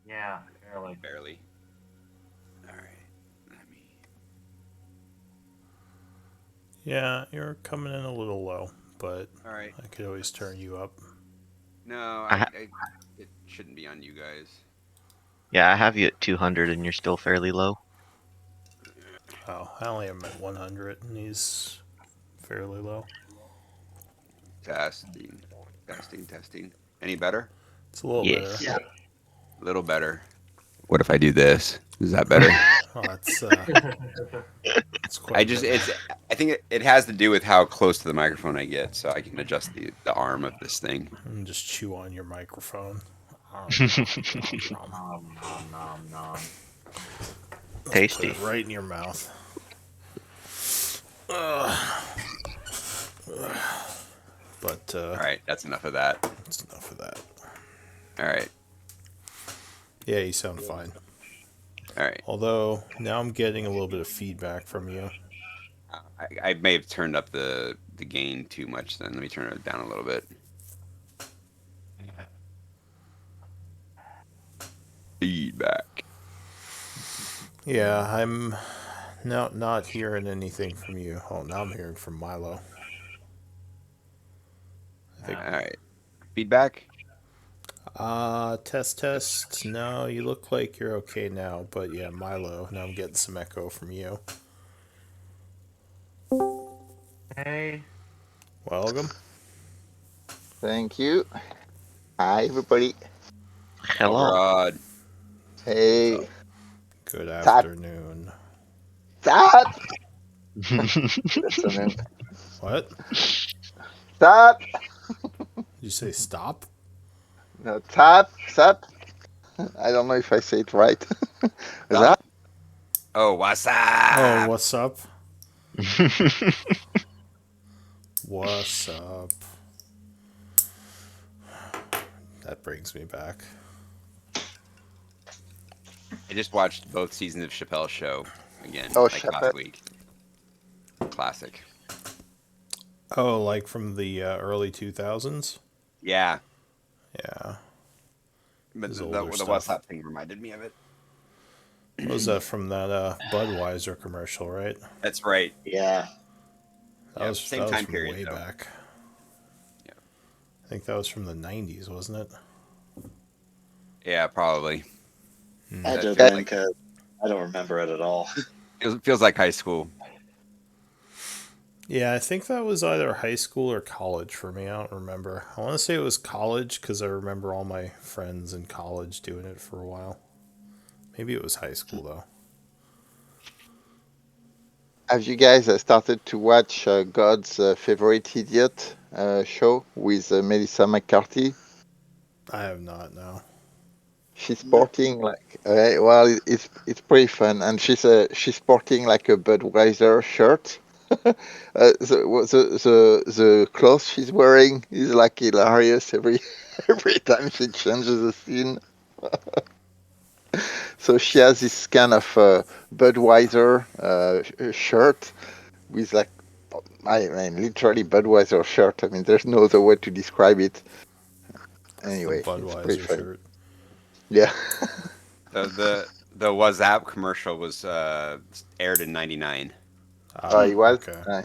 Yeah, barely. Barely. All right. Let me. Yeah, you're coming in a little low, but All right. I could always turn you up. No, I ha- it shouldn't be on you guys. yeah, I have you at 200 and you're still fairly low. Oh, I only have him at 100, and he's fairly low. Testing, testing. Any better? It's a little better. Yes. Yeah. A little better. What if I do this? Is that better? Oh, that's I quite a just bit. it's I think it has to do with how close to the microphone I get, so I can adjust the arm of this thing. And just chew on your microphone. Nom, nom, nom, nom. Put it Tasty. right in your mouth. Ugh. But All right, that's enough of that. that's enough of that. All right, Yeah, you sound fine. all right. Although now I'm getting a little bit of feedback from you. I may have turned up the gain too much. Then let me turn it down a little bit. Feedback. Yeah, I'm now not hearing anything from you. Oh, now I'm hearing from Milo. I think. All right, feedback. Test. No, you look like you're okay now, but yeah, Milo. Now I'm getting some echo from you. Hey. Welcome. Thank you. Hi, everybody. Hello. Rod. Hey, Good Tap. afternoon. Tap. Listening. What? Tap. Did you say stop? No, tap. Tap. I don't know if I say it right. Tap. Oh, what's Oh, up? what's up? What's up? That brings me back. I just watched both seasons of Chappelle's Show again, Oh, like Chappelle. last week. Classic. Oh, like from the early 2000s? Yeah, Yeah. but His the older what's stuff. up thing reminded me of it. What was that from that Budweiser commercial, right? That's right. Yeah. That Yeah, was same that was time from period way though. back. Yeah. I think that was from the 90s, wasn't it? Yeah, probably. I That just feels been like because I don't remember it at all. feels like high school. Yeah, I think that was either high school or college for me. I don't remember. I want to say it was college because I remember all my friends in college doing it for a while. Maybe it was high school though. Have you guys started to watch God's Favorite Idiot show with Melissa McCarthy? I have not now. She's sporting like well, it's pretty fun, and she's sporting like a Budweiser shirt. The clothes she's wearing is like hilarious every every time she changes the scene. So she has this kind of Budweiser shirt with like I mean literally Budweiser shirt. I mean there's no other way to describe it. It's the Anyway, it's pretty Budweiser funny. shirt. Yeah. The WhatsApp commercial was aired in '99. Ah, He was. okay.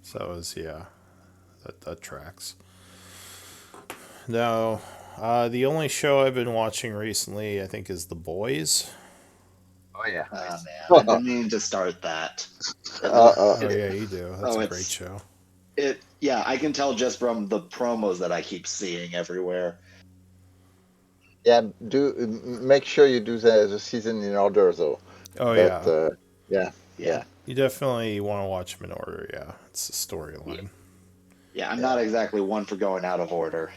So that was that tracks. No, the only show I've been watching recently, I think, is The Boys. Oh yeah. Man, I've been meaning to start that. Oh yeah, you do. That's a great it's show. Yeah, I can tell just from the promos that I keep seeing everywhere. Yeah. Make sure you do the season in order though. Oh But yeah, yeah. you definitely want to watch them in order. Yeah, it's a storyline. Yeah, I'm not exactly one for going out of order.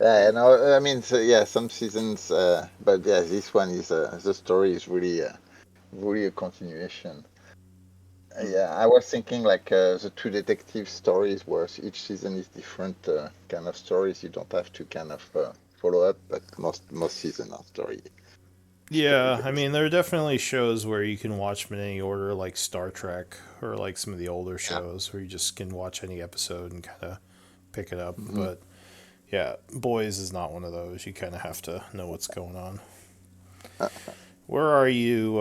Yeah, no, I mean, so, yeah, some seasons, but yeah, this one is the story is really a continuation. Yeah, I was thinking like the two detective stories where each season is different kind of stories. You don't have to kind of follow up, but most season are story. Yeah, I mean, there are definitely shows where you can watch them in any order, like Star Trek or like some of the older shows where you just can watch any episode and kind of pick it up. Mhm. But yeah, Boys is not one of those. You kind of have to know what's going on. Where are you,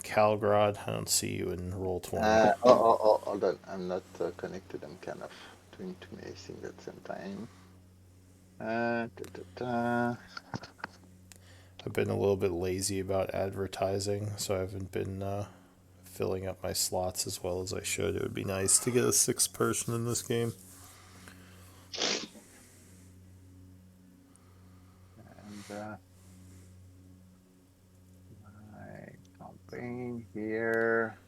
Calgrod? I don't see you in roll 20. Hold on. I'm not connected. I'm kind of doing too many things at the same time. I've been a little bit lazy about advertising, so I haven't been filling up my slots as well as I should. It would be nice to get a sixth person in this game. And my campaign here.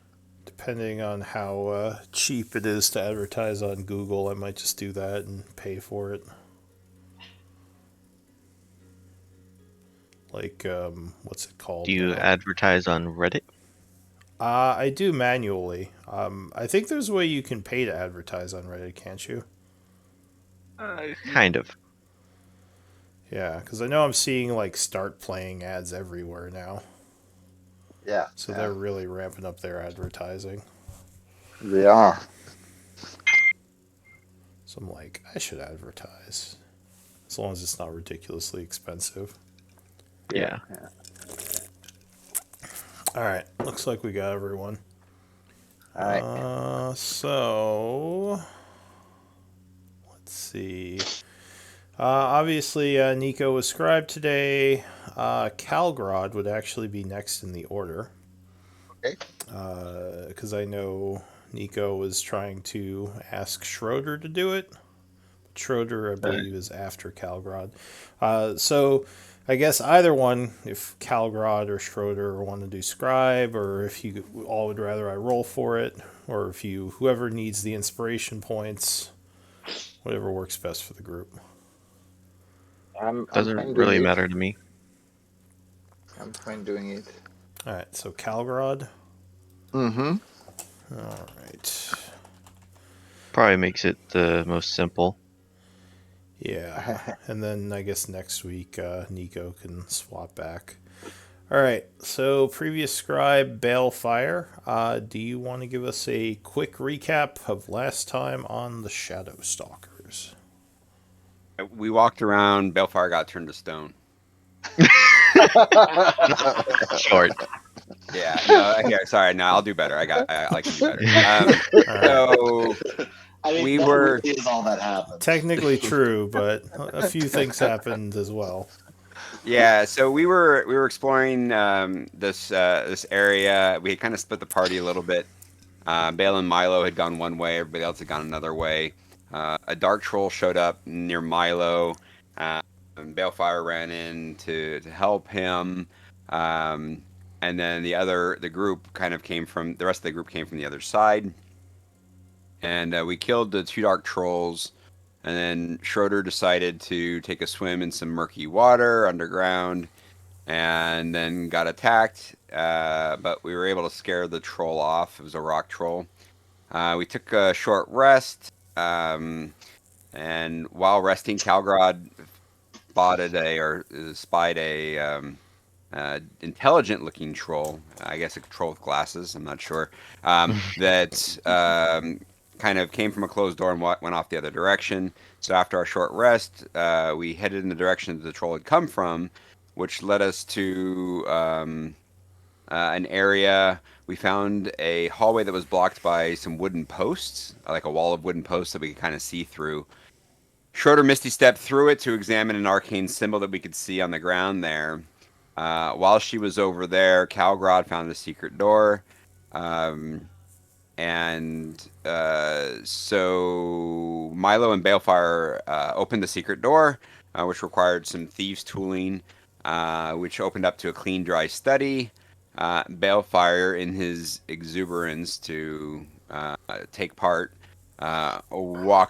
Depending on how cheap it is to advertise on Google, I might just do that and pay for it. Like, what's it called? Do you now? advertise on Reddit? I do manually. I think there's a way you can pay to advertise on Reddit, can't you? Kind of. Yeah, because I know I'm seeing like start playing ads everywhere now. Yeah. So they're really ramping up their advertising. They are. So I'm like, I should advertise. As long as it's not ridiculously expensive. Yeah. Alright, looks like we got everyone. Alright. So let's see. Obviously, Nico was scribed today. Calgrod would actually be next in the order. Okay. Because I know Nico was trying to ask Schroeder to do it. Schroeder, I believe, is after Calgrod. So I guess either one, if Calgrod or Schroeder want to do scribe, or if you all would rather I roll for it, or if whoever needs the inspiration points, whatever works best for the group. I'm Doesn't fine really doing matter to me. I'm fine doing it. All right, so Calgrod. Mm-hmm. All right. Probably makes it the most simple. Yeah, and then I guess next week Nico can swap back. All right, so previous scribe Balefire, do you want to give us a quick recap of last time on the Shadowstalkers? We walked around. Balefire got turned to stone. Short. Yeah. No. Here. Sorry. No. I'll do better. I can do better. So I mean, we that were. really is all that happened. Technically true, but a few things happened as well. Yeah. So we were exploring this area. We had kind of split the party a little bit. Bale and Milo had gone one way. Everybody else had gone another way. A dark troll showed up near Milo. And Balefire ran in to help him. And then the rest of the group came from the other side. And we killed the two dark trolls. And then Schroeder decided to take a swim in some murky water underground and then got attacked. But we were able to scare the troll off. It was a rock troll. We took a short rest. And while resting, Calgrod spied a intelligent-looking troll. I guess a troll with glasses. I'm not sure. That kind of came from a closed door and went off the other direction. So after our short rest, we headed in the direction that the troll had come from, which led us to an area. We found a hallway that was blocked by some wooden posts, like a wall of wooden posts that we could kind of see through. Schroeder Misty stepped through it to examine an arcane symbol that we could see on the ground there. While she was over there, Calgrod found a secret door. So Milo and Balefire opened the secret door, which required some thieves' tooling, which opened up to a clean, dry study. Balefire, in his exuberance to take part,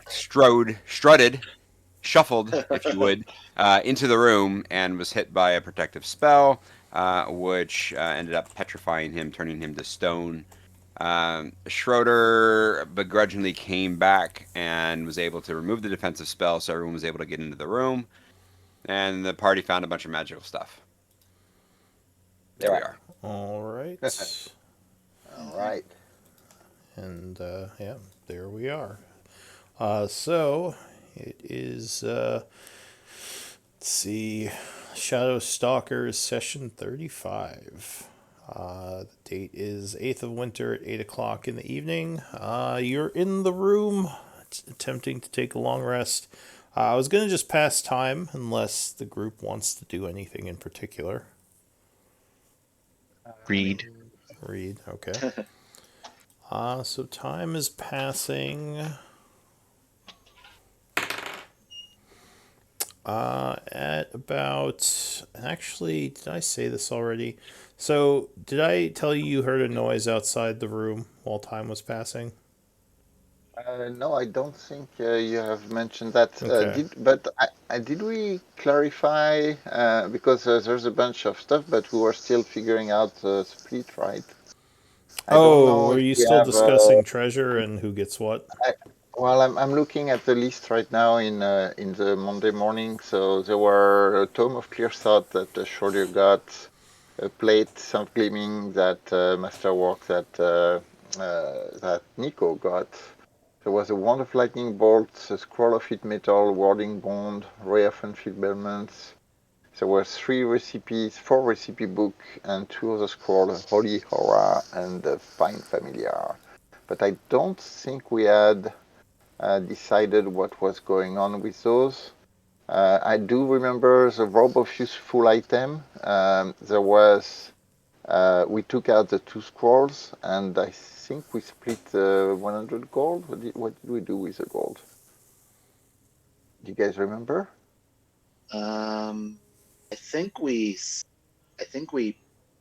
strutted, shuffled, if you would, into the room and was hit by a protective spell, which ended up petrifying him, turning him to stone. Schroeder begrudgingly came back and was able to remove the defensive spell, so everyone was able to get into the room, and the party found a bunch of magical stuff. There we are. All right. All right. And yeah, there we are. So it is Let's see. Shadowstalkers session 35. The date is 8th of winter at 8 o'clock in the evening. You're in the room attempting to take a long rest. I was going to just pass time unless the group wants to do anything in particular. Read. Read, okay. So time is passing. At about. Actually, did I say this already? So, did I tell you you heard a noise outside the room while time was passing? No, I don't think you have mentioned that. Okay. Did we clarify because there's a bunch of stuff, but we were still figuring out the split, right? I don't Oh, know were if you we still have. discussing treasure and who gets what? Well, I'm looking at the list right now in the Monday morning. So there were a Tome of Clear Thought that Schroeder got, a plate of Gleaming that Masterwork that Nico got. There was a Wand of Lightning Bolt, a Scroll of Heat Metal, Warding Bond, Ray of Enfeeblement. There were 3 recipes, 4 recipe book, and 2 other scrolls, Holy Horror and Fine Familiar. But I don't think we had decided what was going on with those. I do remember the Robe of Useful Item. There was we took out the 2 scrolls, and I think we split 100 gold. What did we do with the gold? Do you guys remember? I think we.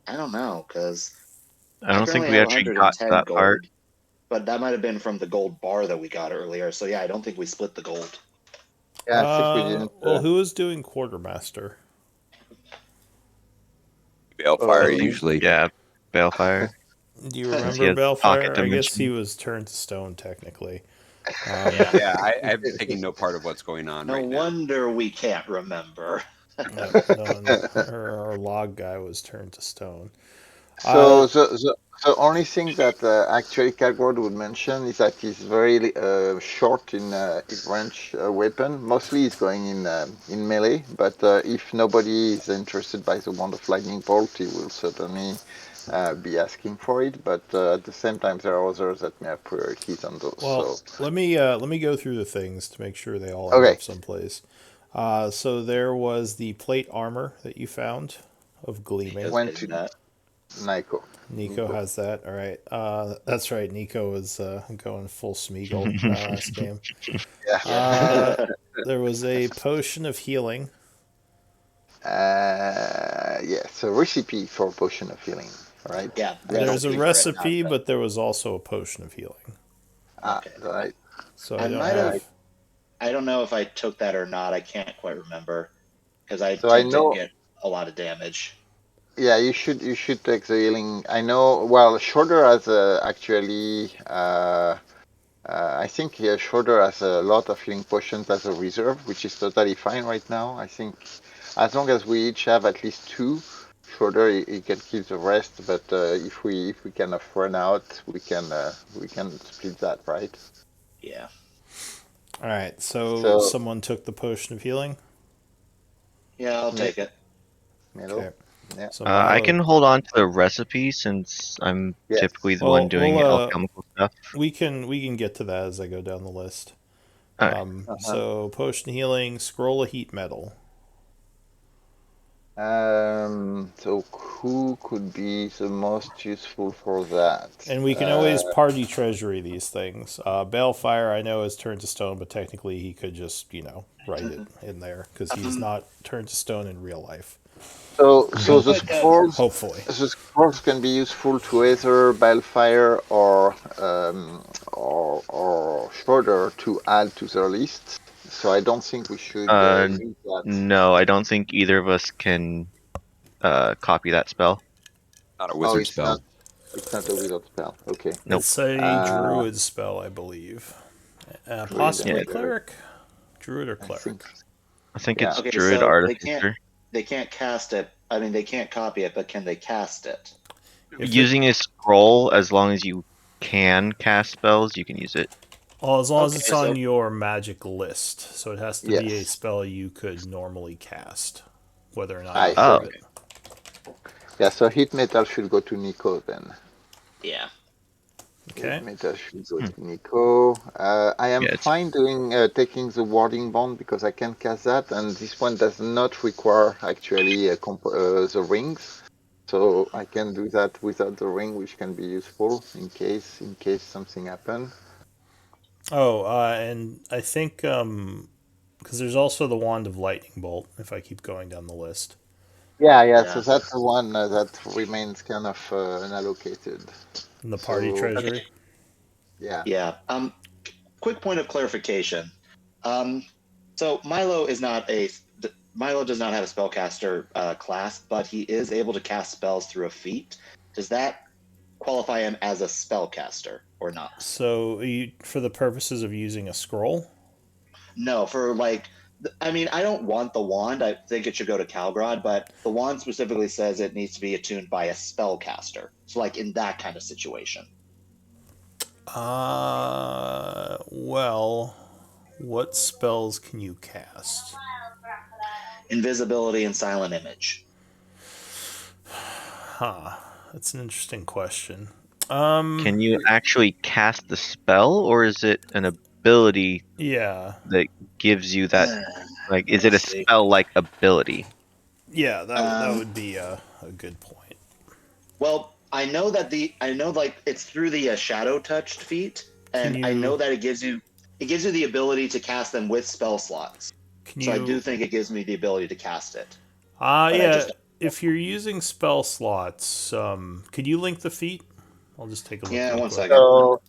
I don't know, because I I don't think currently we have actually got to 110 that part. gold, but that might have been from the gold bar that we got earlier. So yeah, I don't think we split the gold. Yeah, I think we didn't. Well, who is doing quartermaster? Balefire Uh, usually. Yeah, Balefire. Do you Since he remember has pocket Bellfire? I guess he dimension. was turned to stone technically. Yeah. Yeah, I'm taking no part of what's going on No right now. wonder we can't remember. Our log guy was turned to stone. So the only thing that actually Calgord would mention is that he's very short in his range weapon. Mostly he's going in melee, but if nobody is interested by the Wand of Lightning Bolt, he will certainly be asking for it. But at the same time, there are others that may have priorities on those. Well, So let me go through the things to make sure they all end okay, up someplace. So there was the plate armor that you found of gleaming. Because went I to did that. Nico. Nico has that. All right. That's right. Nico was going full Smeagol last game. Yeah. There was a potion of healing. Yes, a recipe for potion of healing, right? Yeah, There's a recipe for it, not recipe, but there was also a potion of healing. okay. Right. So I I don't might have. have. I don't know if I took that or not. I can't quite remember because I So I tend to know. get a lot of damage. Yeah, you should take the healing. I know. Well, Shoulder has actually. I think Shoulder has a lot of healing potions as a reserve, which is totally fine right now. I think as long as we each have at least 2, Shoulder he can keep the rest. But if we kind of run out, we can split that, right? Yeah. All right. So So someone took the potion of healing. Yeah, I'll take it. middle. Okay. Yeah. So I Milo. can hold on to the recipe since I'm Yes. typically the one Well, doing alchemical stuff. we can get to that as I go down the list. Alright. So potion healing, scroll of heat metal. So who could be the most useful for that? And we can always party treasury these things. Balefire, I know, is turned to stone, but technically he could just, write it in there because he's not turned to stone in real life. So the quick, scrolls, Hopefully. the scrolls can be useful to either Balefire or Schroeder to add to their list. So I don't think we should use that. No, I don't think either of us can copy that spell. Not a Oh, wizard it's spell. not. It's not a wizard spell. Okay. Nope. It's a druid spell, I believe. Possibly Yeah. cleric? Druid or I cleric? think. I think Yeah. it's Okay, Druid so Artificer. they can't cast it. I mean, they can't copy it, but can they cast it? If Using a scroll, as long as you can cast spells, you can use it. Well, as long as Okay, it's on so- your magic list, so it has to be a Yes. spell you could normally cast, whether or not I you see. have Oh. it. Yeah, so heat metal should go to Nico then. Yeah. Okay. Heat metal should go to Nico. I am Yeah, it's- fine doing taking the warding bond because I can cast that, and this one does not require actually the rings, so I can do that without the ring, which can be useful in case something happens. Oh, and I think because there's also the Wand of Lightning Bolt. If I keep going down the list, Yeah. So Yeah. that's the one that remains kind of unallocated. in the party So treasury. yeah. Yeah. Quick point of clarification. Um, so Milo does not have a spellcaster class, but he is able to cast spells through a feat. Does that qualify him as a spellcaster or not? So, for the purposes of using a scroll, No, for like, I mean, I don't want the wand. I think it should go to Calgrod, but the wand specifically says it needs to be attuned by a spellcaster. So, like in that kind of situation. well, what spells can you cast? Invisibility and silent image. Huh. That's an interesting question. Can you actually cast the spell, or is it an ability Yeah. that gives you that? Like, is it a Let's see. spell-like ability? Yeah, that Um, would be a good point. Well, I know like it's through the shadow touched feat, Can and I know you that it gives you the ability to cast them with spell slots. can So I do you think it gives me the ability to cast it. But I yeah, just if you're using spell slots, could you link the feat? I'll just take a look. Yeah, real one quick. second.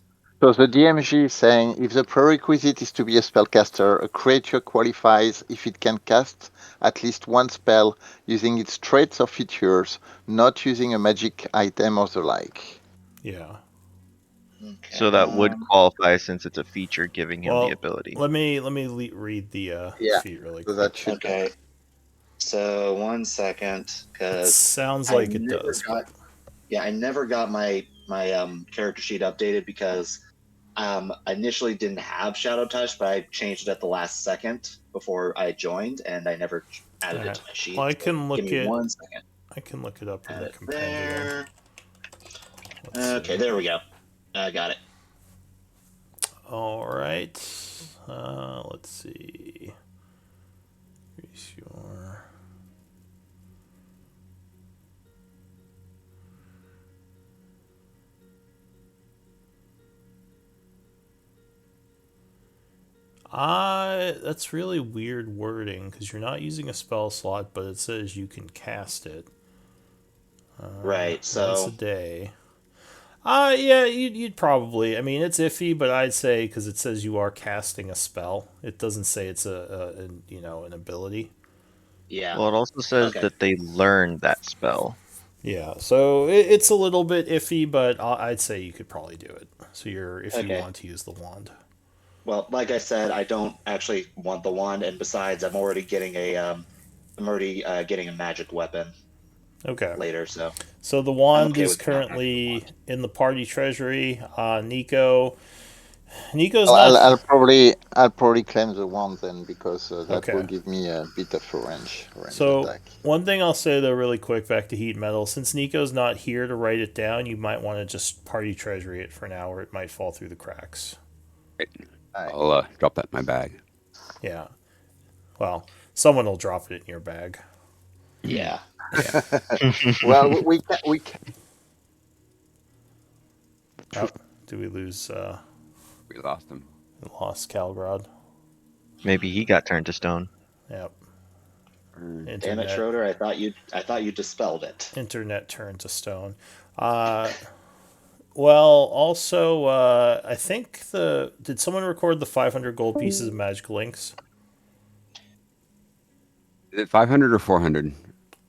So the DMG is saying if the prerequisite is to be a spellcaster, a creature qualifies if it can cast at least one spell using its traits or features, not using a magic item or the like. Yeah. Okay. So that would qualify since it's a feature giving him the Well, ability. let me read the Yeah, feat really so quick. that should Okay. So 1 second, It because sounds I like it never does. got I never got my character sheet updated because I initially didn't have Shadow Touch, but I changed it at the last second before I joined, and I never added it Alright. to my sheet. Well, I So can give look me it. 1 second. I can look it up in Add the it compendium. there. Let's Okay, see. there we go. I got it. All right. Let's see. Increase your. That's really weird wording because you're not using a spell slot, but it says you can cast it Right. once So a day. Yeah, you'd probably. I mean, it's iffy, but I'd say because it says you are casting a spell. It doesn't say it's an ability. yeah. Well, it also says Okay. that they learn that spell. Yeah, so it's a little bit iffy, but I'd say you could probably do it. So if you Okay. want to use the wand. Well, like I said, I don't actually want the wand, and besides, I'm already getting a magic weapon Okay. later. So So the I'm wand okay is with not having the currently wand. in the party treasury. Nico's I'll, not. I'll probably claim the wand then because that will Okay. give me a bit of a range So attack. one thing I'll say though, really quick, back to heat metal. Since Nico's not here to write it down, you might want to just party treasury it for now, or it might fall through the cracks. I'll drop that in my bag. Yeah. Well, someone will drop it in your bag. Yeah. Well, we can. Oh, do we lose? We lost him. Lost Calgrod. Maybe he got turned to stone. Yep. Damn it, Internet. Schroeder! I thought you dispelled it. Internet turned to stone. Well, also, I think did someone record the 500 gold pieces of magical links? Is it 500 or 400?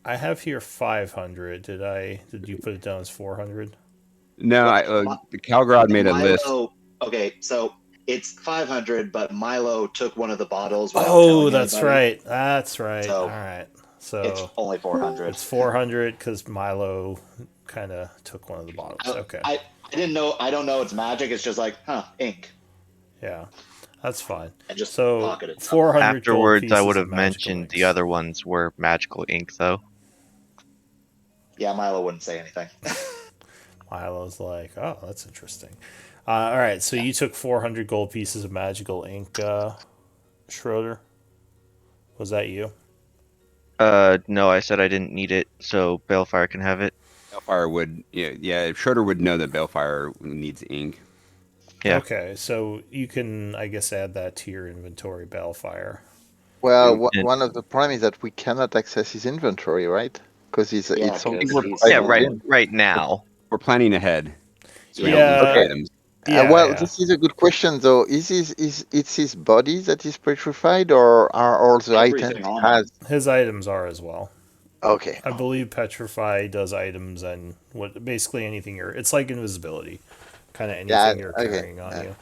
I have here 500. Did you put it down as 400? No, Well, the Calgrod made a Milo. list. Okay, so it's 500, but Milo took one of the bottles without Oh, telling that's anybody. right. That's right. So, All right. So It's only 400. it's 400 because Milo kind of took one of the bottles. Okay. I didn't know. I don't know it's magic. It's just like, ink. Yeah, that's fine. And just So pocket it. 400 gold Afterwards, pieces I would of have magical mentioned the inks. other ones were magical ink, though. Yeah, Milo wouldn't say anything. Milo's like, oh, that's interesting. All right, so you took 400 gold pieces of magical ink, Schroeder. Was that you? No, I said I didn't need it, so Balefire can have it. Balefire would, yeah, Schroeder would know that Balefire needs ink. Yeah. Okay, so you can, I guess, add that to your inventory, Balefire. Well, And- one of the problems is that we cannot access his inventory, right? Because Yeah, it's only because for he's Yeah, private still- use. right now. We're planning ahead, so we Yeah. don't lose Yeah. the items. Yeah, Well, yeah. this is a good question, though. It's his body that is petrified, or are all the Everything items he on has? His items are as well. Okay. I believe Petrify does items and what basically anything you're. It's like invisibility, kind of anything Yeah. you're Okay. carrying on you.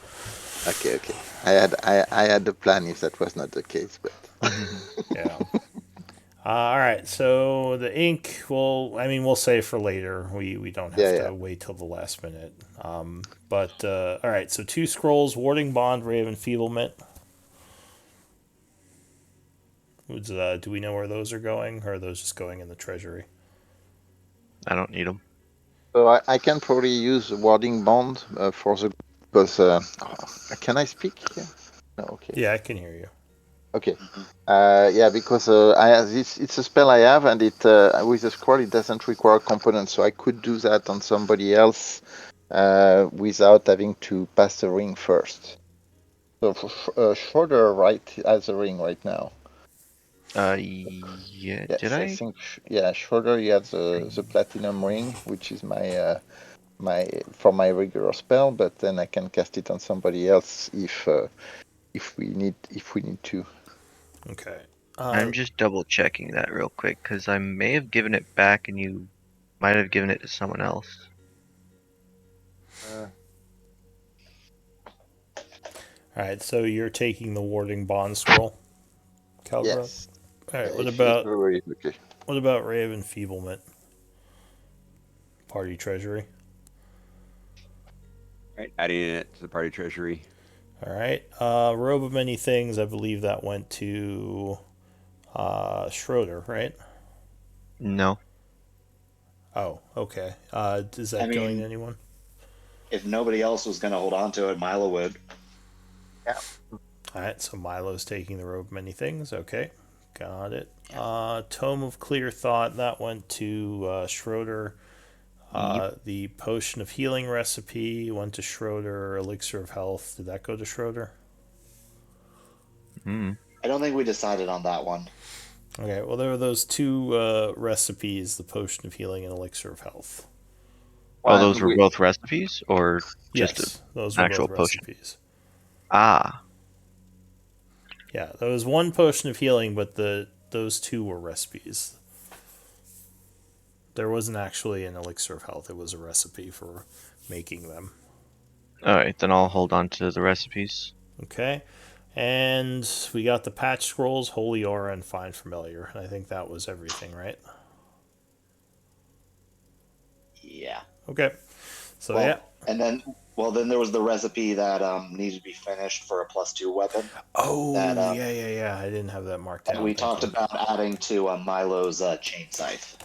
Okay. I had the plan if that was not the case, but Yeah. All right. So the ink, we'll save for later. We don't have Yeah. to wait till the last minute. But all right. So 2 scrolls: Warding Bond, Ray of Enfeeblement. Do we know where those are going, or are those just going in the treasury? I don't need them. so I can probably use warding bond for the because can I speak here? No. Okay. Yeah, I can hear you. Okay. Yeah, because I have this. It's a spell I have, and it with the scroll it doesn't require components, so I could do that on somebody else without having to pass the ring first. So Schroeder has a ring right now. Yeah, Yes, did I? think Schroeder, you have the platinum ring, which is my for my regular spell, but then I can cast it on somebody else if we need to. Okay. I'm just double checking that real quick, because I may have given it back and you might have given it to someone else. All right. So you're taking the Warding Bond scroll, Calgro. Yes. All right. If okay. What about Ray of Enfeeblement? Party treasury. Right, adding it to the party treasury. All right. Robe of Many Things. I believe that went to Schroeder, right? No. Oh, okay. Is that I going to mean- anyone? If nobody else was going to hold on to it, Milo would. All right. So Milo's taking the Robe of Many Things. Okay. Got it. Tome of Clear Thought. That went to Schroeder. The Potion of Healing recipe went to Schroeder. Elixir of Health. Did that go to Schroeder? Hmm. I don't think we decided on that one. Okay. Well, there were those 2 recipes: the Potion of Healing and Elixir of Health. Oh, those were both recipes, or just Yes, those an were actual both potion? recipes. Ah, Yeah, there was 1 potion of healing, but those 2 were recipes. There wasn't actually an elixir of health; it was a recipe for making them. all right. Then I'll hold on to the recipes. Okay, and we got the patch scrolls, Holy Aura, and Find Familiar. And I think that was everything, right? Yeah. Okay, so Well, yeah. And then there was the recipe that needed to be finished for a +2 weapon. Oh, that, yeah. I didn't have that marked And down. we Thank talked you. about adding to Milo's chain scythe.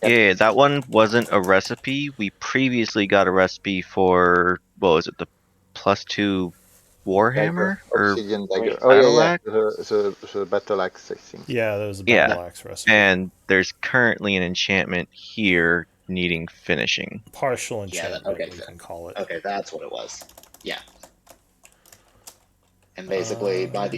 Yeah, that one wasn't a recipe. We previously got a recipe for, what was it, the +2 Warhammer? Or Obsidian dagger. Wait, Oh yeah, battle yeah. axe? The battle axe, I think. Yeah, there was a Yeah. battle axe recipe. And there's currently an enchantment here needing finishing. Partial Yeah, enchantment, okay, we can call it. Okay, that's what it was. Yeah. And basically, right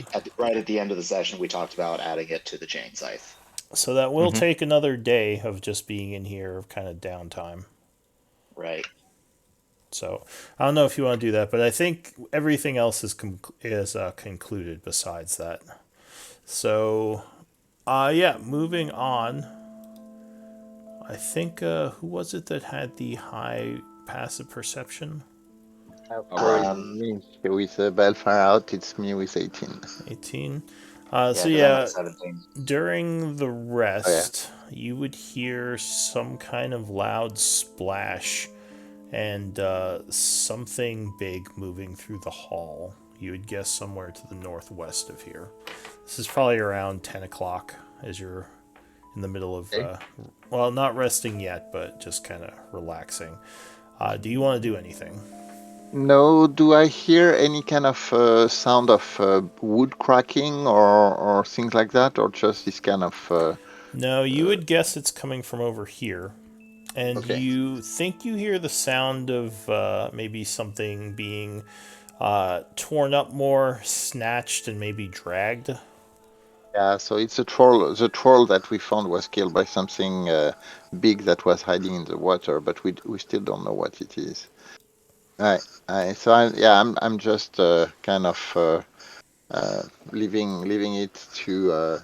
at the end of the session, we talked about adding it to the chain scythe. So that will Mhm. take another day of just being in here, of kind of downtime. Right. So I don't know if you want to do that, but I think everything else is concluded besides that. So, yeah, moving on. I think who was it that had the high passive perception? Me with Balefire out, it's me with 18. 18. Yeah, So 'cause I'm yeah, at 17. during the rest, you would hear some kind of loud splash and something big moving through the hall. You would guess somewhere to the northwest of here. This is probably around 10 o'clock as you're in the middle of, well, not resting yet, but just kind of relaxing. Do you want to do anything? No, do I hear any kind of sound of wood cracking or things like that, or just this kind of? No, you would guess it's coming from over here. And Okay. you think you hear the sound of maybe something being torn up more, snatched, and maybe dragged. Yeah, so it's a troll. The troll that we found was killed by something big that was hiding in the water, but we still don't know what it is. I'm just kind of leaving it to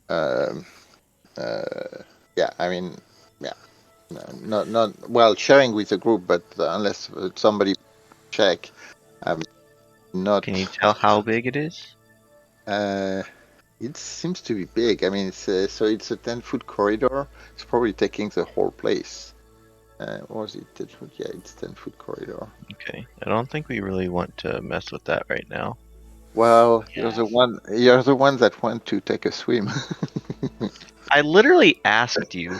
um yeah. I mean, yeah, not well sharing with the group, but unless somebody check, I'm not. Can you tell how big it is? It seems to be big. I mean, it's so it's a 10-foot corridor. It's probably taking the whole place. Or is it 10-foot? Yeah, it's 10-foot corridor. Okay. I don't think we really want to mess with that right now. Well, Yeah. you're the one. You're the one that went to take a swim. I literally asked you.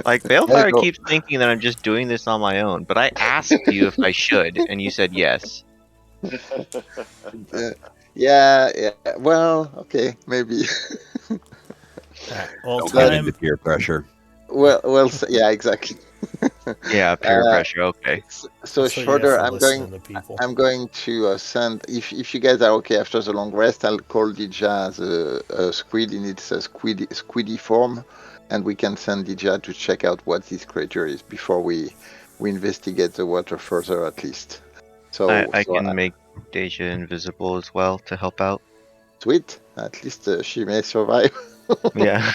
Like, Balefire go. keeps thinking that I'm just doing this on my own, but I asked you if I should, and you said yes. Yeah. Well, okay, maybe. Well, Don't get time. into peer pressure. well, yeah, exactly. Yeah, peer pressure. Okay. So That's what you have Schroeder, for listening to people. I'm going to send. If you guys are okay after the long rest, I'll call Dija as a squid in its squiddy form, and we can send Dija to check out what this creature is before we investigate the water further, at least. So I can make Deja invisible as well to help out. sweet. At least she may survive. Yeah.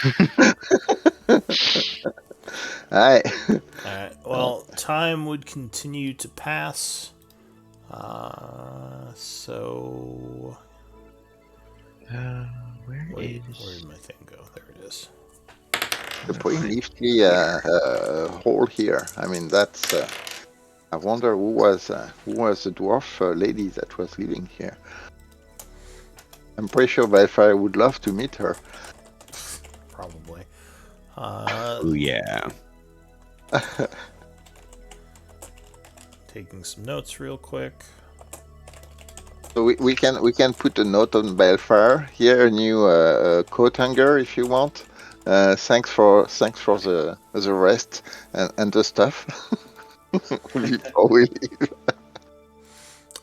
Alright. Alright, well, time would continue to pass. So. Wait, where did my thing go? There it is. The pretty nifty hole here. I mean, that's. I wonder who was the dwarf lady that was living here. I'm pretty sure Balefire would love to meet her. Probably. Oh yeah. Taking some notes real quick. So we can put a note on Balefire here, a new coat hanger if you want. Thanks for the rest and the stuff. Before we leave.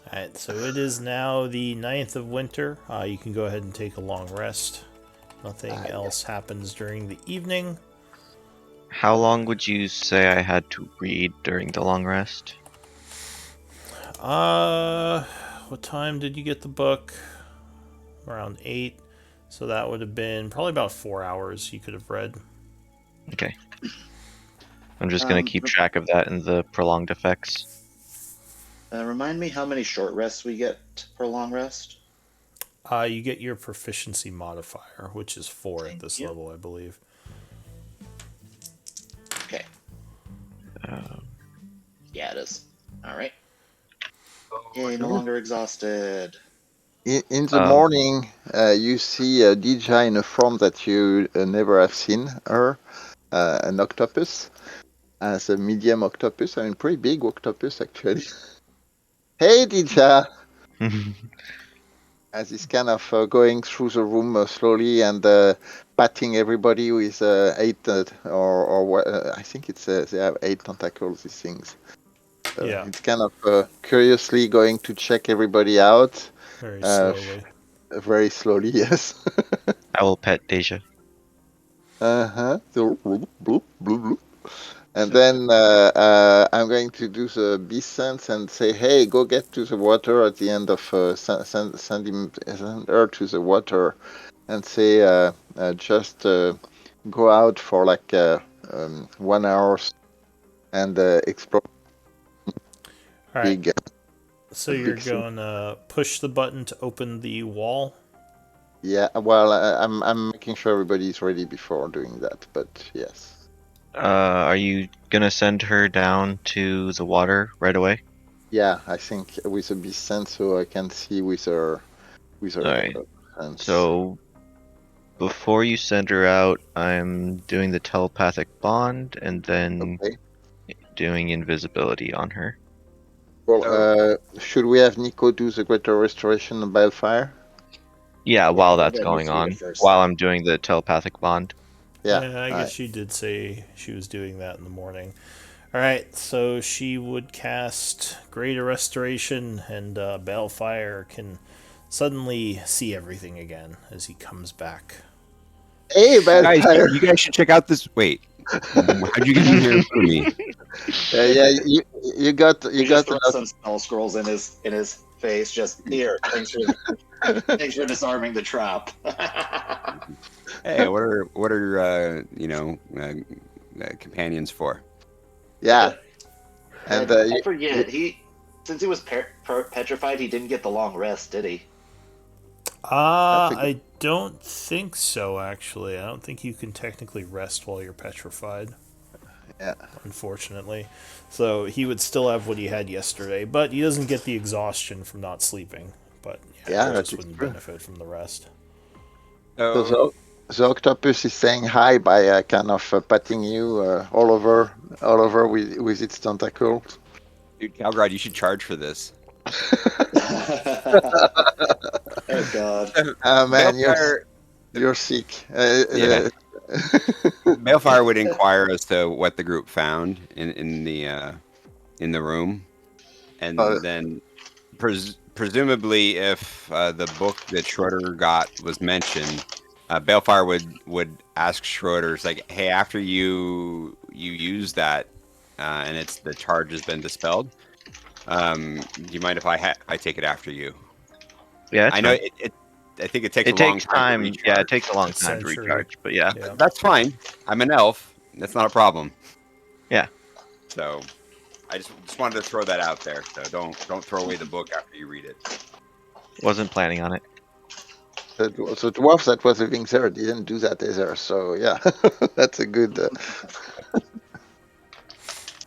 Alright, so it is now the 9th of winter. You can go ahead and take a long rest. Nothing else happens during the evening. How long would you say I had to read during the long rest? What time did you get the book? Around 8. So that would have been probably about 4 hours you could have read. Okay. I'm just going to keep track of that in the prolonged effects. Remind me how many short rests we get per long rest? You get your proficiency modifier, which is 4 at this level, I believe. Okay. Yeah, it is. All right. Yay, no longer exhausted. In the morning, you see Dija in a form that you never have seen her, an octopus, as a medium octopus. I mean, pretty big octopus, actually. Hey, Dija! As he's kind of going through the room slowly and patting everybody with 8 or what? I think it's they have 8 tentacles. These things. Yeah. It's kind of curiously going to check everybody out. Very slowly. Very slowly, yes. I will pet Deja. So bloop, bloop, bloop, bloop. And then I'm going to do the beast sense and say, hey, go get to the water at the end of send her to the water and say just go out for like 1 hour and explore. All right. Big, So you're going to push the button to open the wall? yeah, well, I'm making sure everybody's ready before doing that, but yes. Are you gonna send her down to the water right away? Yeah, I think with a beast sense, so I can see with her Alright. sense. So before you send her out, I'm doing the telepathic bond and then Okay. doing invisibility on her. Well, So- should we have Nico do the greater restoration of Balefire? Yeah, Yeah, while I think that's that needs going to be the on, first while thing. I'm doing the telepathic bond. Yeah, I guess alright. she did say she was doing that in the morning. All right, so she would cast Greater Restoration, and Balefire can suddenly see everything again as he comes back. Hey, Guys, Balefire! you guys should check out this. Wait, how'd you get in here in front of me? Yeah, you got You just throw enough. some spell scrolls in his face. Just here. Thanks for disarming the trap. Hey, what are companions for? Yeah, and And I forget since he was petrified, he didn't get the long rest, did he? that's a good. I don't think so, actually. I don't think you can technically rest while you're petrified, Yeah, unfortunately. So he would still have what he had yesterday, but he doesn't get the exhaustion from not sleeping. But yeah, yeah, he that just is wouldn't true. benefit from the rest. So So the octopus is saying hi by kind of patting you all over with its tentacles. dude, Calgrad, you should charge for this. Oh God. Ah man, Balefire, you're sick. yeah, Balefire would inquire as to what the group found in the room, Uh, and then presumably, if the book that Schroeder got was mentioned, Balefire would ask Schroeder's like, "Hey, after you use that, and it's the charge has been dispelled, do you mind if I take it after you?" Yeah, it's I know fine. it I think it takes a It long takes time to time. Yeah, it recharge. takes a long It's time to Century. recharge, but yeah. Yeah. That's fine. I'm an elf. That's not a problem. Yeah. So I just wanted to throw that out there. So don't throw away the book after you read it. Wasn't planning on it. the dwarf that was living there didn't do that either. So yeah, that's a good. That's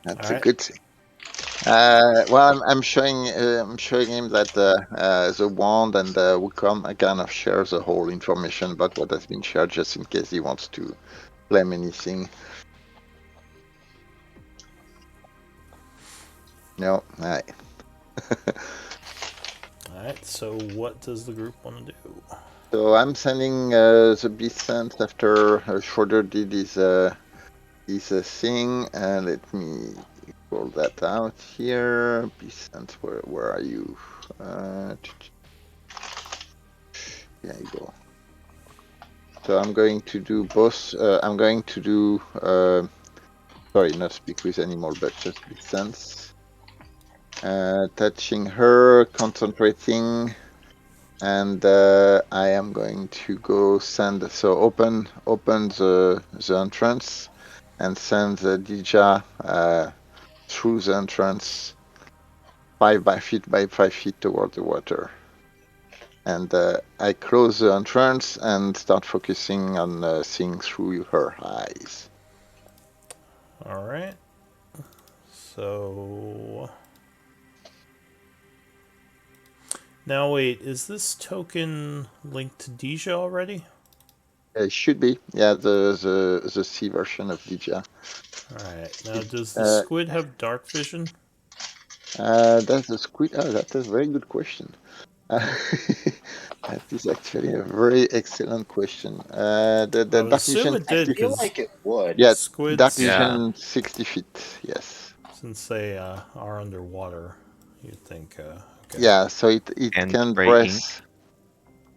All a right. good thing. Well, I'm showing him that the wand and the Wukong kind of share the whole information about what has been shared, just in case he wants to claim anything. No, alright. All right. So what does the group want to do? So I'm sending the beast sense after Schroeder did his thing. Let me roll that out here. Beast sense, where are you? There you go. So I'm going to do both. I'm going to do. Sorry, not speak with animal, but just beast sense. Touching her, concentrating. And I am going to go send. So open the entrance, and send the Dija through the entrance, 5 by 5 feet toward the water. And I close the entrance and start focusing on seeing through her eyes. All right. So now wait, is this token linked to Deja already? It should be, yeah, the C version of Dija. All right. Now does the Uh, squid have dark vision? that's the squid. Oh, that's a very good question. That is actually a very excellent question. The I would dark assume vision it I did 60 feet. feel because like it would. Yeah, dark squids, Yeah. vision 60 feet. Yes. since they are underwater, you'd think. Okay. Yeah. So it And can spray ink. breath.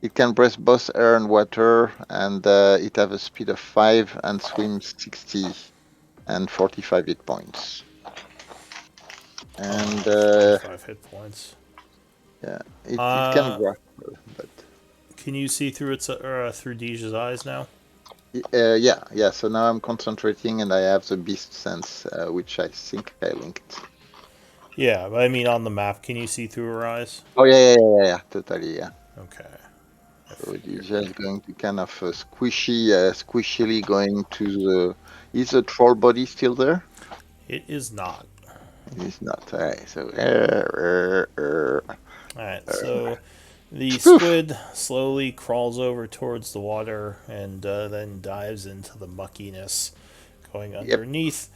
It can breath both air and water, and it have a speed of 5 and swims 60 and 45 hit points. And 45 hit points. yeah, it can grapple, but Can you see through its through Deja's eyes now? yeah. So now I'm concentrating, and I have the beast sense, which I think I linked. Yeah, but I mean on the map, can you see through her eyes? Oh yeah, totally, yeah. Okay. So it's just going to kind of squishily going to the. Is the troll body still there? It is not. He's not. Alright, so Alright, so the spoof. squid slowly crawls over towards the water and then dives into the muckiness going underneath,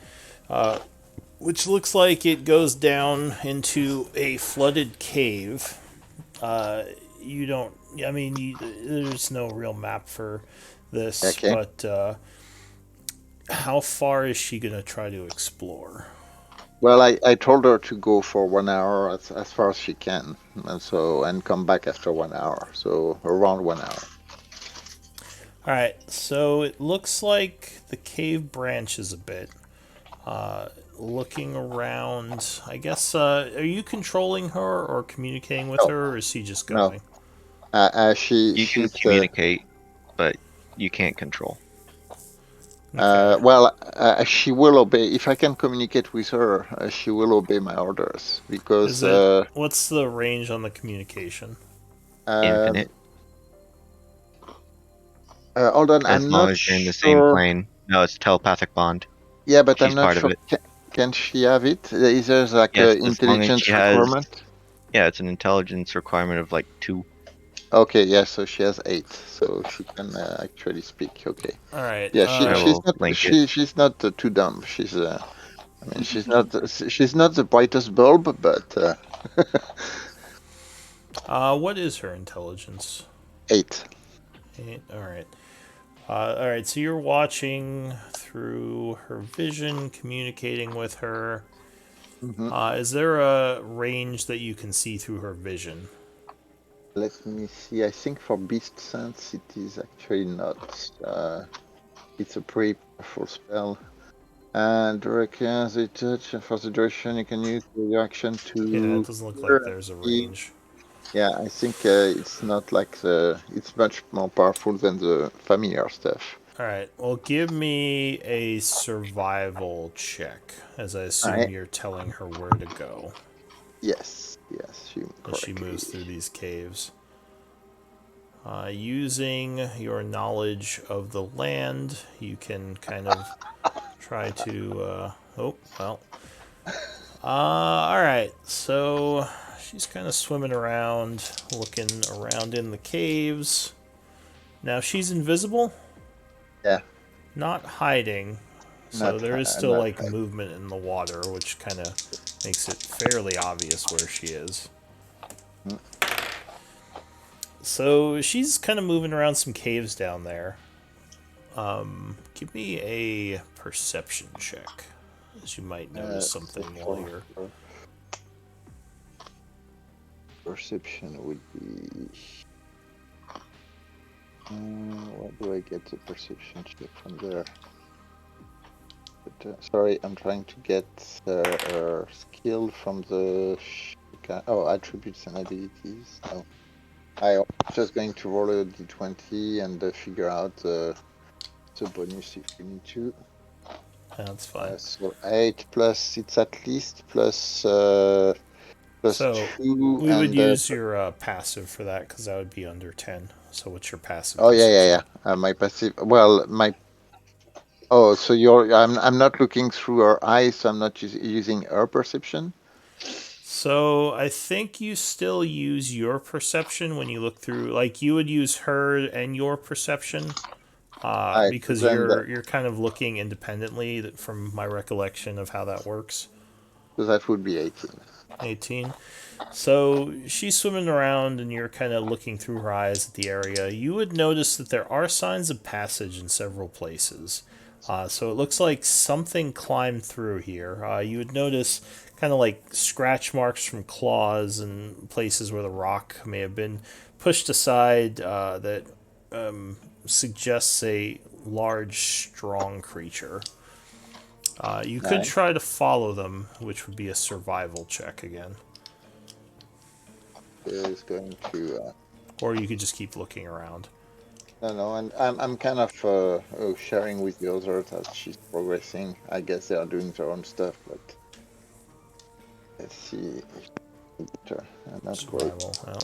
which looks like it goes down into a flooded cave. You don't, I mean, there's no real map for this, Okay. but how far is she going to try to explore? Well, I told her to go for 1 hour as far as she can, and come back after 1 hour. So around 1 hour. Alright, so it looks like the cave branches a bit. Looking around, I guess, are you controlling her or communicating with No, her, or is she just no. going? You can She's communicate, but you can't control. Okay. she will obey. If I can communicate with her, she will obey my orders because Is it, what's the range on the communication? um, Infinite, hold on, as I'm long not as you're in the same sure. plane. No, it's telepathic bond. Yeah, but I'm She's not part of sure. it. Can she have it? Is there like Yes, a as long as she intelligence has. requirement? Yeah, it's an intelligence requirement of like 2. Okay, yeah, so she has 8, so she can actually speak. Okay, Alright, yeah, I she's will not link it. she's not too dumb. I mean, she's not the brightest bulb, but what is her intelligence? 8. Alright. Alright, so you're watching through her vision, communicating with her. Hmm. Is there a range that you can see through her vision? Let me see. I think for beast sense, it is actually not. It's a pretty powerful spell. And requires a touch, and for the duration, you can use your action Yeah, it to. doesn't look like there's a range. Yeah, I think it's not like it's much more powerful than the familiar stuff. Alright, well, give me a survival check, as I assume Alright. you're telling her where to go Yes, you as she moves correctly. through these caves. Using your knowledge of the land, you can kind of try to. Oh, well. Alright, so she's kind of swimming around, looking around in the caves. Now, she's invisible, Yeah, not hiding, so there is still not like movement in the water, which kind of makes it fairly obvious where she is. Mm. So she's kind of moving around some caves down there. Give me a perception check, as you might notice something while you're. Perception would be. Where do I get the perception check from there? But, sorry, I'm trying to get skill from the. Attributes and abilities. No. I'm just going to roll a d20 and figure out the bonus if we need to. That's fine. So 8 plus, it's at least plus So 2 we would and. use your passive for that because that would be under 10. So what's your passive Oh perception? my passive. Well, my. Oh, so you're. I'm not looking through her eyes. So I'm not using her perception. So I think you still use your perception when you look through. Like you would use her and your perception, Alright, so because then you're kind of looking independently. From my recollection of how that works. so that would be 18. 18. So she's swimming around and you're kind of looking through her eyes at the area. You would notice that there are signs of passage in several places. So it looks like something climbed through here. You would notice kind of like scratch marks from claws and places where the rock may have been pushed aside that suggests a large, strong creature. You could Nice. try to follow them, which would be a survival check again. Is going to. Or you could just keep looking around. No, and I'm kind of sharing with the others as she's progressing. I guess they are doing their own stuff, but let's see if I'm not quite. Survival. Well.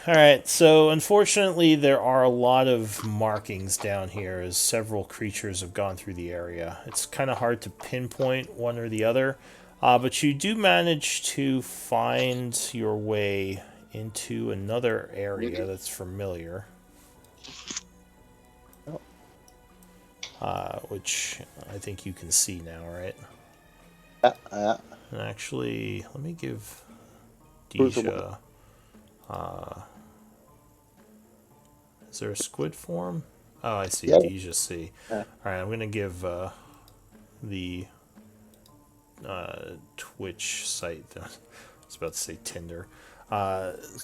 Alright, so unfortunately, there are a lot of markings down here as several creatures have gone through the area. It's kind of hard to pinpoint one or the other. But you do manage to find your way into another area that's familiar. Which I think you can see now, right? Yeah. And actually, let me give Who's the Deja... is there a squid form? Oh, I see. Yeah. Deja C. Yeah. Alright, I'm going to give the Twitch site... I was about to say Tinder.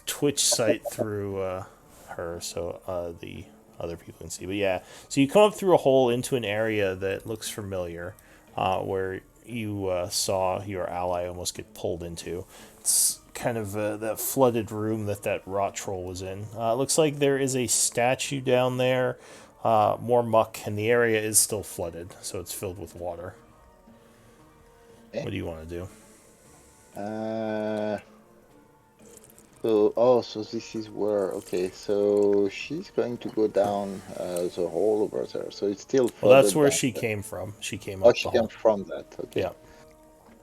Twitch site through her, so the other people can see. But yeah, so you come up through a hole into an area that looks familiar, where you saw your ally almost get pulled into. It's kind of that flooded room that rot troll was in. It looks like there is a statue down there, more muck, and the area is still flooded, so it's filled with water. Okay. What do you want to do? So this is where, okay, so she's going to go down the hole over there. So it's still Well, flooded that's where down she there. came from. She came Oh, up she the came hole. from that, okay. Yeah.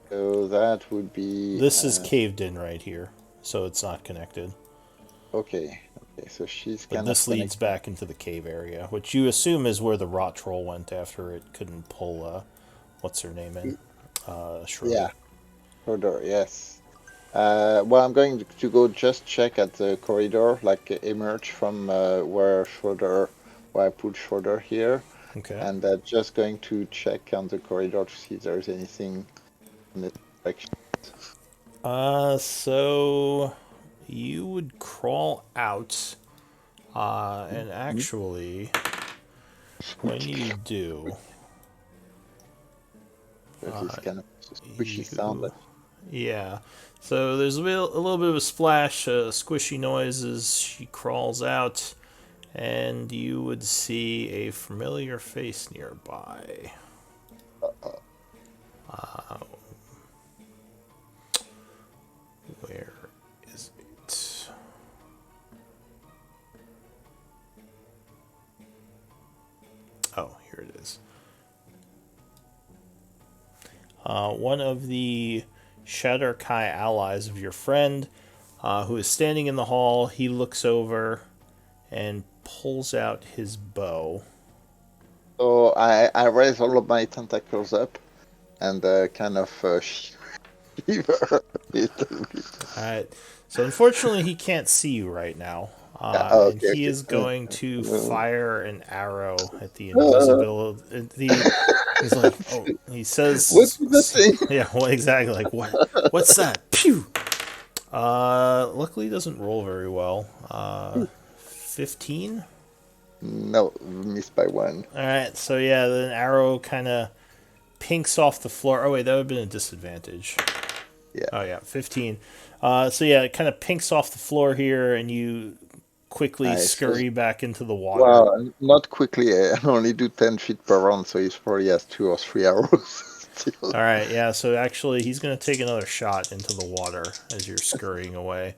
So that would be... This is caved in right here, so it's not connected. Okay, so she's But kind this of leads back into the cave area, which you assume is where the rot troll went after it couldn't pull, what's her name in? Schroeder. Yeah, further, yes. Well, I'm going to go just check at the corridor, like emerge from where I put Schroeder here. Okay. And just going to check on the corridor to see if there's anything in this direction. So you would crawl out, and actually, when you do, There's this kind of squishy sound. yeah. So there's a little bit of a splash, squishy noise as she crawls out, and you would see a familiar face nearby. Where is it? Oh, here it is. One of the Shadowstalkers allies of your friend, who is standing in the hall, he looks over and pulls out his bow. So I raise all of my tentacles up and kind of shiver a bit. Alright, so unfortunately he can't see you right now. Okay, and he okay. is going to fire an arrow at the invisibility. He's like, oh, he says, What's the thing? yeah, what exactly? Like, what's that? Pew! Luckily he doesn't roll very well. 15? No, missed by one. Alright, so yeah, the arrow kind of pinks off the floor. Oh, wait, that would have been a disadvantage. Yeah. Oh, yeah, 15. So yeah, it kind of pinks off the floor here, and you quickly scurry back into the water. Well, not quickly. I only do 10 feet per round, so he probably has 2 or 3 arrows. All right, yeah, so actually he's going to take another shot into the water as you're scurrying away.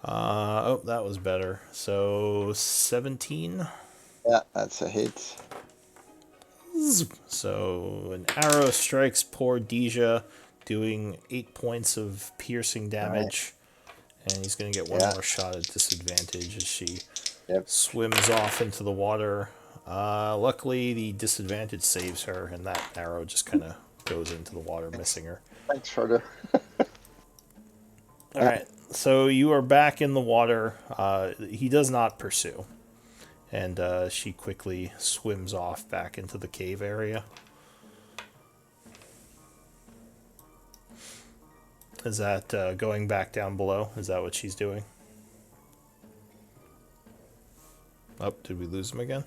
Oh, that was better. So 17. Yeah, that's a hit. So an arrow strikes poor Deja, doing 8 points of piercing damage. And he's going to get one more shot at disadvantage as she swims off into the water. Luckily, the disadvantage saves her, and that arrow just kind of goes into the water, missing her. Thanks, Schroeder. Alright, so you are back in the water. He does not pursue. And she quickly swims off back into the cave area. Is that going back down below? Is that what she's doing? Oh, did we lose him again?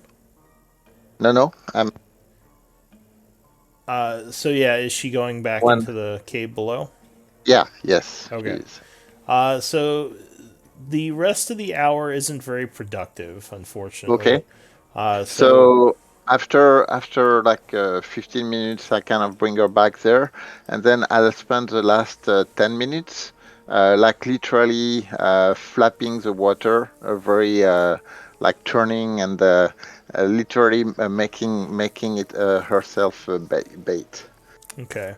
No, I'm... So yeah, is she going back into the cave below? Yeah, yes. Okay. Please. So the rest of the hour isn't very productive, unfortunately. Okay. So after like 15 minutes, I kind of bring her back there, and then I'll spend the last 10 minutes, like literally flapping the water, very like turning and literally making it herself bait. Okay.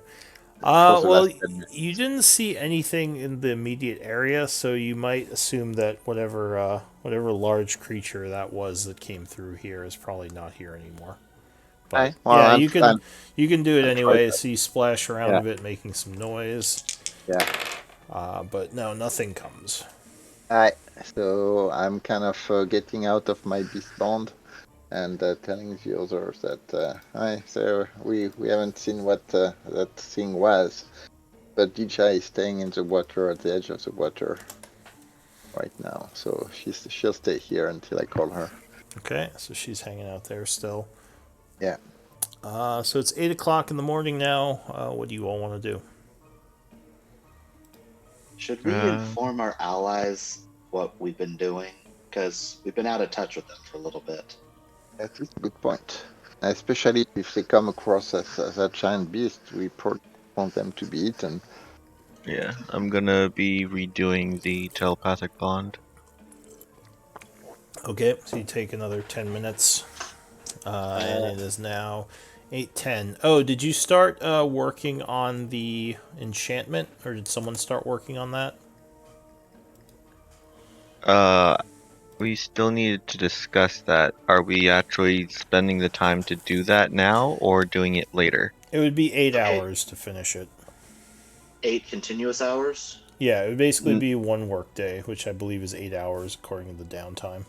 for the Well, last 10 minutes. you didn't see anything in the immediate area, so you might assume that whatever large creature that was that came through here is probably not here anymore. But Right. Well, yeah, I'm, I'm, you can do it I'm trying anyway. that. So you splash around Yeah. a bit, making some noise. Yeah. But no, nothing comes. Alright. So I'm kind of getting out of my beast bond and telling the others that hi, so we haven't seen what that thing was, but DJ is staying in the water at the edge of the water right now, so she'll stay here until I call her. Okay, so she's hanging out there still. Yeah. So it's 8 o'clock in the morning now. What do you all want to do? Should we inform our allies what we've been doing? Because we've been out of touch with them for a little bit. That is a good point. Especially if they come across as a giant beast, we probably want them to be eaten. Yeah, I'm gonna be redoing the telepathic bond. Okay, so you take another 10 minutes, and it is now 8:10. Oh, did you start working on the enchantment, or did someone start working on that? We still needed to discuss that. Are we actually spending the time to do that now or doing it later? It would be 8 Okay. hours to finish it. 8 continuous hours? Yeah, it would basically be one work day, which I believe is 8 hours according to the downtime.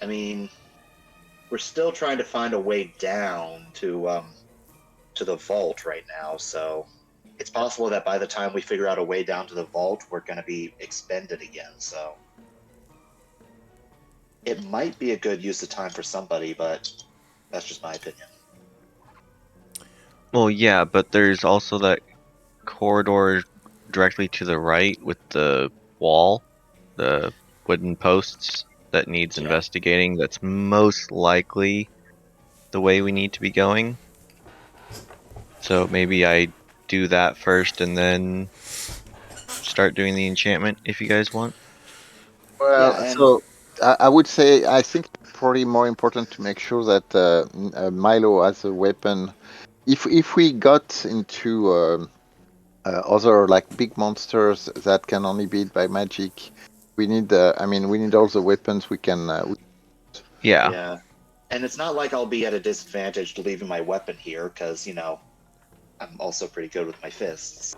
I mean, we're still trying to find a way down to the vault right now, so it's possible that by the time we figure out a way down to the vault, we're going to be expended again, so it might be a good use of time for somebody, but that's just my opinion. Well, yeah, but there's also that corridor directly to the right with the wall, the wooden posts that needs Yeah. investigating. That's most likely the way we need to be going. So maybe I do that first and then start doing the enchantment if you guys want. Well, Yeah, and so I would say I think it's probably more important to make sure that Milo has a weapon. If we got into other like big monsters that can only be hit by magic, we need we need all the weapons we can. Yeah. yeah. And it's not like I'll be at a disadvantage to leaving my weapon here, because, I'm also pretty good with my fists.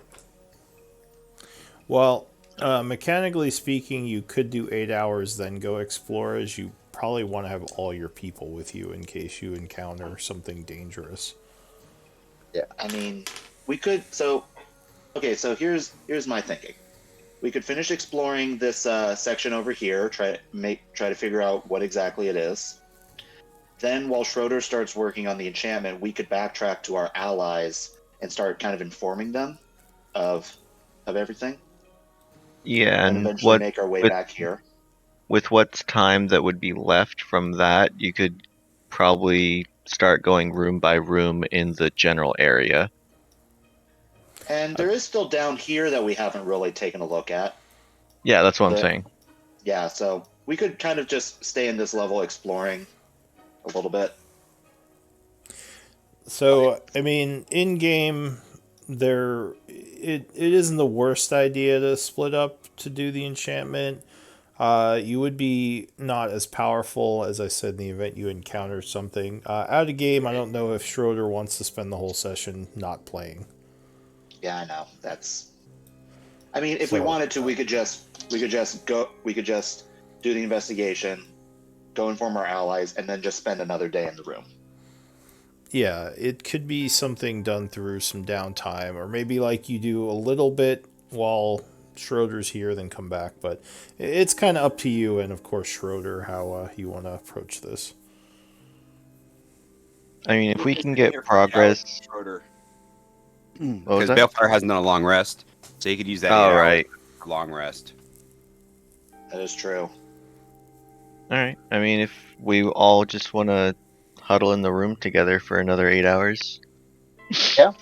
Well, mechanically speaking, you could do 8 hours, then go explore, as you probably want to have all your people with you in case you encounter something dangerous. I mean, we could. So, okay. So here's my thinking. We could finish exploring this section over here. Try to figure out what exactly it is. Then, while Schroeder starts working on the enchantment, we could backtrack to our allies and start kind of informing them of everything, Yeah, and and eventually make our way with back here. with what's time that would be left from that, you could probably start going room by room in the general area. And there is still down here that we haven't really taken a look at. Yeah, that's what I'm But- saying. Yeah, so we could kind of just stay in this level exploring a little bit. So, I mean, in game, it isn't the worst idea to split up to do the enchantment. You would be not as powerful, as I said, in the event you encounter something. Out of game, I don't know if Schroeder wants to spend the whole session not playing. Yeah, I know. I mean, if we So- wanted to, we could just do the investigation, go inform our allies, and then just spend another day in the room. Yeah, it could be something done through some downtime, or maybe like you do a little bit while Schroeder's here, then come back. But it's kind of up to you, and of course Schroeder, how you want to approach this. I mean, if we can get progress. Schroeder. What was Because that? Balefire hasn't done a long rest, so you could use that 8 Oh, hours right. for long rest. That is true. All right. I mean, if we all just want to huddle in the room together for another 8 hours. Yeah,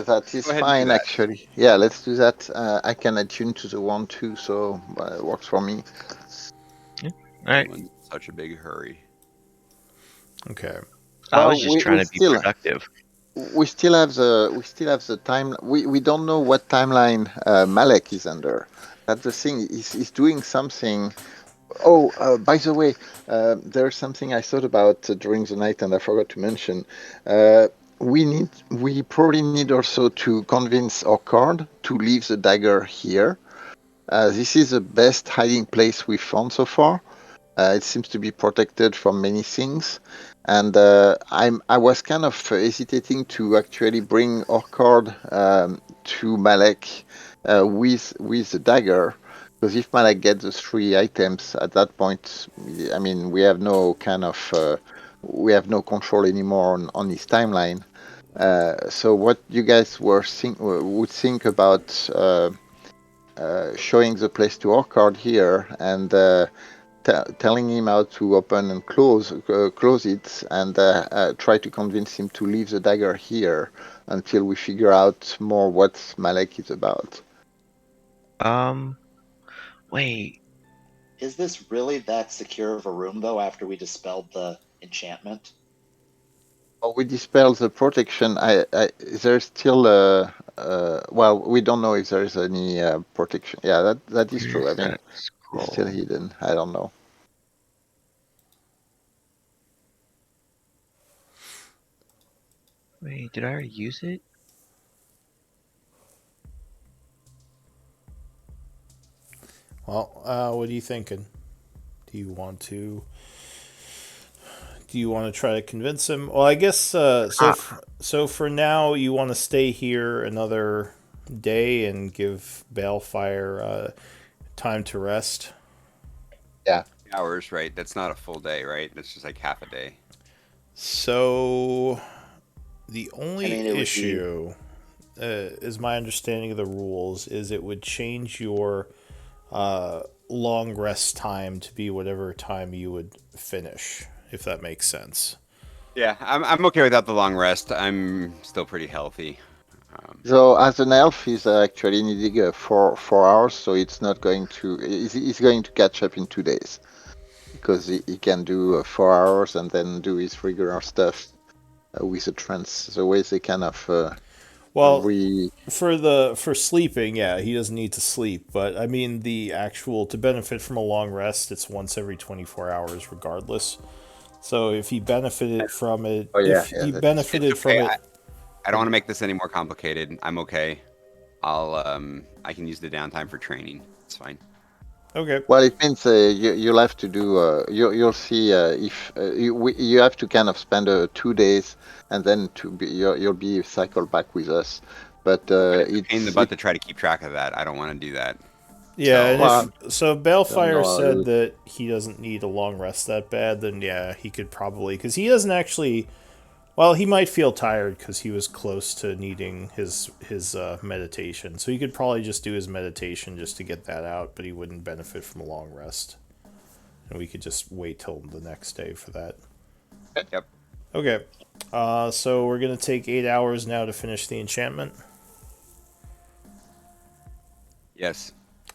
that is Go ahead and do fine that. actually. Yeah, let's do that. I can attune to the one too, so it works for me. All right. Everyone's in such a big hurry. Okay. I was Well, just trying to be productive. we still have the time. We don't know what timeline Malek is under. That's the thing. He's doing something. Oh, by the way, there's something I thought about during the night, and I forgot to mention. We probably need also to convince our card to leave the dagger here. This is the best hiding place we've found so far. It seems to be protected from many things, and I was kind of hesitating to actually bring Orchard to Malek with the dagger, because if Malek gets the 3 items at that point, I mean we have no kind of we have no control anymore on his timeline. So what you guys would think about showing the place to Orchard here and telling him how to open and close it, and try to convince him to leave the dagger here until we figure out more what Malek is about. Wait. Is this really that secure of a room, though, after we dispelled the enchantment? Well, we dispel the protection. There's still well, we don't know if there's any protection. Yeah, that is true. I Where's mean, that it's still scroll? hidden. I don't know. Wait, did I already use it? Well, what are you thinking? Do you want to try to convince him? Well, I guess so for now you want to stay here another day and give Balefire time to rest. Yeah. Hours, right? That's not a full day, right? That's just like half a day. So the only I mean, it would be- issue is my understanding of the rules is it would change your long rest time to be whatever time you would finish, if that makes sense. Yeah, I'm okay without the long rest. I'm still pretty healthy. So as an elf, he's actually needing 4 hours, so it's not going to. He's going to catch up in 2 days, because he can do 4 hours and then do his regular stuff with a trance. The way they kind of Well, re. for sleeping, yeah, he doesn't need to sleep, but I mean the actual to benefit from a long rest, it's once every 24 hours regardless. So if he benefited from it, Oh yeah, if yeah. he That is, benefited It's from okay. it, I don't want to make this any more complicated. I'm okay. I can use the downtime for training. It's fine. okay. well, it means you'll have to do. You'll see if you have to kind of spend 2 days, and then you'll be cycled back with us. But It's a pain in the it's butt to try to keep track of that. I don't want to do that. Yeah, and Well, so don't Balefire know, said that he doesn't need a long rest that bad, then yeah, he could probably because he doesn't actually. Well, he might feel tired because he was close to needing his meditation, so he could probably just do his meditation just to get that out, but he wouldn't benefit from a long rest, and we could just wait till the next day for that. Yep. Okay, so we're gonna take 8 hours now to finish the enchantment. Yes.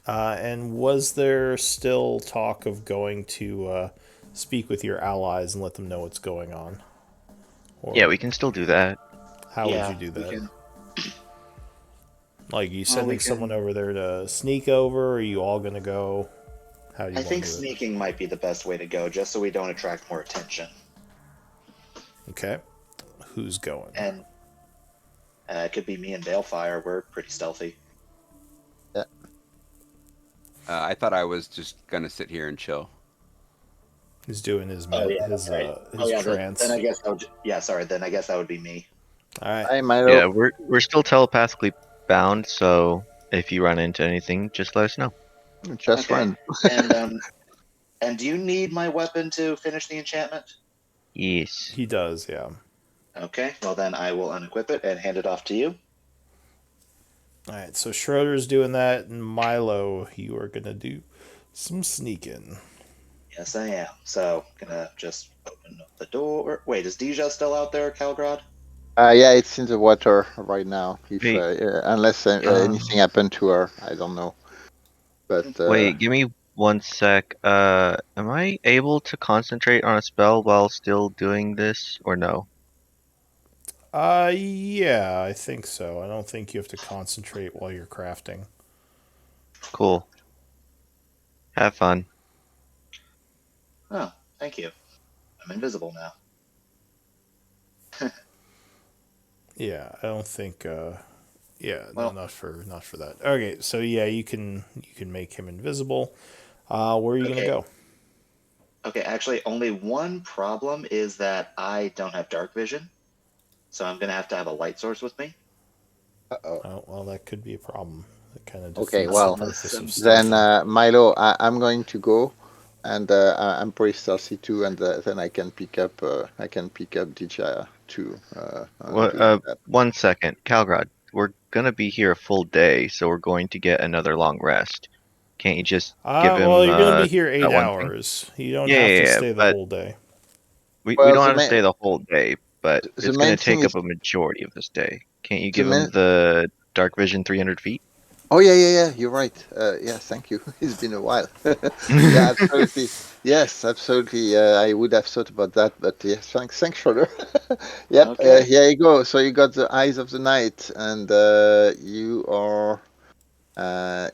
And was there still talk of going to speak with your allies and let them know what's going on? Or Yeah, we can still do that. how Yeah, would you do we that? can- Like, you we sending can- someone over there to sneak over? Or are you all gonna go? How do you I want think to do sneaking might be the best way to go, just so we don't attract more attention. it? Okay. Who's going? And it could be me and Balefire. We're pretty stealthy. I thought I was just gonna sit here and chill. Who's doing his that's right. his trance? Then I guess that would. Yeah, sorry. Then I guess that would be me. All right. hi Milo. Yeah, we're still telepathically bound, so if you run into anything, just let us know. Just Okay. run. And do you need my weapon to finish the enchantment? Yes. He does, yeah. Okay. Well, then I will unequip it and hand it off to you. All right. So Schroeder's doing that, and Milo, you are gonna do some sneaking. Yes, I am. So gonna just open up the door. Wait, is Deja still out there, Calgrad? Yeah, it's in the water right now. If Wait. unless anything happened to her, I don't know. But Wait, give me 1 sec. Am I able to concentrate on a spell while still doing this, or no? Yeah, I think so. I don't think you have to concentrate while you're crafting. Cool. Have fun. Oh, thank you. I'm invisible now. Yeah, I don't think. Yeah, no, Well, not for that. Okay, so yeah, you can make him invisible. Where are you gonna okay. go? Okay, actually, only one problem is that I don't have dark vision, so I'm gonna have to have a light source with me. Uh-oh. Oh, well, that could be a problem. That kind of Okay, defeats the well, purpose of then stealthing. Milo, I'm going to go, and I'm pretty stealthy too, and then I can pick up DJ too. What? Doing that. 1 second, Calgrad. We're gonna be here a full day, so we're going to get another long rest. Can't you just give Well, him you're gonna be here that eight one thing? hours. You don't Yeah, have yeah, to yeah. stay the But whole day. we Well, don't have to stay the whole day, but the it's gonna main thing take is up a majority of this day. Can't you the give him main. the dark vision 300 feet? Oh yeah. You're right. Yeah, thank you. It's been a while. Yeah, absolutely. Yes, absolutely. I would have thought about that, but yes, thanks, Schroeder. Yep. Okay. Here you go. So you got the eyes of the night, and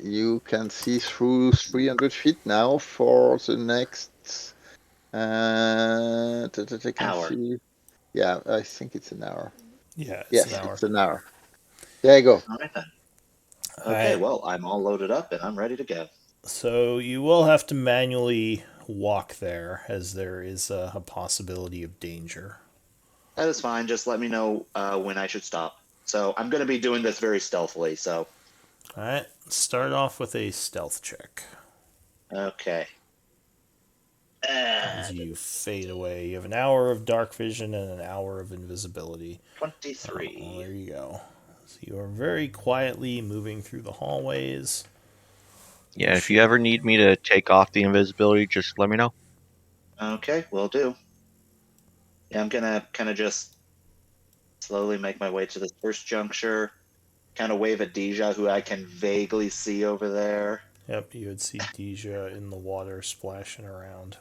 you can see through 300 feet now for the next. I can Hour. see. Yeah, I think it's an hour. Yeah, it's an Yes, hour. it's an hour. There you go. All right then. All Okay, right. well, I'm all loaded up and I'm ready to go. So you will have to manually walk there, as there is a possibility of danger. That is fine. Just let me know when I should stop. So I'm going to be doing this very stealthily. So All right. Start off with a stealth check okay. as you fade away. You have an hour of dark vision and an hour of invisibility. Well, 23. there you go. So you are very quietly moving through the hallways. Yeah, if you ever need me to take off the invisibility, just let me know. Okay, will do. Yeah, I'm gonna kind of just slowly make my way to this first juncture. Kind of wave at Deja, who I can vaguely see over there. Yep, you would see Deja in the water splashing around.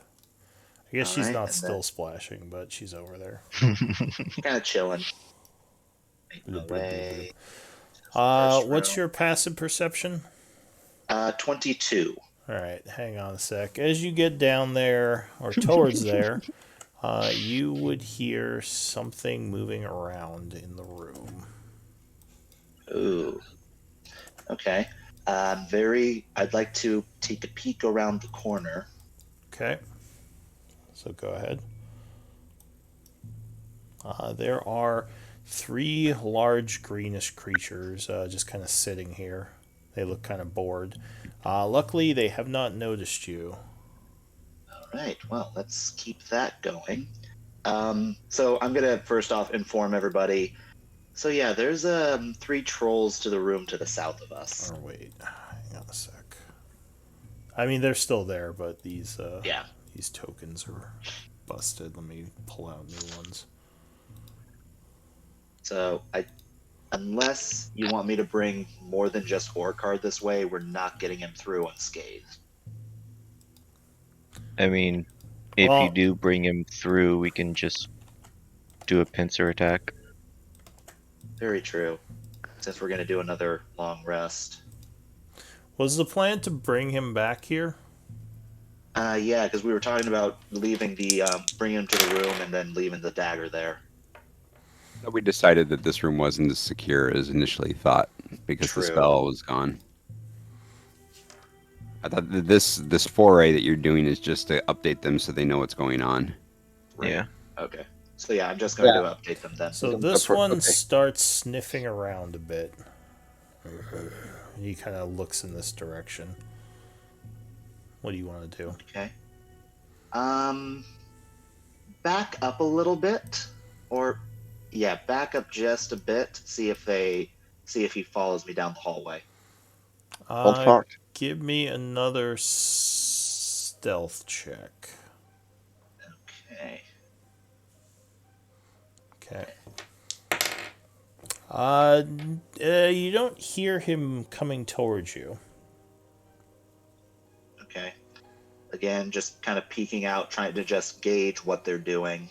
I guess All she's right, not and then still splashing, but she's over there. kind of chilling. Make my way. to the first What's room. your passive perception? 22. All right, hang on a sec. As you get down there or towards there, you would hear something moving around in the room. Ooh. Okay. I'd like to take a peek around the corner. Okay, so go ahead. There are three large greenish creatures just kind of sitting here. They look kind of bored. Luckily, they have not noticed you. All right. Well, let's keep that going. So I'm gonna first off inform everybody. So yeah, there's three trolls to the room to the south of us. Or wait, hang on a sec. I mean, they're still there, but Yeah. these tokens are busted. Let me pull out new ones. So unless you want me to bring more than just Orcard this way, we're not getting him through unscathed. I mean, if you Well, do bring him through, we can just do a pincer attack. Very true. Since we're gonna do another long rest. was the plan to bring him back here? Yeah, because we were talking about leaving bringing him to the room and then leaving the dagger there. We decided that this room wasn't as secure as initially thought because the True. spell was gone. I thought that this foray that you're doing is just to update them so they know what's going on. Right. Yeah. Okay. So yeah, I'm just going Yeah. to update them then. So this one Okay. starts sniffing around a bit. And he kind of looks in this direction. What do you want to do? Okay. Back up a little bit, or yeah, back up just a bit. See if he follows me down the hallway. Don't fart. Give me another stealth check. Okay. Okay. You don't hear him coming towards you. Okay. Again, just kind of peeking out, trying to just gauge what they're doing.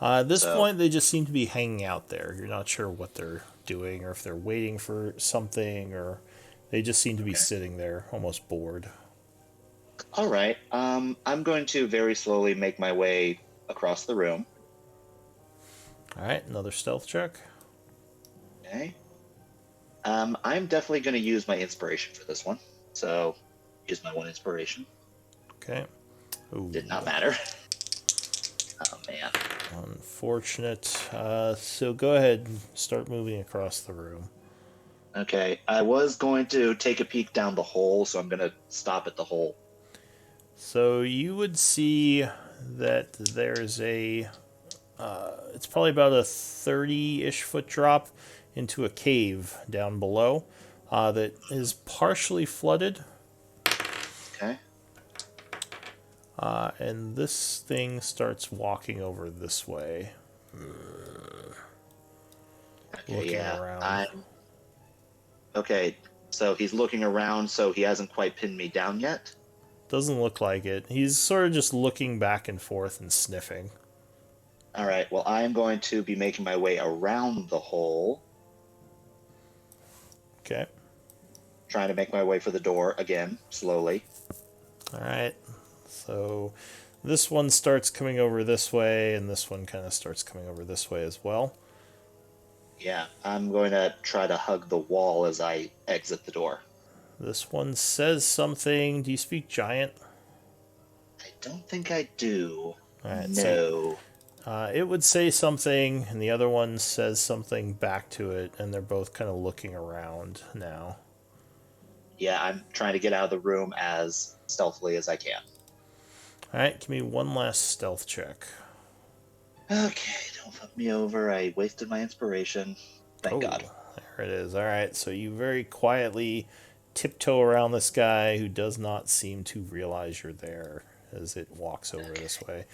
At this So- point, they just seem to be hanging out there. You're not sure what they're doing, or if they're waiting for something, or they just seem to be sitting there, almost bored. All right. I'm going to very slowly make my way across the room. All right, another stealth check. Okay. I'm definitely going to use my inspiration for this one. So, use my 1 inspiration. Okay. Ooh, Did not matter. Oh man. unfortunate. So go ahead and start moving across the room. Okay. I was going to take a peek down the hole, so I'm going to stop at the hole. So you would see that there's a... it's probably about a 30-ish foot drop into a cave down below that is partially flooded. Okay. And this thing starts walking over this way. Okay, Looking yeah. around. Okay, so he's looking around, so he hasn't quite pinned me down yet. Doesn't look like it. He's sort of just looking back and forth and sniffing. All right, well, I'm going to be making my way around the hole, Okay. trying to make my way for the door again, slowly. Alright. So this one starts coming over this way, and this one kind of starts coming over this way as well. Yeah, I'm going to try to hug the wall as I exit the door. This one says something. Do you speak giant? I don't think I do. Alright, No. so it would say something, and the other one says something back to it, and they're both kind of looking around now. Yeah, I'm trying to get out of the room as stealthily as I can. Alright, give me one last stealth check. Okay, don't fuck me over. I wasted my inspiration. Thank God. There it is. Alright, so you very quietly tiptoe around this guy who does not seem to realize you're there as it walks over this way.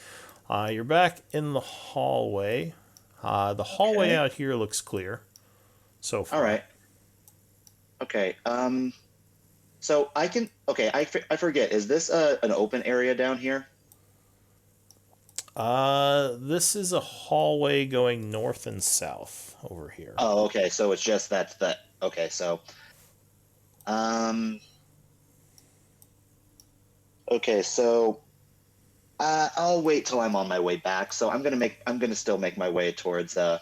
You're back in the hallway. The hallway out here looks clear so far. All right. Okay. So I can. Okay. I forget. Is this an open area down here? This is a hallway going north and south over here. Oh, okay. So it's just that's that. Okay. So. Okay. So. I'll wait till I'm on my way back. So I'm gonna still make my way towards the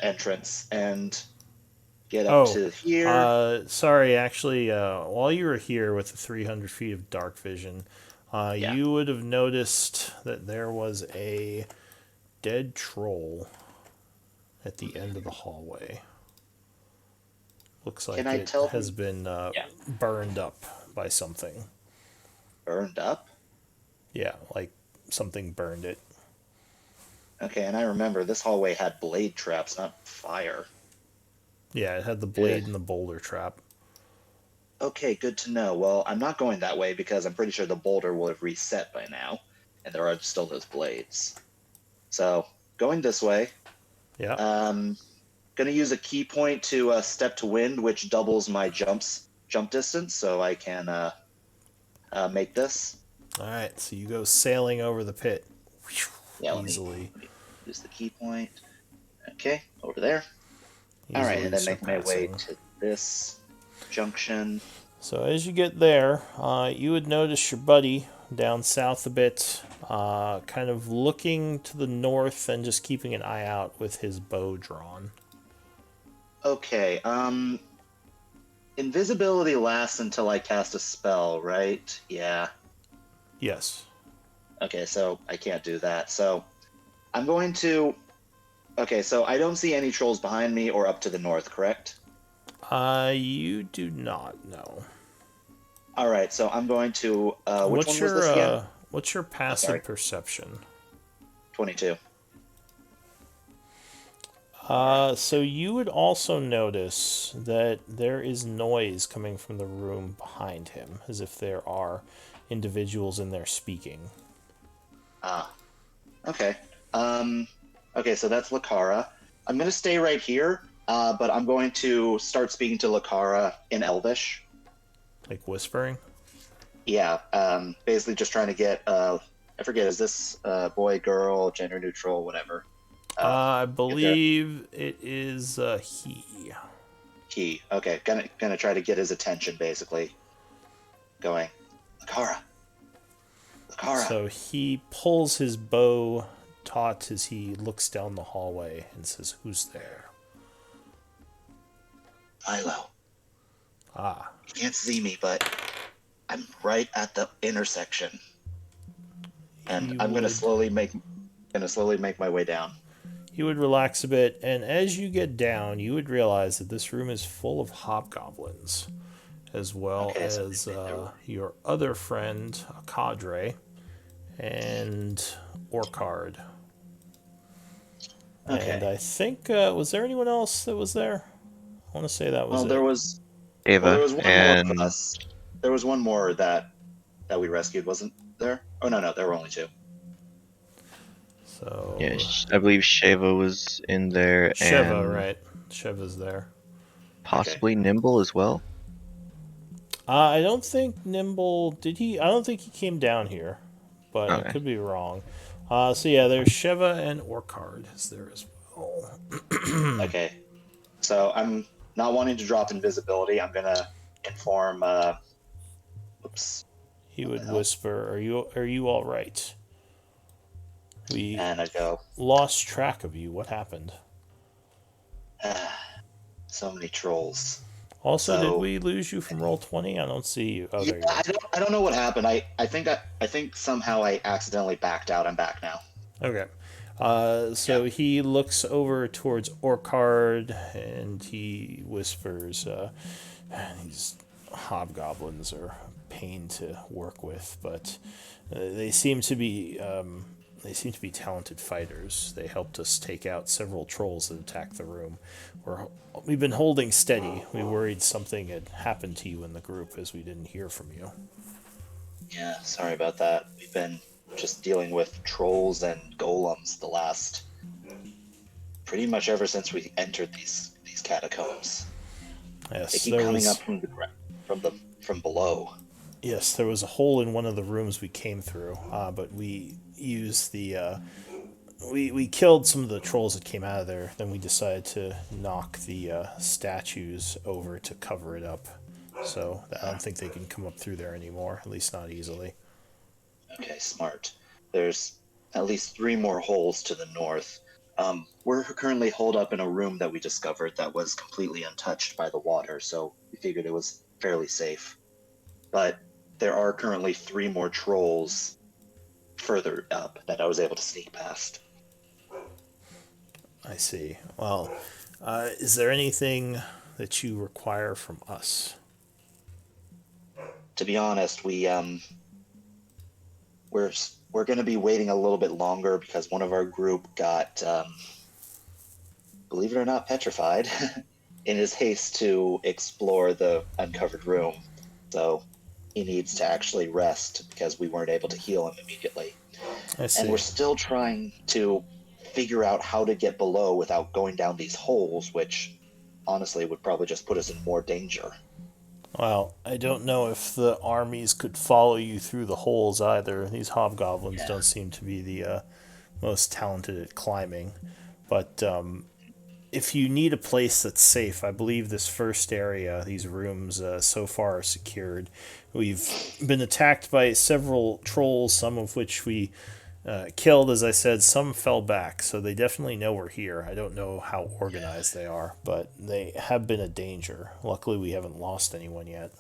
entrance and get up to here. Sorry, actually, while you were here with the 300 feet of dark vision, you would have noticed that there was a dead troll at the end of the hallway. Looks like it has been burned up by something. Burned up? Yeah, like something burned it. Okay, and I remember this hallway had blade traps, not fire. Yeah, it had the blade and the boulder trap. Okay, good to know. Well, I'm not going that way because I'm pretty sure the boulder will have reset by now, and there are still those blades. So, going this way. Yeah. Gonna use a key point to step to wind, which doubles my jump distance, so I can make this. All right, so you go sailing over the pit. Easily. Let me use the key point. Okay, over there. All right, and then make my way to this junction. So as you get there, you would notice your buddy down south a bit, kind of looking to the north and just keeping an eye out with his bow drawn. Okay, invisibility lasts until I cast a spell, right? Yeah. Yes. Okay, so I can't do that. So I'm going to... Okay, so I don't see any trolls behind me or up to the north, correct? You do not know. All right, so I'm going to... which one was this again? What's your passive perception? 22. So you would also notice that there is noise coming from the room behind him, as if there are individuals in there speaking. Ah, okay. Okay, so that's Lakara. I'm going to stay right here, but I'm going to start speaking to Lakara in Elvish. Like whispering? Yeah, basically just trying to get, I forget, is this boy, girl, gender neutral, whatever? I Get there. believe it is he. He. Okay, gonna try to get his attention, basically. Going, Lakara. Lakara. So he pulls his bow taut as he looks down the hallway and says, "Who's there?" Milo. Ah, You can't see me, but I'm right at the intersection. And he I'm would gonna slowly make my way down. he would relax a bit, and as you get down, you would realize that this room is full of hobgoblins, as well Okay, so as your other friend, Cadre, and Orcard. Okay. And I think was there anyone else that was there? I want to say that was Well, it. there was Ava one more and of us. There was one more that we rescued, wasn't there? Oh no, there were only two. So yeah, I believe Shava was in there, Sheva, and right? Sheva's there. possibly Nimble as well. I don't think Nimble did he. I don't think he came down here, but I Okay. could be wrong. So yeah, there's Sheva and Orcard is there as well. Okay. So I'm not wanting to drop invisibility. I'm gonna inform. Oops. He What the would hell? whisper, Are you all right? We And I go. lost track of you. What happened? So many trolls. Also, did So- we lose you from Roll20? I don't see you. Oh, Yeah, there you go. I don't know what happened. I think somehow I accidentally backed out. I'm back now. Okay. So he looks over towards Orcard and he whispers, these hobgoblins are a pain to work with, but they seem to be talented fighters. They helped us take out several trolls that attacked the room. We've been holding steady. We worried something had happened to you in the group as we didn't hear from you. Yeah, sorry about that. We've been just dealing with trolls and golems the last pretty much ever since we entered these catacombs. They Yes, keep coming up from from below. Yes, there was a hole in one of the rooms we came through, but we used the we killed some of the trolls that came out of there. Then we decided to knock the statues over to cover it up. So I don't think they can come up through there anymore, at least not easily. Okay, smart. There's at least 3 more holes to the north. We're currently holed up in a room that we discovered that was completely untouched by the water, so we figured it was fairly safe. But there are currently 3 more trolls further up that I was able to sneak past. I see. Well, is there anything that you require from us? To be honest, we're going to be waiting a little bit longer because one of our group got, believe it or not, petrified in his haste to explore the uncovered room. So he needs to actually rest because we weren't able to heal him immediately. I see. And we're still trying to figure out how to get below without going down these holes, which honestly would probably just put us in more danger. Well, I don't know if the armies could follow you through the holes either. These hobgoblins don't seem to be the most talented at climbing. But if you need a place that's safe, I believe this first area, these rooms so far are secured. We've been attacked by several trolls, some of which we killed, as I said. Some fell back, so they definitely know we're here. I don't know how organized they are, but they have been a danger. Luckily, we haven't lost anyone yet.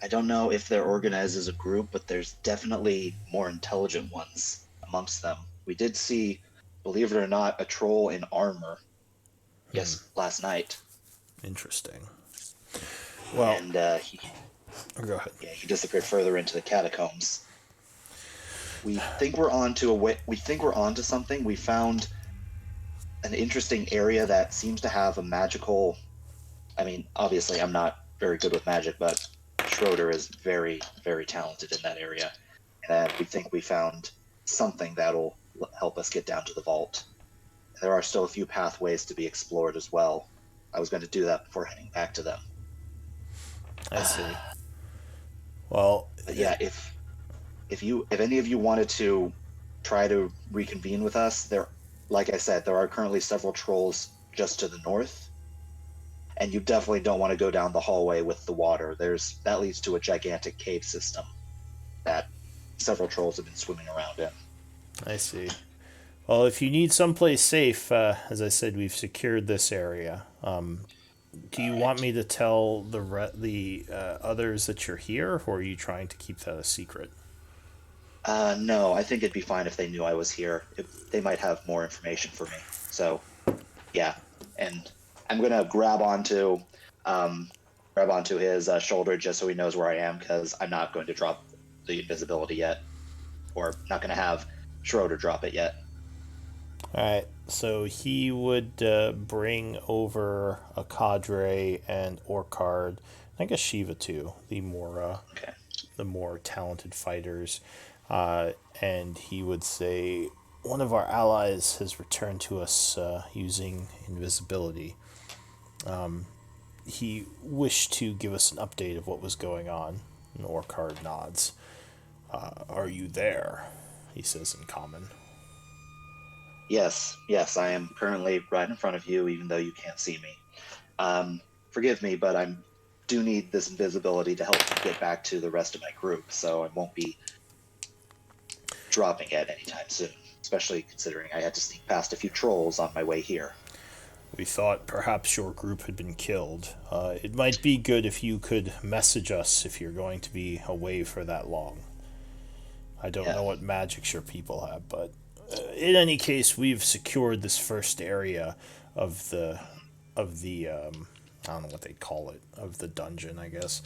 I don't know if they're organized as a group, but there's definitely more intelligent ones amongst them. We did see, believe it or not, a troll in armor. Yes, last night. Interesting. Well, And he go ahead. he disappeared further into the catacombs. We think we're onto something. We found an interesting area that seems to have a magical. I mean, obviously, I'm not very good with magic, but Schroeder is very, very talented in that area, and we think we found something that'll help us get down to the vault. There are still a few pathways to be explored as well. I was going to do that before heading back to them. I see. Well, But yeah, if any of you wanted to try to reconvene with us, like I said, there are currently several trolls just to the north, and you definitely don't want to go down the hallway with the water. That leads to a gigantic cave system that several trolls have been swimming around in. I see. Well, if you need someplace safe, as I said, we've secured this area. Do you want me to tell the others that you're here, or are you trying to keep that a secret? No, I think it'd be fine if they knew I was here. They might have more information for me. So, yeah, and I'm gonna grab onto his shoulder just so he knows where I am, because I'm not going to drop the invisibility yet, or not going to have Schroeder drop it yet. All right. So he would bring over a cadre and Orcard, I guess Shiva too, Okay. the more talented fighters, and he would say, "One of our allies has returned to us using invisibility. He wished to give us an update of what was going on." And Orcard nods. "Are you there?" he says in common. Yes, I am currently right in front of you, even though you can't see me. Forgive me, but I do need this invisibility to help me get back to the rest of my group, so I won't be dropping it anytime soon, especially considering I had to sneak past a few trolls on my way here. We thought perhaps your group had been killed. It might be good if you could message us if you're going to be away for that long. I don't know what magics your people have, but in any case, we've secured this first area of the I don't know what they call it, of the dungeon, I guess.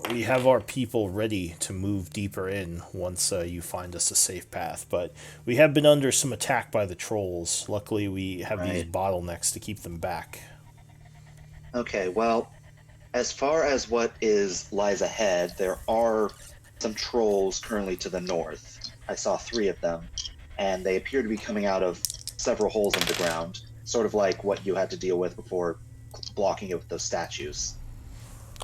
We have our people ready to move deeper in once you find us a safe path, but we have been under some attack by the trolls. Luckily, we have these bottlenecks to keep them back. Okay, well, as far as what lies ahead, there are some trolls currently to the north. I saw 3 of them, and they appear to be coming out of several holes in the ground, sort of like what you had to deal with before blocking it with those statues.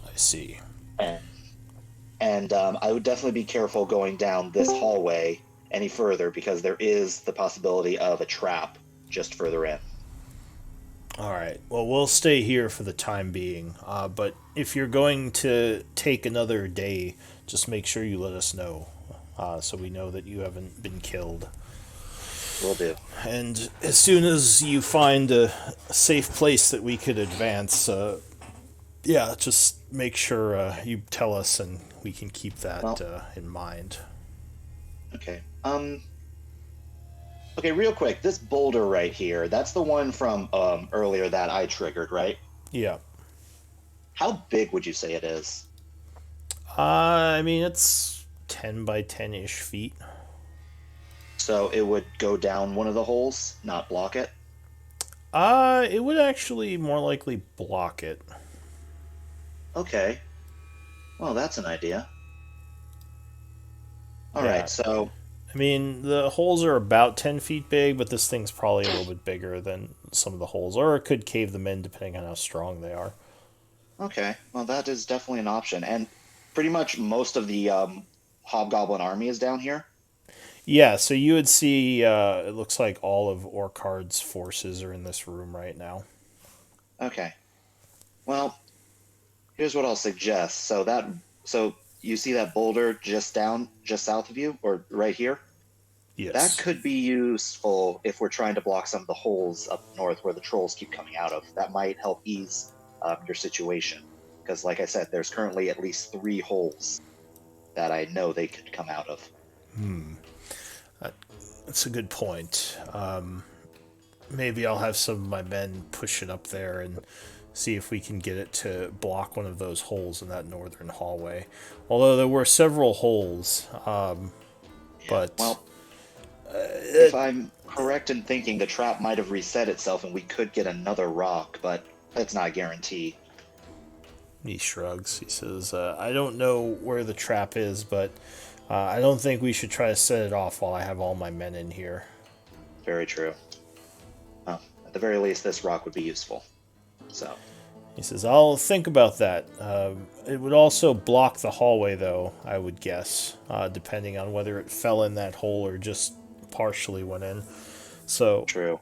I see. And I would definitely be careful going down this hallway any further, because there is the possibility of a trap just further in. All right. Well, we'll stay here for the time being. But if you're going to take another day, just make sure you let us know, so we know that you haven't been killed. Will do. And as soon as you find a safe place that we could advance, just make sure you tell us, and we can keep that in mind. Okay. Okay, real quick, this boulder right here, that's the one from earlier that I triggered, right? Yeah. How big would you say it is? I mean, it's 10 by 10-ish feet. So it would go down one of the holes, not block it? It would actually more likely block it. Okay. Well, that's an idea. All right, so... I mean, the holes are about 10 feet big, but this thing's probably a little bit bigger than some of the holes. Or it could cave them in, depending on how strong they are. Okay, well, that is definitely an option. And pretty much most of the Hobgoblin army is down here? Yeah, so you would see, it looks like all of Orcard's forces are in this room right now. Okay. Well, here's what I'll suggest. So you see that boulder just south of you, or right here? Yes. That could be useful if we're trying to block some of the holes up north where the trolls keep coming out of. That might help ease your situation. Because, like I said, there's currently at least 3 holes that I know they could come out of. That's a good point. Maybe I'll have some of my men push it up there and see if we can get it to block one of those holes in that northern hallway. Although there were several holes, but... Well, if I'm correct in thinking, the trap might have reset itself and we could get another rock, but that's not a guarantee. He shrugs. He says, I don't know where the trap is, but I don't think we should try to set it off while I have all my men in here. Very true. Well, at the very least, this rock would be useful. So. He says, I'll think about that. It would also block the hallway, though, I would guess, depending on whether it fell in that hole or just partially went in. So True.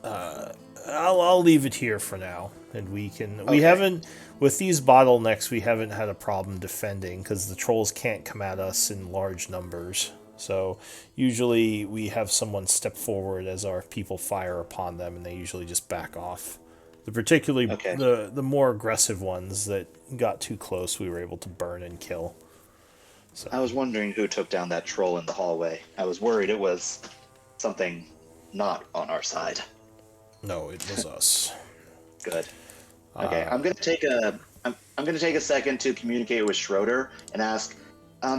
I'll leave it here for now, and we Okay. haven't, with these bottlenecks, we haven't had a problem defending because the trolls can't come at us in large numbers. So usually we have someone step forward as our people fire upon them, and they usually just back off. Okay. The more aggressive ones that got too close, we were able to burn and kill. So I was wondering who took down that troll in the hallway. I was worried it was something not on our side. no, it was us. Good. Okay, I'm gonna take a second to communicate with Schroeder and ask,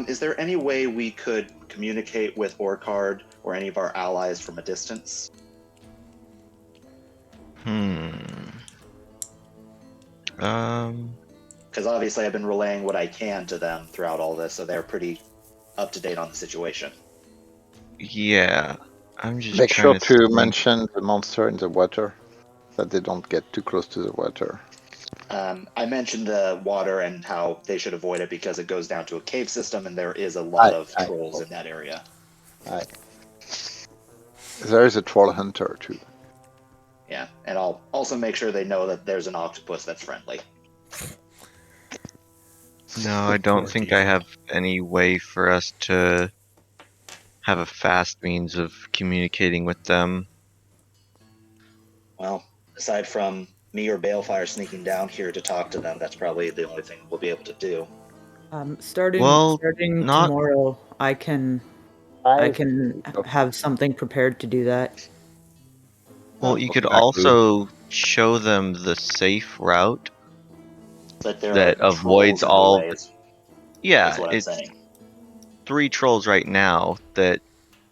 is there any way we could communicate with Orcard or any of our allies from a distance? Because obviously I've been relaying what I can to them throughout all this, so they're pretty up to date on the situation. Yeah. I'm just Make trying sure to think. mention the monster in the water, that they don't get too close to the water. I mentioned the water and how they should avoid it because it goes down to a cave system, and there is a lot of trolls in that area. There is a troll hunter too. Yeah, and I'll also make sure they know that there's an octopus that's friendly. No, I don't think I have any way for us to have a fast means of communicating with them. Well, aside from me or Balefire sneaking down here to talk to them, that's probably the only thing we'll be able to do. Starting Well, not- tomorrow, I can have something prepared to do that. Well, you could Exactly. also show them the safe route But there that are avoids trolls in the all. way, is Yeah, what I'm it's saying. 3 trolls right now that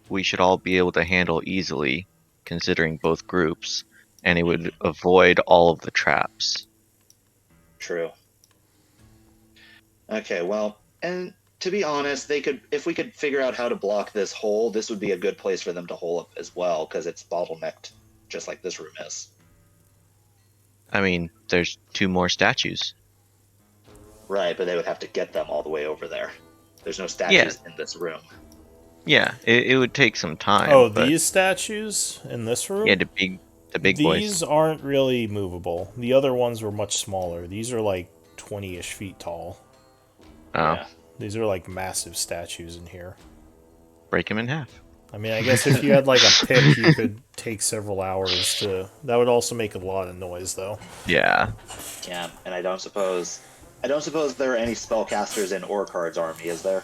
we should all be able to handle easily, considering both groups, and it would avoid all of the traps. True. Okay, well, and to be honest, if we could figure out how to block this hole, this would be a good place for them to hole up as well, because it's bottlenecked, just like this room is. I mean, there's 2 more statues. Right, but they would have to get them all the way over there. There's no statues in this room. Yeah, it would take some time. Oh, but these statues in this room? yeah, the big boys. These aren't really movable. The other ones were much smaller. These are like 20-ish feet tall. Oh, Yeah. These are like massive statues in here. break them in half. I mean, I guess if you had like a pick, you could take several hours to... That would also make a lot of noise, though. Yeah. Yeah, and I don't suppose there are any spellcasters in Orcard's army, is there?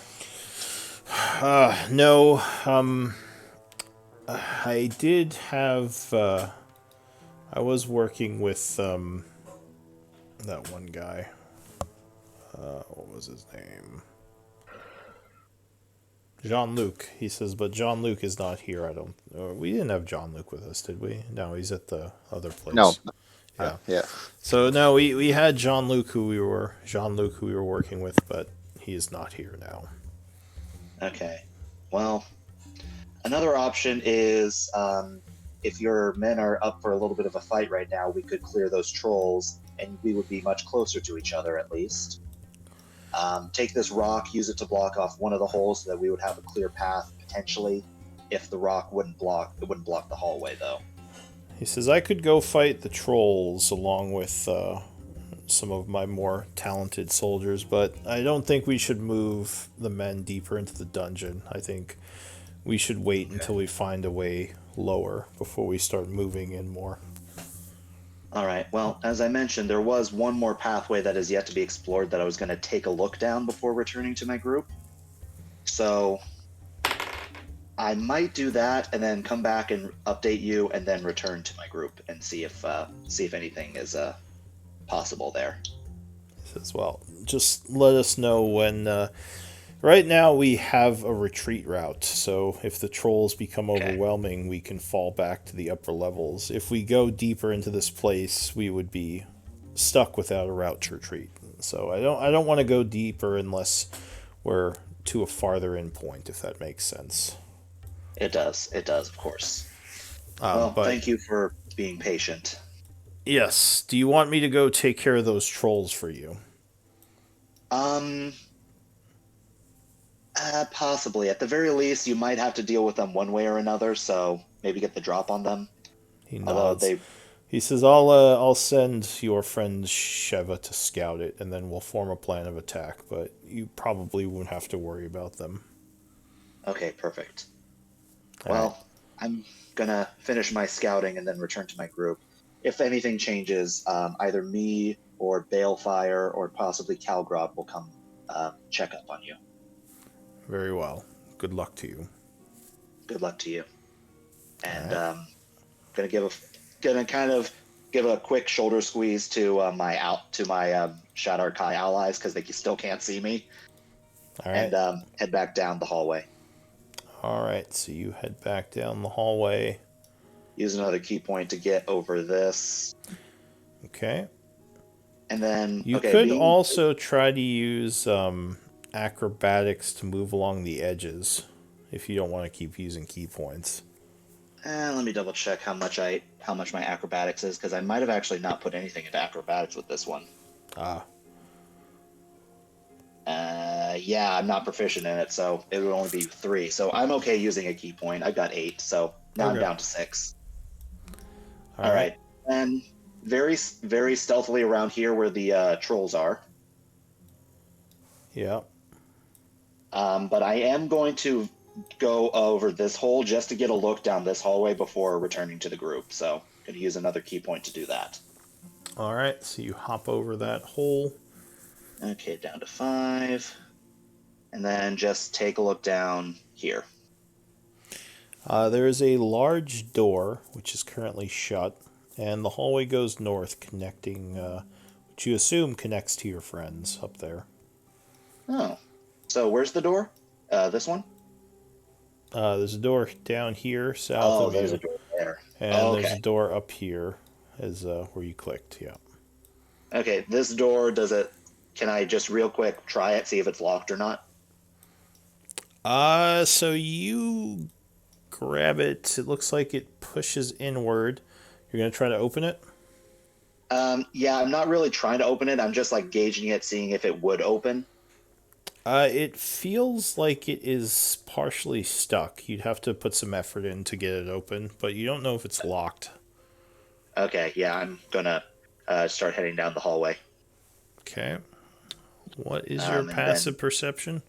No. I did have... I was working with that one guy. What was his name? Jean-Luc. He says, but Jean-Luc is not here. We didn't have Jean-Luc with us, did we? No, he's at the other place. No. Yeah. Yeah. So no, we had Jean-Luc who we were working with, but he is not here now. Okay. Well, another option is if your men are up for a little bit of a fight right now, we could clear those trolls, and we would be much closer to each other at least. Take this rock, use it to block off one of the holes so that we would have a clear path, potentially, if the rock wouldn't block the hallway, though. He says, I could go fight the trolls along with some of my more talented soldiers, but I don't think we should move the men deeper into the dungeon. I think we should wait until we find a way lower before we start moving in more. All right. Well, as I mentioned, there was one more pathway that is yet to be explored that I was going to take a look down before returning to my group. So I might do that and then come back and update you and then return to my group and see if anything is possible there. He says, well, just let us know when... Right now we have a retreat route, so if the trolls become overwhelming, we can fall back to the upper levels. If we go deeper into this place, we would be stuck without a route to retreat. So I don't want to go deeper unless we're to a farther in point, if that makes sense. It does, of course. Well, But thank you for being patient. Yes. Do you want me to go take care of those trolls for you? Um, Possibly. At the very least, you might have to deal with them one way or another, so maybe get the drop on them. He Although nods. they, He says, I'll send your friend Sheva to scout it, and then we'll form a plan of attack, but you probably won't have to worry about them. okay, perfect. All right. Well, I'm gonna finish my scouting and then return to my group. If anything changes, either me or Balefire or possibly Calgrod will come check up on you. Very well. Good luck to you. Good luck to you. All And right. gonna kind of give a quick shoulder squeeze to my Shadow Kai allies because they still can't see me, All and right. head back down the hallway. All right. So you head back down the hallway. Use another key point to get over this, Okay. and then You okay, could being also try to use acrobatics to move along the edges if you don't want to keep using key points. let me double check how much my acrobatics is because I might have actually not put anything into acrobatics with this one. Ah, Yeah, I'm not proficient in it, so it would only be 3. So I'm okay using a key point. I've got 8, so now I'm okay. down to 6. All All right. right, and very stealthily around here where the trolls are. Yeah. But I am going to go over this hole just to get a look down this hallway before returning to the group. So going to use another key point to do that. All right. So you hop over that hole. Okay, down to 5. And then just take a look down here. There is a large door which is currently shut, and the hallway goes north, connecting, which you assume connects to your friends up there. Oh, so where's the door? This one? There's a door down here south Oh, of there's a you, door there. and there's Okay. a door up here, as where you clicked. Yeah. Okay, this door, can I just real quick try it, see if it's locked or not? So you grab it. It looks like it pushes inward. You're gonna try to open it. Yeah, I'm not really trying to open it. I'm just like gauging it, seeing if it would open. It feels like it is partially stuck. You'd have to put some effort in to get it open, but you don't know if it's locked. Okay, yeah, I'm gonna start heading down the hallway. Okay. What is your And then passive perception?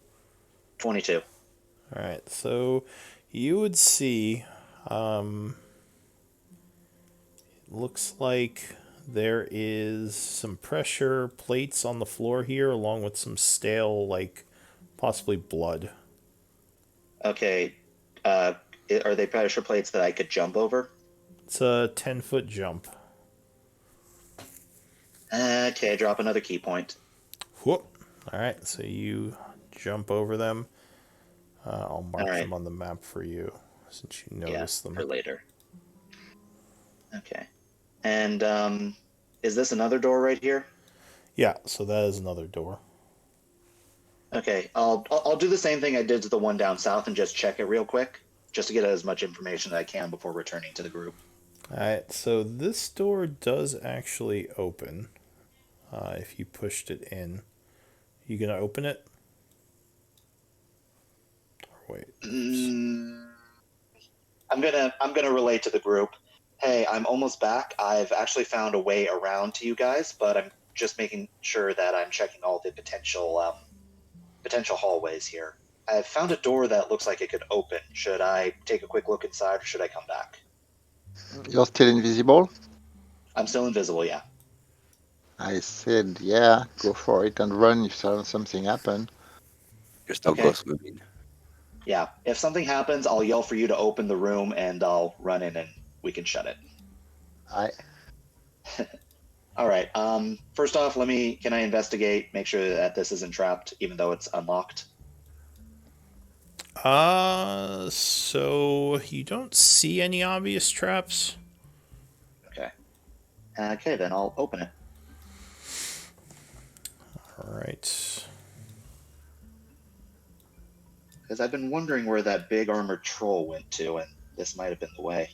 22. All right. So you would see. Looks like there is some pressure plates on the floor here, along with some stale, like possibly blood. Okay, uh, are they pressure plates that I could jump over? It's a 10-foot jump. Okay, drop another key point. Whoop. All right. So you jump over them. I'll All mark right, them on the map for you since you yeah, notice them. for later. Okay, and is this another door right here? Yeah. So that is another door. Okay, I'll do the same thing I did to the one down south and just check it real quick, just to get as much information as I can before returning to the group. All right. So this door does actually open. If you pushed it in, you gonna open it? Or wait. Mm, I'm gonna relate to the group. Hey, I'm almost back. I've actually found a way around to you guys, but I'm just making sure that I'm checking all the potential hallways here. I've found a door that looks like it could open. Should I take a quick look inside, or should I come back? You're still invisible? I'm still invisible, yeah. I said, yeah, go for it and run if something happen. You're still Okay. ghost moving. Yeah. If something happens, I'll yell for you to open the room, and I'll run in, and we can shut it. I All right. First off, can I investigate, make sure that this isn't trapped, even though it's unlocked? So you don't see any obvious traps? Okay. Okay, then I'll open it. All right. Because I've been wondering where that big armored troll went to, and this might have been the way.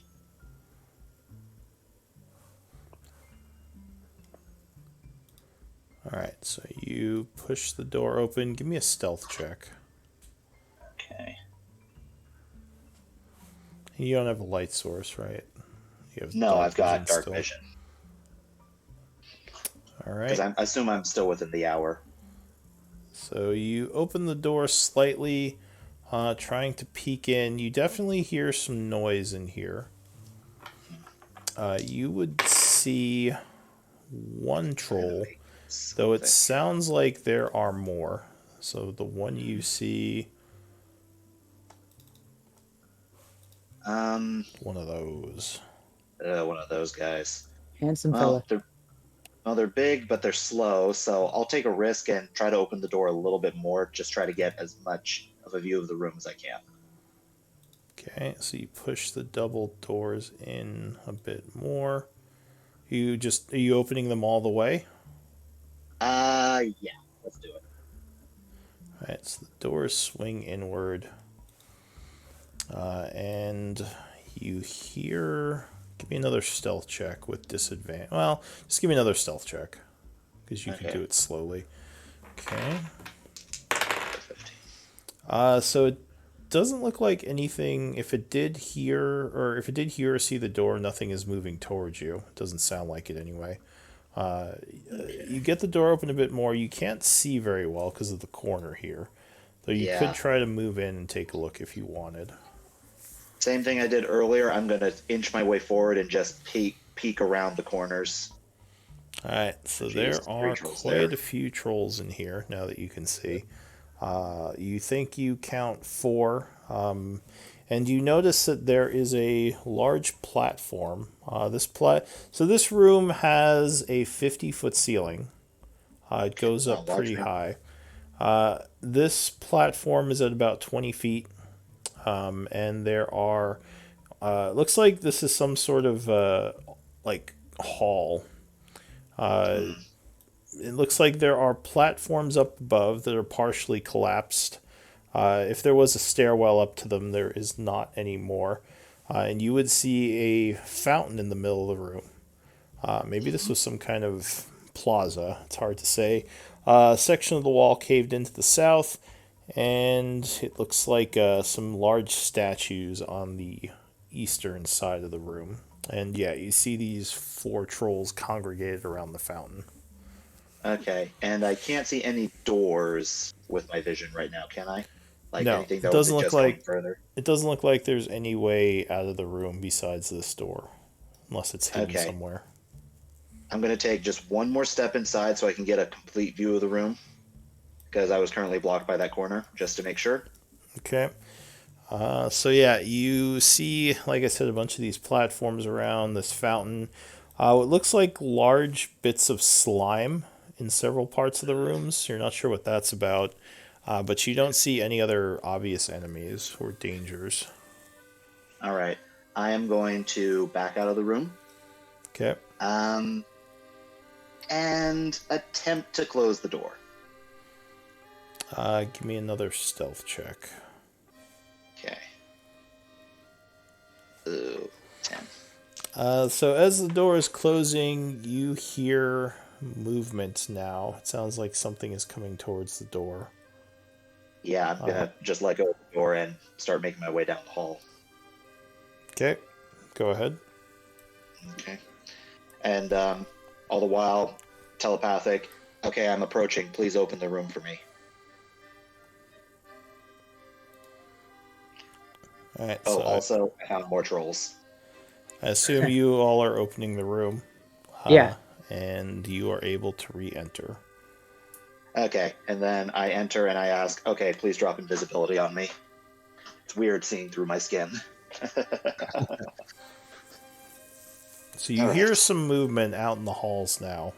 Alright, so you push the door open. Give me a stealth check. Okay. You don't have a light source, right? You have No, dark I've got vision dark still. vision. Alright. Because I assume I'm still within the hour. So you open the door slightly, trying to peek in. You definitely hear some noise in here. You would see one troll, though it sounds like there are more. So the one you see, one of those. One of those guys. Handsome Well, fella. they're big, but they're slow, so I'll take a risk and try to open the door a little bit more. Just try to get as much of a view of the room as I can. Okay, so you push the double doors in a bit more. Are you opening them all the way? Yeah, let's do it. Alright, so the doors swing inward. And you hear... Give me another stealth check with disadvantage. Well, just give me another stealth check. Because you can do it slowly. Okay. So it doesn't look like anything... If it did hear or see the door, nothing is moving towards you. It doesn't sound like it anyway. You get the door open a bit more. You can't see very well because of the corner here. Though you could try to move in and take a look if you wanted. Same thing I did earlier. I'm going to inch my way forward and just peek around the corners. Alright, so there are quite a few trolls in here, now that you can see. You think you count 4, and you notice that there is a large platform. So this room has a 50-foot ceiling. It goes up pretty high. This platform is at about 20 feet. And there are, looks like this is some sort of, like, hall. It looks like there are platforms up above that are partially collapsed. If there was a stairwell up to them, there is not anymore. And you would see a fountain in the middle of the room. Maybe this was some kind of plaza. It's hard to say. A section of the wall caved into the south. And it looks like some large statues on the eastern side of the room. And yeah, you see these 4 trolls congregated around the fountain. Okay, and I can't see any doors with my vision right now, can I? Like no, anything that it doesn't would look just like further? It doesn't look like there's any way out of the room besides this door, unless it's hidden somewhere. I'm going to take just one more step inside so I can get a complete view of the room, because I was currently blocked by that corner, just to make sure. Okay. So yeah, you see, like I said, a bunch of these platforms around this fountain. It looks like large bits of slime in several parts of the rooms. You're not sure what that's about, but you don't see any other obvious enemies or dangers. All right. I am going to back out of the room. Okay. And attempt to close the door. Give me another stealth check. Okay. Ooh, 10. So as the door is closing, you hear movement now. It sounds like something is coming towards the door. Yeah, I'm going to just let go of the door and start making my way down the hall. Okay, go ahead. Okay. And all the while, telepathic, okay, I'm approaching. Please open the room for me. All right, Oh, so also, I found more trolls. I assume you all are opening the room. Yeah. And you are able to re-enter. Okay, and then I enter and I ask, okay, please drop invisibility on me. It's weird seeing through my skin. So you hear some movement out in the halls now.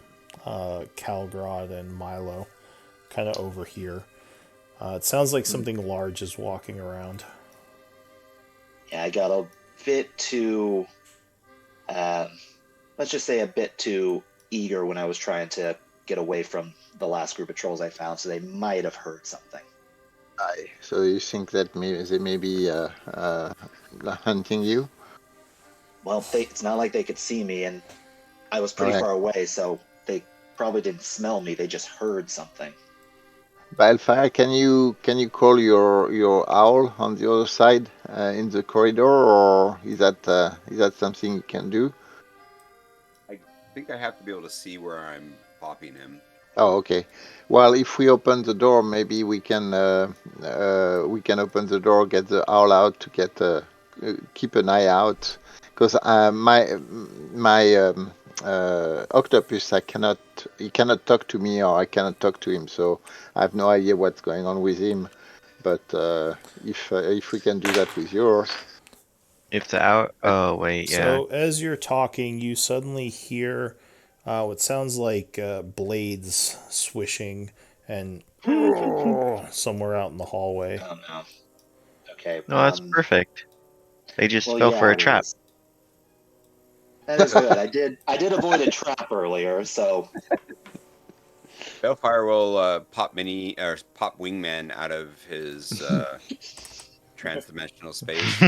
Calgrod and Milo kind of over here. It sounds like something large is walking around. Yeah, I got a bit too, let's just say a bit too eager when I was trying to get away from the last group of trolls I found, so they might have heard something. Aye. So you think that they may be hunting you? Well, it's not like they could see me, and I was pretty far away, so they probably didn't smell me. They just heard something. Balefire, can you call your owl on the other side in the corridor, or is that something you can do? I think I have to be able to see where I'm popping him. Oh, okay. Well, if we open the door, maybe we can open the door, get the owl out to get keep an eye out, because my octopus, he cannot talk to me, or I cannot talk to him, so I have no idea what's going on with him. But if we can do that with yours, If the out. Oh wait, yeah. So as you're talking, you suddenly hear what sounds like blades swishing and somewhere out in the hallway. Oh no. Okay. No, that's perfect. They just Well, fell for yeah, a it trap. is. That is good. I did avoid a trap earlier, so Balefire will pop Wingman out of his trans-dimensional space.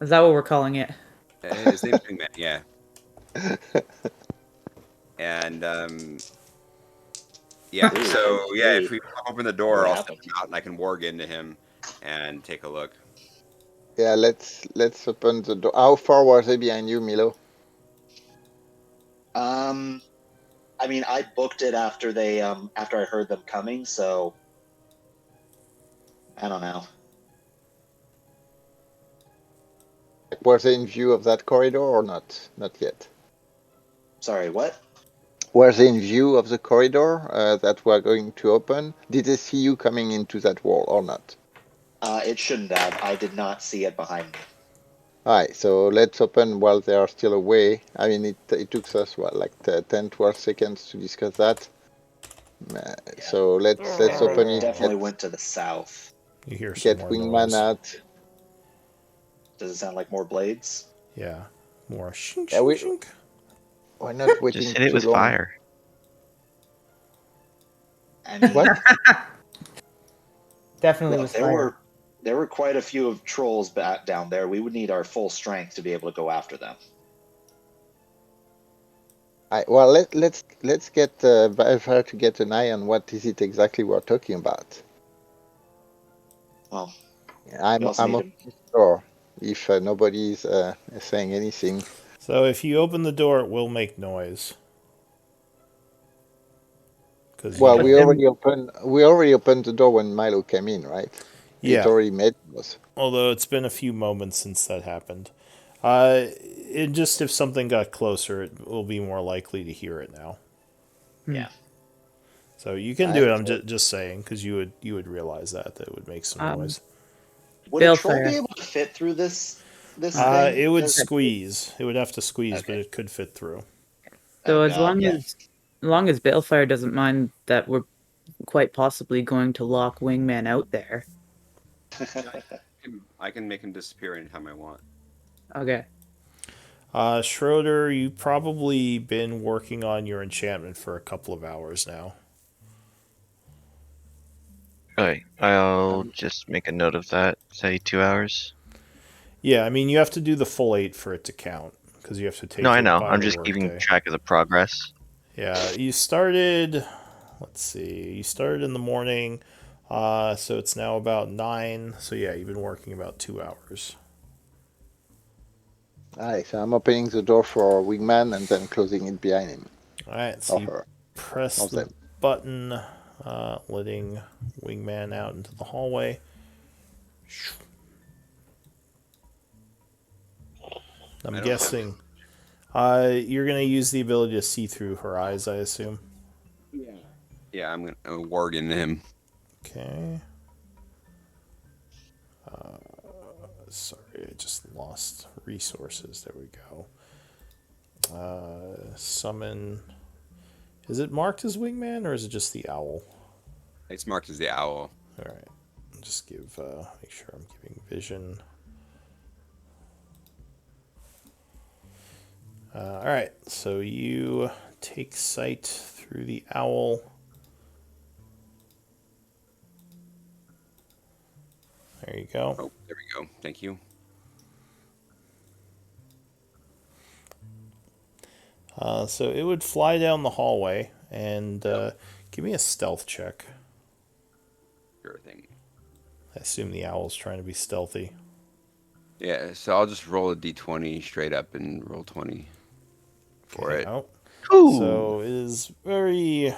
Is that what we're calling it? His name's Wingman, yeah. And yeah, Ooh, so yeah, if hey, we pop open the door, what I'll step happened? out and I can warg into him and take a look. yeah, let's open the door. How far was he behind you, Milo? I mean, I booked it after they after I heard them coming, so I don't know. Was he in view of that corridor or not? Not yet. Sorry, what? Were they in view of the corridor that we're going to open? Did they see you coming into that wall or not? It shouldn't have. I did not see it behind me. Alright, so let's open while they are still away. I mean, it took us, what, like 10, 12 seconds to discuss that? So let's open it, Definitely went to the south. You hear some get more Wingman noise. out. Does it sound like more blades? Yeah, more shink, Yeah, shink, shink. we're not waiting Just hit it too with long. fire. I mean, What? Definitely look, was fire. there were quite a few of trolls back down there. We would need our full strength to be able to go after them. Well, let's get Balefire to get an eye on what is it exactly we're talking about. Well, I'm we also need opening the door if nobody's saying anything. So if you open the door, it will make noise. Well, But then, we already opened the door when Milo came in, right? It Yeah, already made noise. although it's been a few moments since that happened. It just if something got closer, it will be more likely to hear it now. yeah. So you can do it. I'm So- just saying because you would realize that it would make some noise. Would a troll Balefire. be able to fit through this thing? It would Does- squeeze. It would have to squeeze, but Okay. it could fit through. So Oh, as God, yeah. long as Balefire doesn't mind that we're quite possibly going to lock Wingman out there. I can make him disappear anytime I want. Okay. Schroeder, you've probably been working on your enchantment for a couple of hours now. Okay, I'll just make a note of that. Say 2 hours. Yeah, I mean you have to do the full 8 for it to count because you have to take No, I it know. by I'm the just keeping workday. track of the progress. Yeah, you started. Let's see. You started in the morning, so it's now about 9. So yeah, you've been working about 2 hours. Alright, so I'm opening the door for Wingman and then closing it behind him. All right, so Or you her. press Of the them. button, letting Wingman out into the hallway. I'm I don't- guessing you're gonna use the ability to see through her eyes, I assume. Yeah, I'm gonna warg into him. Okay. Sorry, I just lost resources. There we go. Summon. Is it marked as Wingman or is it just the owl? It's marked as the owl. All right. Just give. Make sure I'm giving vision. All right. So you take sight through the owl. There you go. Oh, there we go. Thank you. So it would fly down the hallway and give me a stealth check. Sure thing. I assume the owl's trying to be stealthy. Yeah, so I'll just roll a d20 straight up and roll 20 for Okay, it. oh. Ooh. So it is very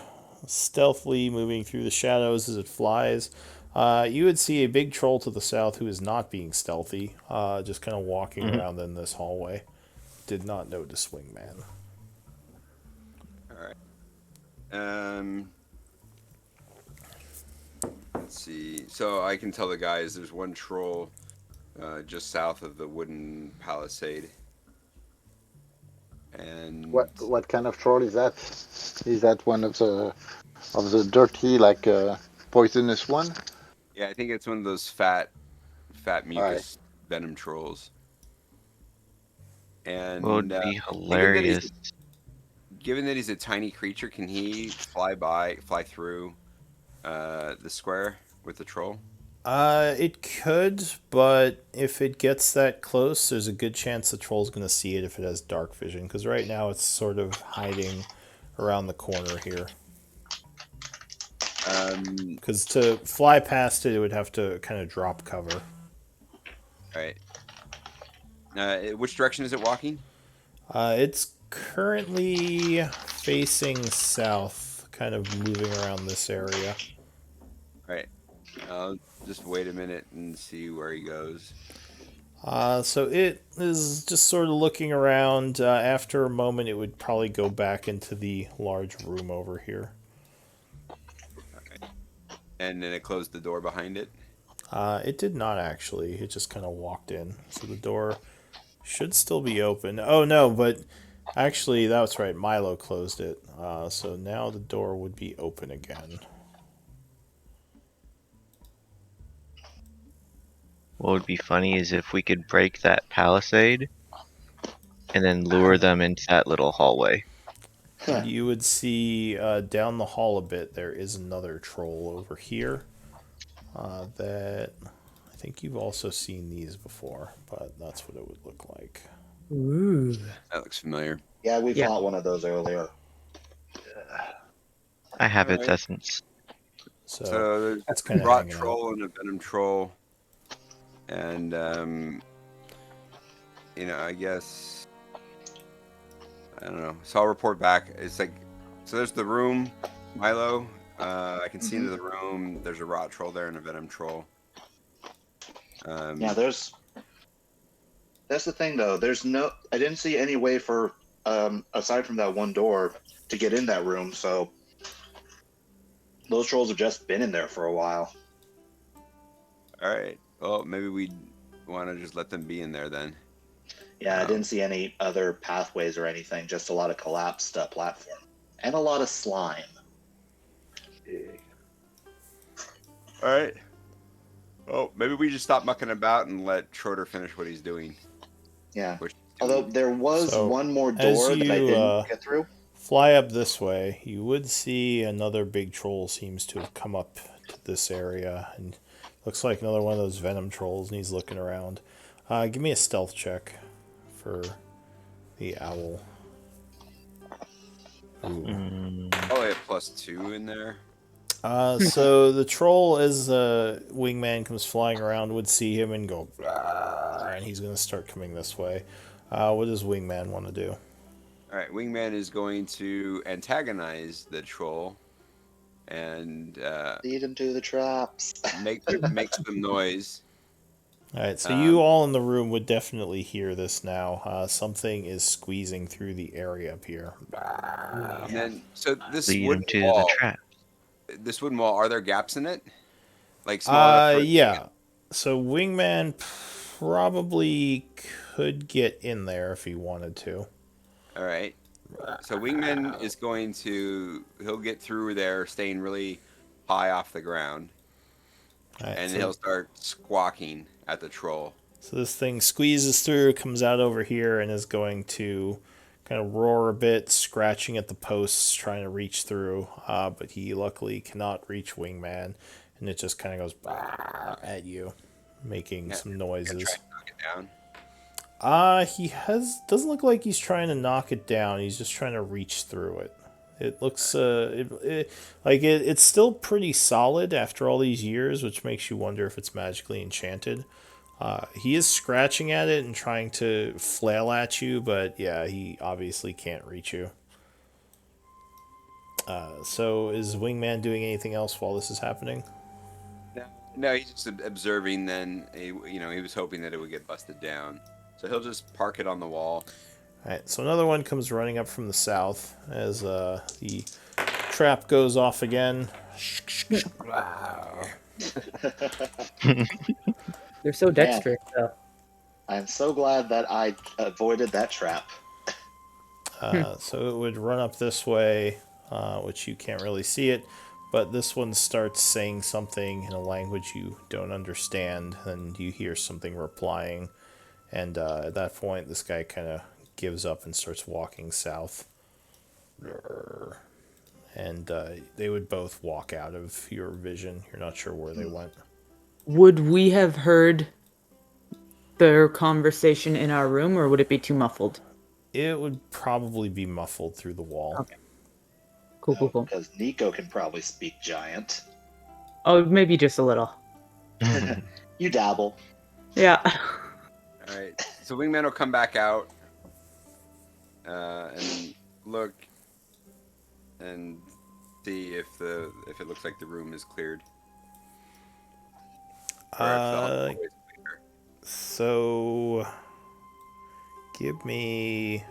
stealthily moving through the shadows as it flies. You would see a big troll to the south who is not being stealthy, just kind of walking Mhm. around in this hallway. Did not notice Wingman. All right. Let's see. So I can tell the guys there's one troll just south of the wooden palisade. And What kind of troll is that? Is that one of the dirty like poisonous one? yeah, I think it's one of those fat All right. mucus venom trolls. What And would be given that hilarious? he's a tiny creature, can he fly through the square with the troll? It could, but if it gets that close, there's a good chance the troll's going to see it if it has dark vision, because right now it's sort of hiding around the corner here. Because to fly past it, it would have to kind of drop cover. All right. Which direction is it walking? It's currently facing south, kind of moving around this area. All right. I'll just wait a minute and see where he goes. So it is just sort of looking around. After a moment, it would probably go back into the large room over here. And then it closed the door behind it. It did not actually. It just kind of walked in. So the door should still be open. Oh no, but actually, that's right. Milo closed it. So now the door would be open again. What would be funny is if we could break that palisade and then lure them into that little hallway. You would see down the hall a bit, there is another troll over here that I think you've also seen these before, but that's what it would look like. Ooh. That looks familiar. Yeah, we Yeah. fought one of those earlier. I have its Alright. essence. So So that's there's kind a of rot hanging out. troll and a venom troll. And, I guess, I don't know. So I'll report back. It's like, so there's the room, Milo. I can see into the room. There's a rot troll there and a venom troll. Yeah, that's the thing though. I didn't see any way for aside from that one door to get in that room. So those trolls have just been in there for a while. All right. Well, maybe we want to just let them be in there then. Yeah, I didn't see any other pathways or anything. Just a lot of collapsed platform and a lot of slime. All right. Well, maybe we just stop mucking about and let Schroeder finish what he's doing. Yeah. Which Although there was So, one more as door that I you, didn't get through. Fly up this way, you would see another big troll seems to have come up to this area, and looks like another one of those venom trolls, and he's looking around. Give me a stealth check for the owl. Ooh. probably a +2 in there. So the troll, as the wingman comes flying around, would see him and go, "Rawr," and he's going to start coming this way. What does wingman want to do? All right, Wingman is going to antagonize the troll and Lead him to the traps. make some noise. All right, so you all in the room would definitely hear this now. Something is squeezing through the area up here. And then, so this Lead them wooden to the wall, trap. are there gaps in it? Like small enough for Yeah. So Wingman probably could get in there if he wanted to. All right. So Wingman is he'll get through there, staying really high off the ground, All right, and so, he'll start squawking at the troll. so this thing squeezes through, comes out over here, and is going to kind of roar a bit, scratching at the posts, trying to reach through. But he luckily cannot reach Wingman, and it just kind of goes at you, making some noises. Try to knock it down. He doesn't look like he's trying to knock it down. He's just trying to reach through it. It looks it's still pretty solid after all these years, which makes you wonder if it's magically enchanted. He is scratching at it and trying to flail at you, but yeah, he obviously can't reach you. So is Wingman doing anything else while this is happening? No, he's just observing. Then he was hoping that it would get busted down, so he'll just park it on the wall. All right, so another one comes running up from the south as the trap goes off again. Wow. They're so dexterous, though. I'm so glad that I avoided that trap. So it would run up this way, which you can't really see it, but this one starts saying something in a language you don't understand, and you hear something replying, and at that point this guy kind of gives up and starts walking south. And they would both walk out of your vision. You're not sure where they went. Would we have heard their conversation in our room, or would it be too muffled? It would probably be muffled through the wall. Okay. Cool. Because Nico can probably speak giant. Oh, maybe just a little. You dabble. Yeah. All right, so Wingman will come back out and look and see if it looks like the room is cleared. Or if the hallway is clear. So give me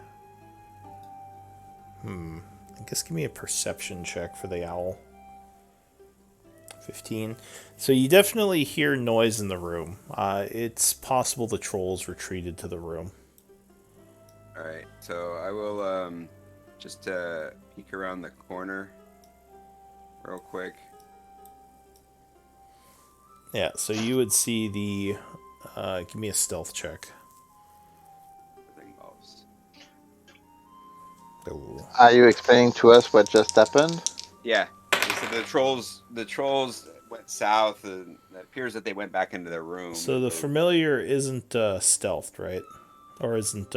I guess give me a perception check for the owl. 15. So you definitely hear noise in the room. It's possible the trolls retreated to the room. All right, so I will just peek around the corner real quick. Yeah, so you would see the give me a stealth check. Everything else. Oh. Are you explaining to us what just happened? Yeah. So the trolls went south, and it appears that they went back into their room. So the familiar isn't stealthed, right? Or isn't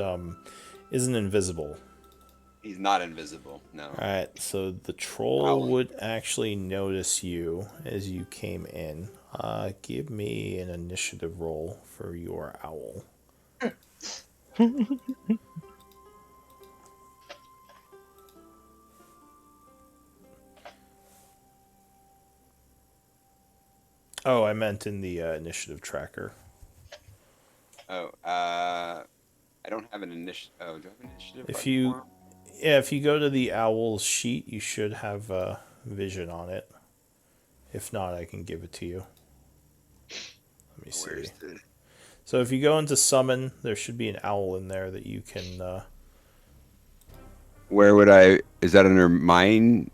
invisible. He's not invisible. No. Alright, so the troll would actually notice you as you came in. Give me an initiative roll for your owl. Oh, I meant in the initiative tracker. Oh, I don't have an initiative. Oh, do I have an initiative? If button you, for him? yeah, if you go to the owl's sheet, you should have vision on it. If not, I can give it to you. Let me see. Where's the... So if you go into summon, there should be an owl in there that you can. Where would I? Is that under mine?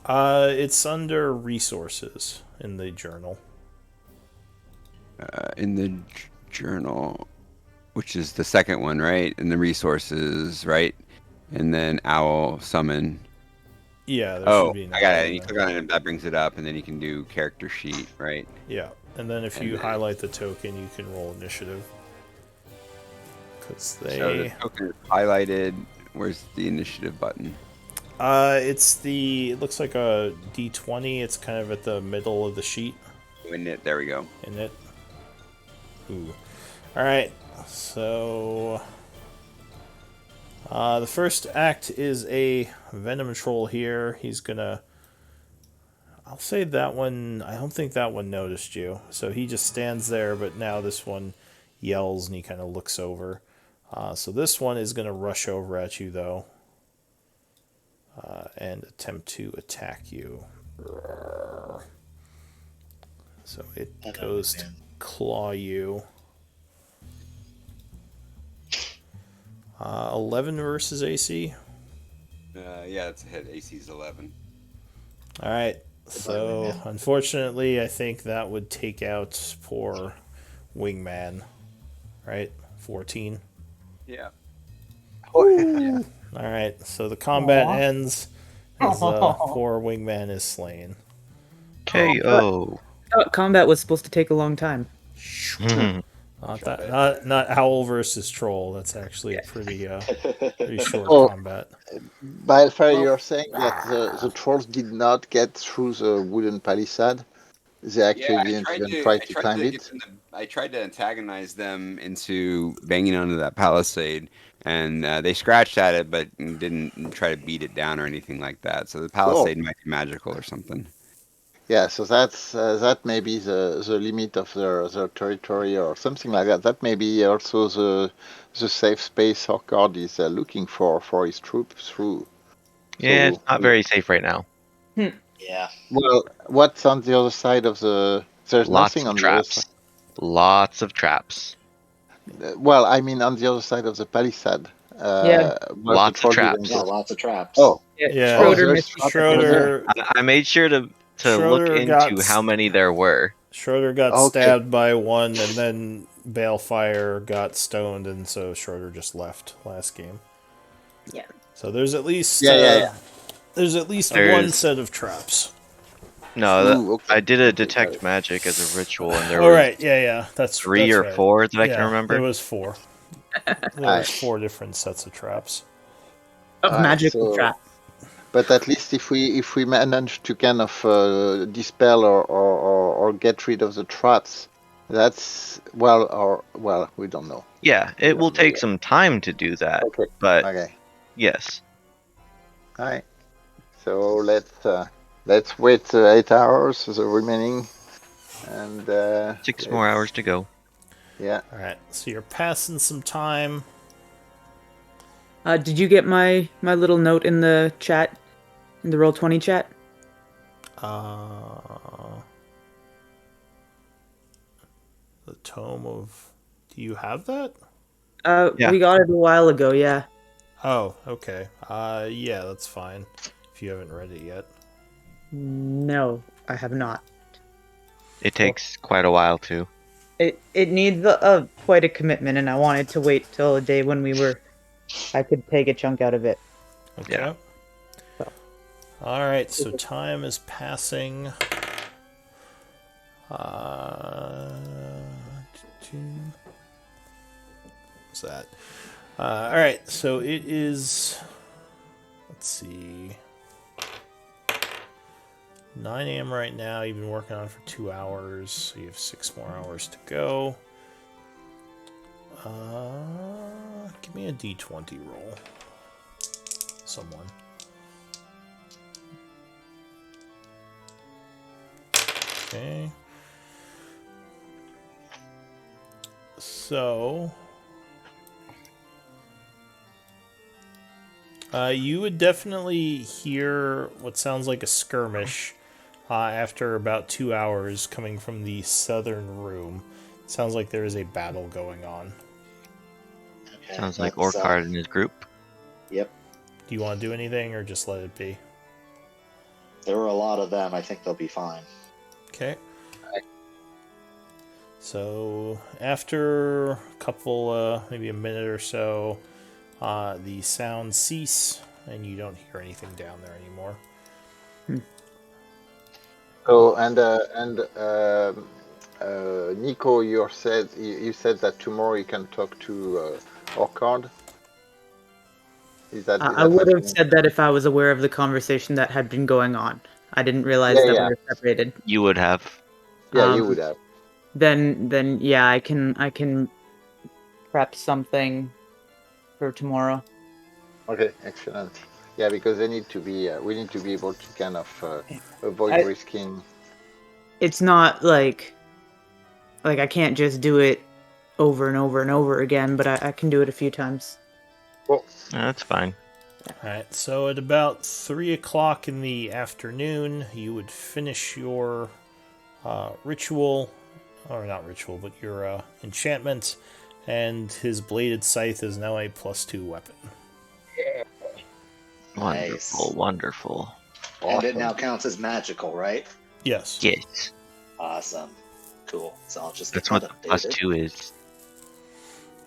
It's under resources in the journal. In the journal, which is the second one, right? In the resources, right? And then owl summon. Yeah, there should be an I got owl it. in You there. click on it, and that brings it up, and then you can do character sheet, right? Yeah, and then if And you then- highlight the token, you can roll initiative. Because So the they, token is highlighted. Where's the initiative button? it looks like a D20. It's kind of at the middle of the sheet. In it. There we go. In it. Ooh. Alright, so the first act is a venom troll here. He's gonna, I'll say that one, I don't think that one noticed you. So he just stands there, but now this one yells and he kind of looks over. So this one is gonna rush over at you though. And attempt to attack you. So it goes to claw you. 11 versus AC. Yeah, it's a hit. AC's 11. All right. So unfortunately, I think that would take out poor Wingman. Right? 14. Yeah. All right. So the combat Aw. ends as poor Wingman is slain. KO. Combat was supposed to take a long time. Not owl versus troll. That's actually a pretty short Oh, combat. Balefire, Well- you're saying that the trolls did not get through the wooden palisade? They actually didn't even try to climb it? I tried to antagonize them into banging onto that palisade, and they scratched at it, but didn't try to beat it down or anything like that. So the palisade might be magical or something. Yeah, so that may be the limit of their territory or something like that. That may be also the safe space Orchard is looking for his troops through. Yeah, So, it's not very safe right now. Yeah. well, what's on the other side of the? There's Lots nothing of on the other side. traps. Lots of traps. Well, I mean on the other side of the palisade. Yeah. Where the Lots of troll didn't traps. Yeah, go. lots of traps. Oh, Yeah, Schroeder there's missed traps traps. over there. Schroeder I made sure to look Schroeder got into how many there were. Schroeder got Okay. stabbed by one, and then Balefire got stoned, and so Schroeder just left last game. Yeah. So there's at least Yeah. there's at least There's- one set of traps. No, Ooh, okay. I did a Okay, got detect it. magic as a ritual, and there All was right, yeah, that's 3 that's or right. 4 that I Yeah, can remember. There was 4. There was 4 different sets of traps. Of Alright, magical so- trap. But at least if we manage to kind of dispel or get rid of the traps, that's well we don't know. Yeah, it will take Yeah. some time to do that, Okay. but Okay. yes. All right. So let's wait 8 hours, the remaining, and 6 more hours to go. Yeah. All right, so you're passing some time. Did you get my little note in the chat, in the Roll20 chat? The Tome of. Do you have that? Yeah. We got it a while ago. Yeah. Oh, okay. Yeah, that's fine. If you haven't read it yet. No, I have not. It takes quite a while too. It needs quite a commitment, and I wanted to wait till a day when I could take a chunk out of it. Okay. Yeah. All right, so time is passing. What's that? All right, so it is. Let's see. 9 a.m. right now. You've been working on it for 2 hours, so you have 6 more hours to go. Give me a d20 roll. Someone. Okay. So, you would definitely hear what sounds like a skirmish after about 2 hours coming from the southern room. It sounds like there is a battle going on. Okay, Sounds like let's, Orchard and his group. Yep. Do you want to do anything or just let it be? There were a lot of them. I think they'll be fine. Okay. So after a couple, maybe a minute or so, the sounds cease, and you don't hear anything down there anymore. So Nico, you said that tomorrow you can talk to Orchard. Is that? I would have said that if I was aware of the conversation that had been going on. I didn't realize Yeah, that yeah. we were separated. You would have. Yeah, you Um, would have. Then yeah, I can prep something for tomorrow. Okay, excellent. Yeah, because we need to be able to kind of avoid I- risking. It's not like I can't just do it over and over and over again, but I can do it a few times. That's fine. Alright, so at about 3 o'clock in the afternoon, you would finish your ritual, or not ritual, but your enchantment, and his bladed scythe is now a +2 weapon. Wonderful, Nice. wonderful. And it Awesome. now counts as magical, right? Yes. Yes. Awesome. Cool. So I'll just That's get what that the updated. +2 is.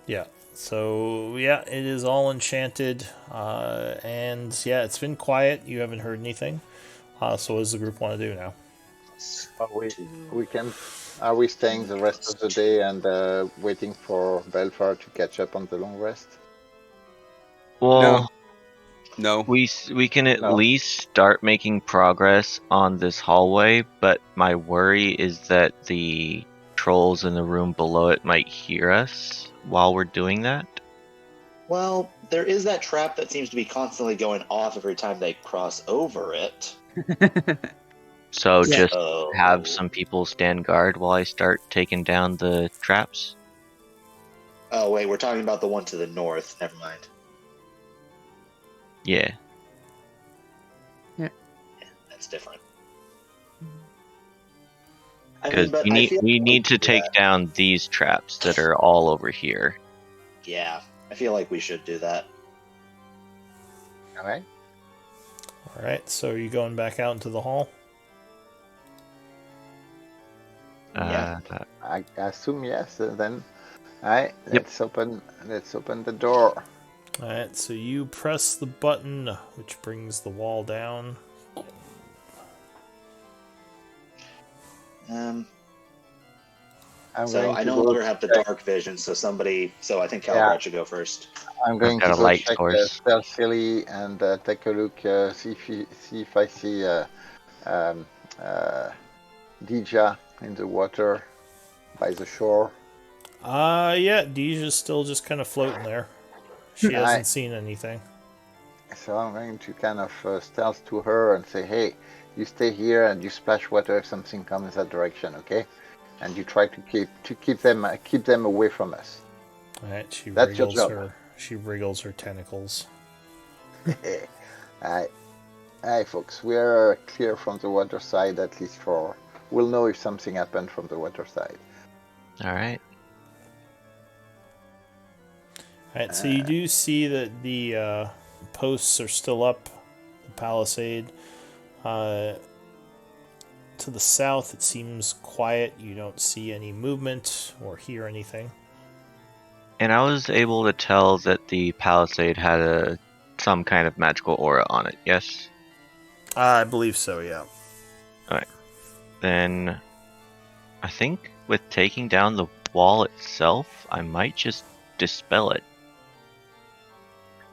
Yeah. So yeah, it is all enchanted, and yeah, it's been quiet. You haven't heard anything. So what does the group want to do now? We can Are we staying the rest of the day and waiting for Belfar to catch up on the long rest? Well, No. we can at No. least start making progress on this hallway, but my worry is that the trolls in the room below it might hear us while we're doing that. Well, there is that trap that seems to be constantly going off every time they cross over it. So Yeah. just Oh. have some people stand guard while I start taking down the traps. Oh wait, we're talking about the one to the north. Never mind. Yeah. That's different. I Because mean, but we need to take down these traps that are all over here. Yeah, I feel like we should do that. All right. All right. So are you going back out into the hall? Yeah. I assume yes. Then, all right. Yep. Let's open the door. All right. So you press the button, which brings the wall down. So I no longer have the dark vision, so I think Calgrad should go first. I'm going got to a go light check source. stealthily and take a look, see if I see Dija in the water by the shore. Yeah, Deja's still just kind of floating there. She hasn't Alright. seen anything. So I'm going to kind of stealth to her and say, "Hey, you stay here and you splash water if something comes that direction, okay? And you try to keep them away from us." All right, she That's your wriggles job. she wriggles her tentacles. Alright, folks, we're clear from the water side at least for. We'll know if something happened from the water side. All right. All right, so you do see that the posts are still up, the palisade. To the south, it seems quiet. You don't see any movement or hear anything. And I was able to tell that the palisade had some kind of magical aura on it. Yes. I believe so. Yeah. Then I think with taking down the wall itself, I might just dispel it.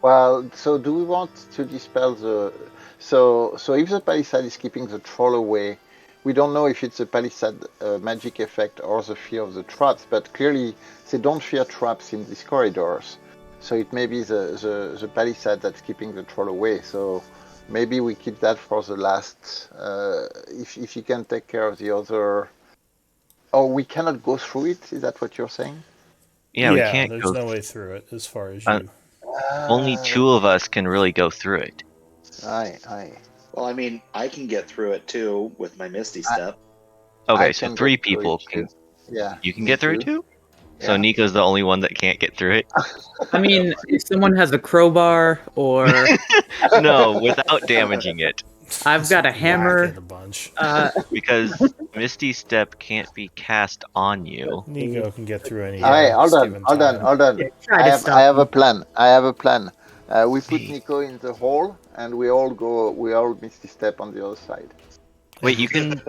Well, so do we want to dispel the? So if the palisade is keeping the troll away, we don't know if it's a palisade magic effect or the fear of the traps. But clearly, they don't fear traps in these corridors. So it may be the palisade that's keeping the troll away. So maybe we keep that for the last. If you can take care of the other. Oh, we cannot go through it. Is that what you're saying? Yeah, we can't there's go. no way through it as far as you. Only two of us can really go through it. Aye. Well, I mean, I can get through it too with my Misty Step. Okay, I so can three get through people it can. too. Yeah. You can me get through it too? So Yeah. Nico's the only one that can't get through it? I mean, if someone has a crowbar or No, without damaging it. I've got a Whack hammer, it a bunch. Because Misty Step can't be cast on you. Nico can get through any. Alright, hold on. given time. Yeah, try I to have stop I have me. a plan. We put Hey. Nico in the hole and we all Misty Step on the other side. Wait, you can.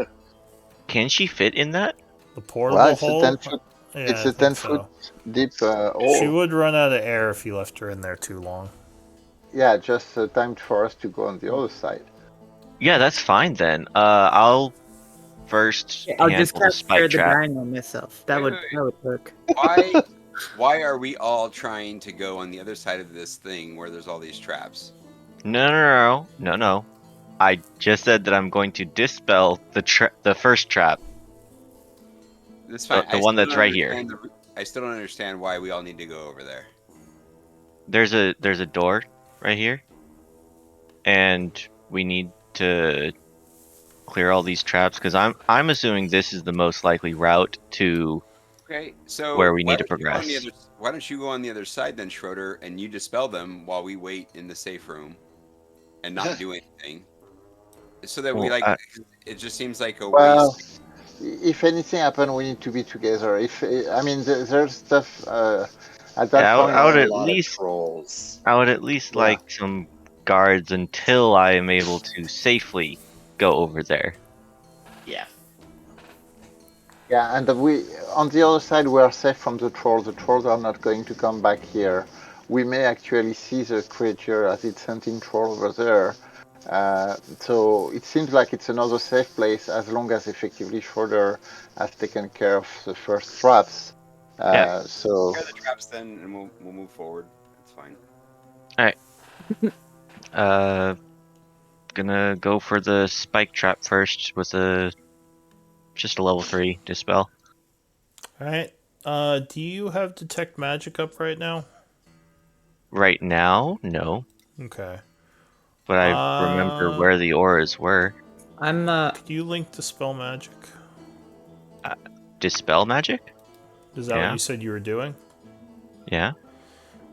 Can she fit in that? The portable Well, it's hole. a 10-foot Yeah, it's I a think 10-foot so. deep She hole. would run out of air if you left her in there too long. Yeah, just time for us to go on the other side. Yeah, that's fine then. I'll first I'll just handle the cast spike Spare the trap. Dino myself. That would work. Why are we all trying to go on the other side of this thing where there's all these traps? No. I just said that I'm going to dispel the first trap. That's fine. The one that's right here. I still don't understand why we all need to go over there. There's a door right here, and we need to clear all these traps because I'm assuming this is the most likely route to Okay, so where we why need to don't you go on the progress. why don't you go on the other side then, Schroeder, and you dispel them while we wait in the safe room and not do anything? So that Well, it just seems like a Well, waste. if anything happens, we need to be together. There's stuff at that Yeah, point. I would A at lot least of trolls. Yeah. like some guards until I am able to safely go over there. Yeah. Yeah, and we on the other side we are safe from the trolls. The trolls are not going to come back here. We may actually see the creature as it's hunting troll over there. So it seems like it's another safe place as long as effectively Schroeder has taken care of the first traps. Yeah. So Clear the traps then, and we'll move forward. That's fine. Gonna go for the spike trap first with just a level 3 dispel. All right. Do you have detect magic up right now? Right now, no, Okay. but I remember where the auras were. I'm Could you link to spell magic? Dispel magic? Is that what Yeah. you said you were doing? Yeah.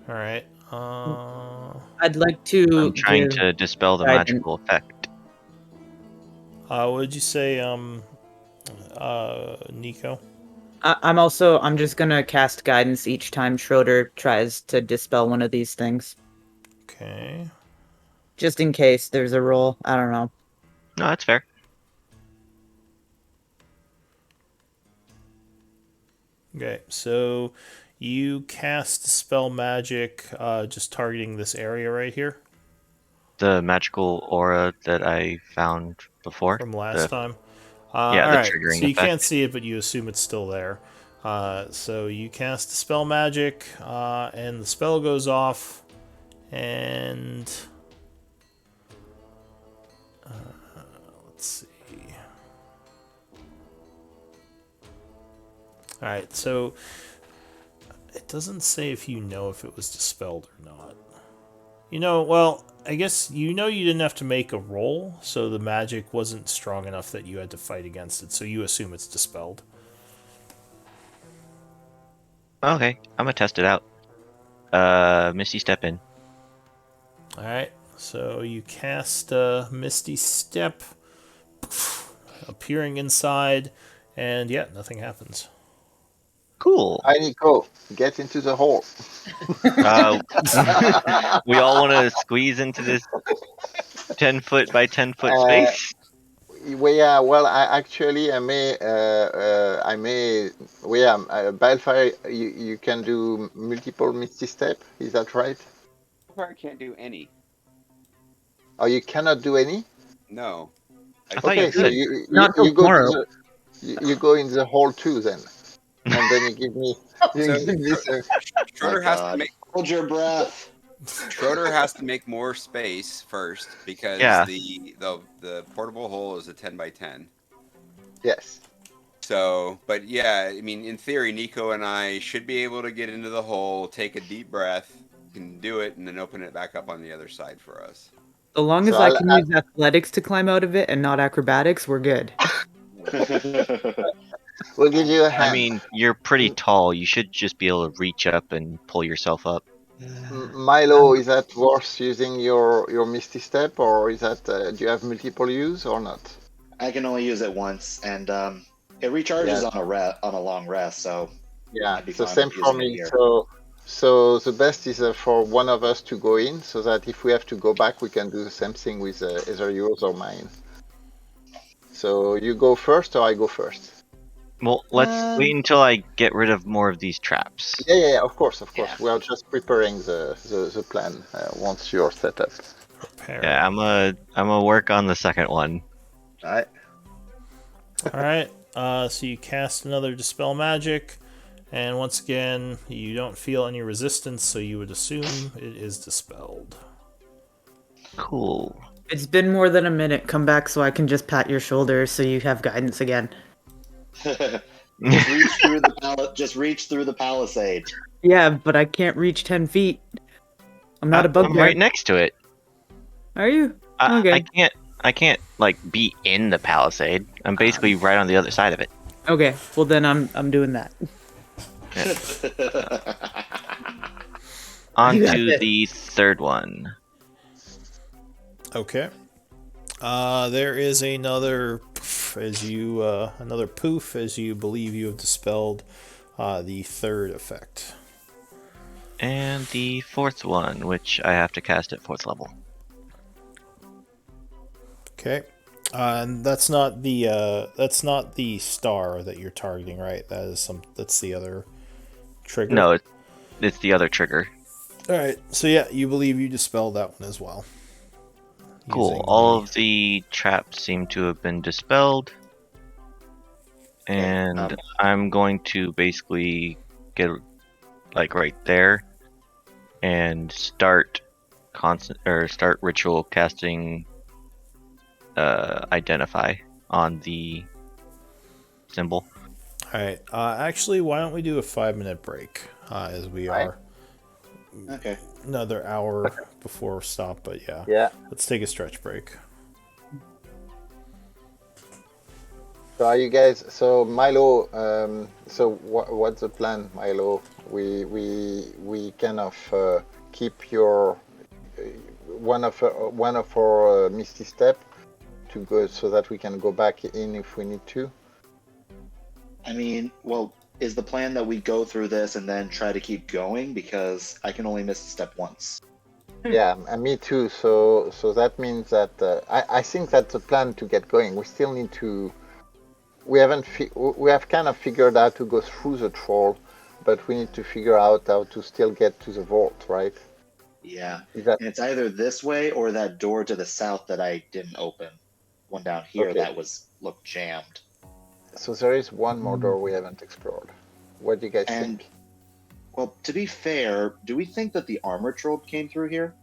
All right. I'd like to I'm trying give to dispel the guidance. magical effect. What did you say, Nico? I'm just gonna cast guidance each time Schroeder tries to dispel one of these things. Okay. Just in case there's a roll. I don't know. No, that's fair. Okay. So you cast spell magic, just targeting this area right here The magical aura that I found before. from last time. Yeah, All the right. triggering So you can't effect. see it, but you assume it's still there. So you cast spell magic, and the spell goes off, and let's see. All right. So it doesn't say if you know if it was dispelled or not. Well, I guess you didn't have to make a roll, so the magic wasn't strong enough that you had to fight against it, so you assume it's dispelled. Okay, I'm gonna test it out. Misty Step in. Alright, so you cast Misty Step, appearing inside, and yeah, nothing happens. Cool. hi Nico, get into the hole. We all want to squeeze into this 10-foot by 10-foot Uh, space. yeah, well, I may, well, yeah, Balefire, you can do multiple Misty Step, is that right? So far, I can't do any. Oh, you cannot do any? No. I thought you Okay, so could. Not till you go to tomorrow. the, you go in the hole too then, and then you give me, you So give me some, My Schroeder has to God. make Hold your breath. Schroeder has to make more space first because Yeah. the portable hole is a 10 by 10. yes. So, but yeah, I mean, in theory, Nico and I should be able to get into the hole, take a deep breath, can do it, and then open it back up on the other side for us. So long as So I can use athletics to climb out of it and not acrobatics, we're good. we'll give you a I hand. mean, you're pretty tall. You should just be able to reach up and pull yourself up. Milo, is that worth using your Misty Step, or is that do you have multiple use or not? I can only use it once, and it recharges Yeah. on a long rest, so Yeah, I'd be so fine same with for using it me. here. So the best is for one of us to go in, so that if we have to go back, we can do the same thing with either yours or mine. So you go first, or I go first? Well, let's wait until I get rid of more of these traps. Yeah, of course. Yeah. We are just preparing the plan once you're set up. Prepare. Yeah, I'm gonna work on the second one. All right. Alright, so you cast another Dispel Magic, and once again, you don't feel any resistance, so you would assume it is dispelled. Cool. It's been more than a minute. Come back so I can just pat your shoulder so you have guidance again. Just reach through the palisade. Yeah, but I can't reach 10 feet. I'm not a I'm bugbear. right next to it. Are you? I Okay. I can't like be in the palisade. I'm basically right on the other side of it. Okay. Well, then I'm doing that. On That's to it. the third one. Okay. There is another poof as you believe you have dispelled the third effect. And the fourth one, which I have to cast at 4th level. Okay. And that's not the star that you're targeting, right? That's the other trigger. No, it's the other trigger. All right. So yeah, you believe you dispelled that one as well. Cool. Using All of the traps seem to have been dispelled. And I'm going to basically get like right there and start ritual casting identify on the symbol. All right. Actually, why don't we do a 5-minute break as we are Okay. another hour before stop? But yeah, Yeah. let's take a stretch break. So are you guys? So Milo. So what's the plan, Milo? We kind of keep your one of our Misty Step to go so that we can go back in if we need to. I mean, well, is the plan that we go through this and then try to keep going? Because I can only miss a step once. Yeah, and me too. So that means that I think that's the plan to get going. We still need to. We have kind of figured out to go through the troll, but we need to figure out how to still get to the vault, right? Yeah. That, And it's either this way or that door to the south that I didn't open. One down here Okay. that looked jammed. so there is one more door we haven't explored. What do you guys And- think? Well, to be fair, do we think that the armor troll came through here?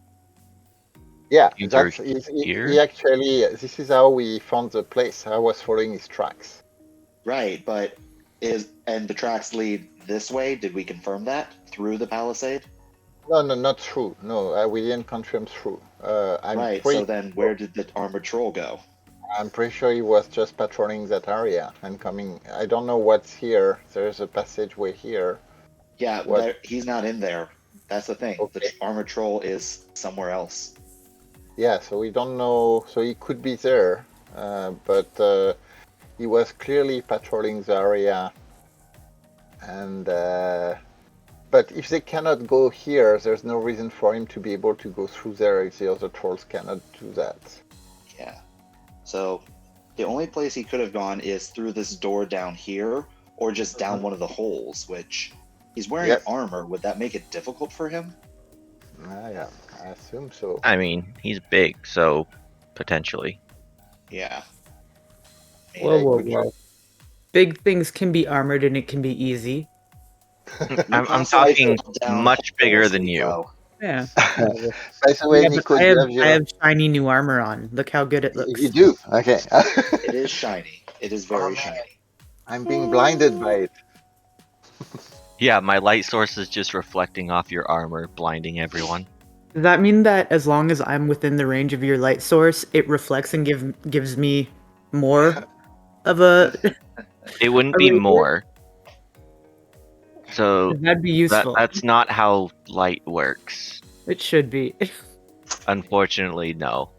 Yeah, Either that's here? he actually. This is how we found the place. I was following his tracks. Right, but the tracks lead this way? Did we confirm that through the palisade? No, not through. No, we didn't confirm through. Right. So then, where did the armor troll go? I'm pretty sure he was just patrolling that area and coming. I don't know what's here. There's a passageway here. Yeah, What? he's not in there. That's the thing. Okay. The armor troll is somewhere else. Yeah, so we don't know. So he could be there, but he was clearly patrolling the area. And but if they cannot go here, there's no reason for him to be able to go through there if the other trolls cannot do that. Yeah. So the only place he could have gone is through this door down here, or just down one of the holes. Which he's wearing Yes. armor. Would that make it difficult for him? Yeah, I assume so. I mean, he's big, so potentially. Yeah. Whoa, whoa, could whoa. Big things can be armored and it can be easy. I'm Constantly talking fall down much bigger holes, than you. Nico. Yeah. By the way, Yeah, but Nico, I do you have, have your... I have shiny new armor on. Look how good it looks. You do? Okay. It is shiny. It is very man. shiny. I'm being blinded by it. Yeah, my light source is just reflecting off your armor, blinding everyone. Does that mean that as long as I'm within the range of your light source, it reflects and gives me more of a... It wouldn't Are be we- more. So That'd be useful. that's not how light works. It should be. Unfortunately, no.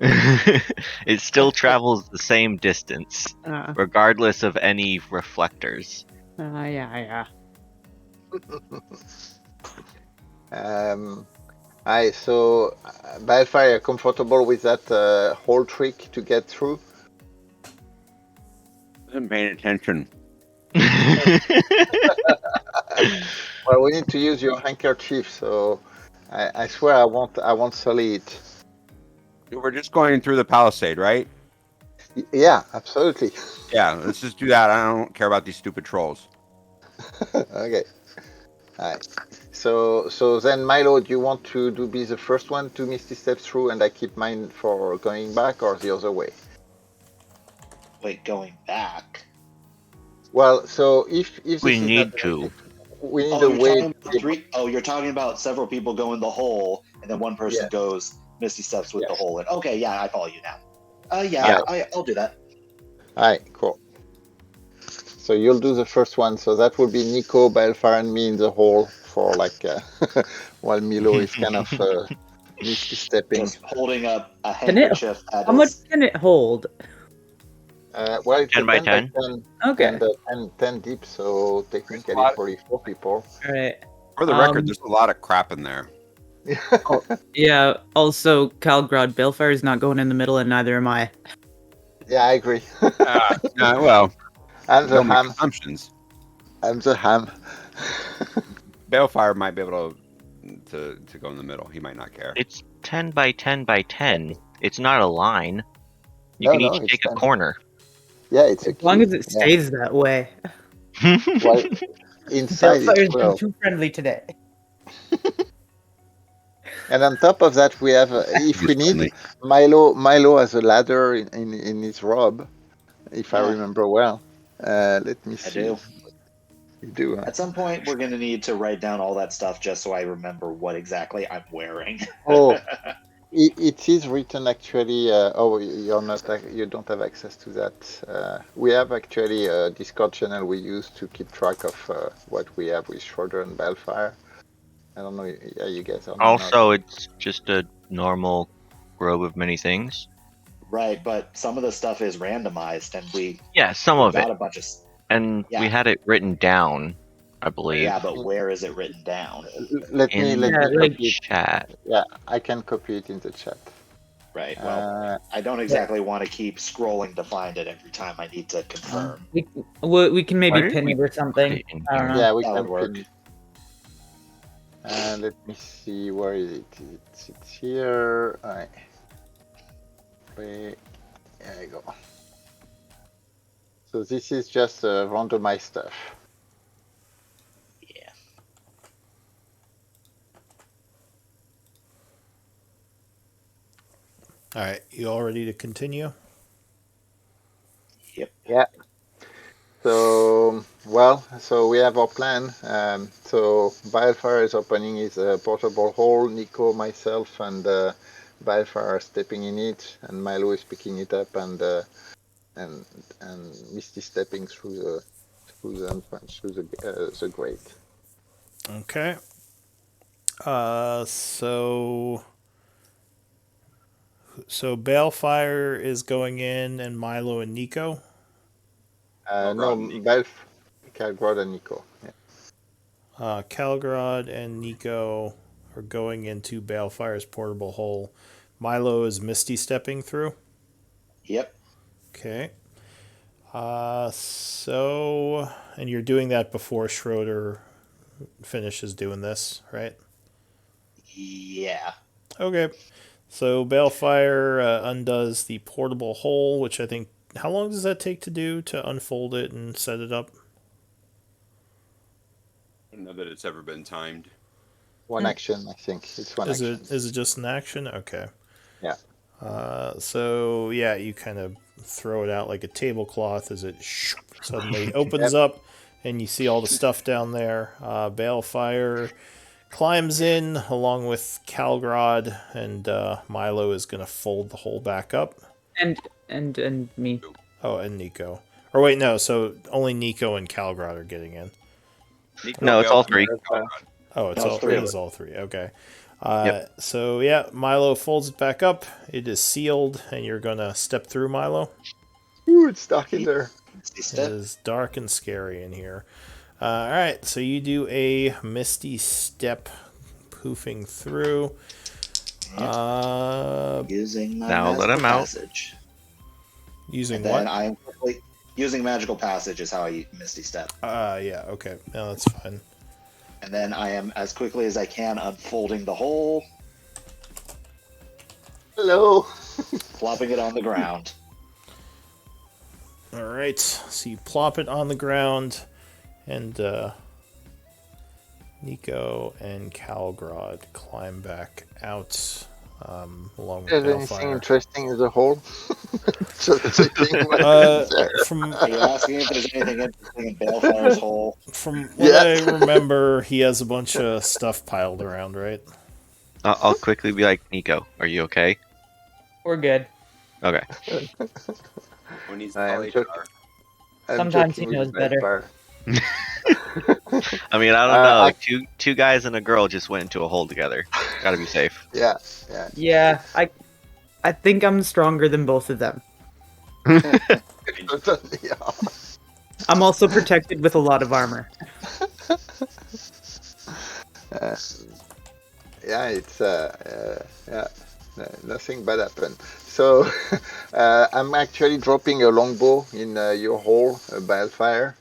It still travels the same distance, regardless of any reflectors. Yeah. So Balefire, are comfortable with that whole trick to get through? Wasn't paying attention. Well, we need to use your handkerchief, so I swear I won't sully it. We're just going through the palisade, right? Yeah, absolutely. Yeah, let's just do that. I don't care about these stupid trolls. Okay. Alright. So then, Milo, do you want to be the first one to Misty Step through, and I keep mine for going back, or the other way? Wait, going back? Well, so if this We is need not- to. we need Oh, a way. you're talking about several people go in the hole, and then one person Yeah. goes Misty Steps with the Yes. hole in. Okay, yeah, I follow you now. Yeah. I'll do that. Alright, cool. So you'll do the first one. So that will be Nico, Balefire, and me in the hole for while Milo is kind of Misty stepping. Just holding up a Can it- handkerchief that How much is- can it hold? Well, it's 10 a by 10 Okay. and 10 deep, so technically Lot. 44 people. Alright. For the record, there's a lot of crap in there. Yeah, also, Calgrod, Balefire is not going in the middle, and neither am I. Yeah, I agree. Well, I'm the don't make ham. assumptions. I'm the ham. Balefire might be able to go in the middle. He might not care. It's 10 by 10 by 10. It's not a line. You No, can no, each it's take a 10. corner. Yeah, it's a As long cube. as it Yeah. stays that way. Well, inside Bellfire's it been will. too friendly today. And on top of that, we have, if He's we need, friendly. Milo has a ladder in his robe, if I Yeah. remember well. Let me see. I do. You do, huh? At some point, we're going to need to write down all that stuff just so I remember what exactly I'm wearing. Oh, it is written actually. You're not. You don't have access to that. We have actually a Discord channel we use to keep track of what we have with Schroeder and Balfire. I don't know. Yeah, you guys are not. Also, it's just a normal robe of many things. Right, but some of the stuff is randomized, and we Yeah, some of got it. a bunch of. And Yeah. we had it written down, I believe. Yeah, but where is it written down? Let me In Yeah, copy like- it. chat. Yeah, I can copy it in the chat. Right. Well, I don't exactly want to keep scrolling to find it every time I need to confirm. We can maybe Why did pin we it or put something. it in I don't here? know. Yeah, we That can would work. pin it. Let me see. Where is it? It's here. Alright. There you go. So this is just randomized stuff. Yeah. All right, you all ready to continue? Yep. Yeah. So, so we have our plan. So Wildfire is opening his portable hole. Nico, myself, and Wildfire are stepping in it, and Milo is picking it up and Misty stepping through the entrance, through the grate. Okay. So Balefire is going in, and Milo and Nico. No, Calgrod and Nico. Yeah. Calgrod and Nico are going into Balefire's portable hole. Milo is Misty stepping through. Yep. Okay. And you're doing that before Schroeder finishes doing this, right? Yeah. Okay. So Balefire undoes the portable hole, which I think. How long does that take to do to unfold it and set it up? I don't know that it's ever been timed. One action, I think. It's one Is action. it just an action? Okay. Yeah. So yeah, you kind of throw it out like a tablecloth as it suddenly opens up, and you see all the stuff down there. Balefire climbs in along with Calgrod, and Milo is going to fold the hole back up. And me. Oh, and Nico. Or wait, no. So only Nico and Calgrod are getting in. No, it's all three. Oh, it's No, all it's three it of is them. all three. Okay. Yep. So yeah, Milo folds it back up. It is sealed, and you're gonna step through, Milo. Ooh, it's dark in there. Misty It step. is dark and scary in here. All right, so you do a misty step, poofing through. Using my Now let magical him out. passage. Using And then what? I am quickly using magical passage is how I misty step. Yeah. Okay. No, that's fine. And then I am as quickly as I can unfolding the hole, Hello. plopping it on the ground. All right. So you plop it on the ground, and Nico and Calgrod climb back out along with Is there anything Balefire. interesting in the hole? Just checking what is there. From Are you asking if there's anything interesting in Balefire's hole? From what I remember, he has a bunch of stuff piled around, right? I'll quickly be like, Nico, are you okay? We're good. Okay. When he's I am all joking. HR. I'm Sometimes joking he with knows better. Balefire. I mean, I don't know. I- Two guys and a girl just went into a hole together. Gotta be safe. Yeah. Yeah, I think I'm stronger than both of them. Totally. Yeah. I'm also protected with a lot of armor. Yeah, it's yeah. Nothing bad happened. So I'm actually dropping a longbow in your hole, Balefire.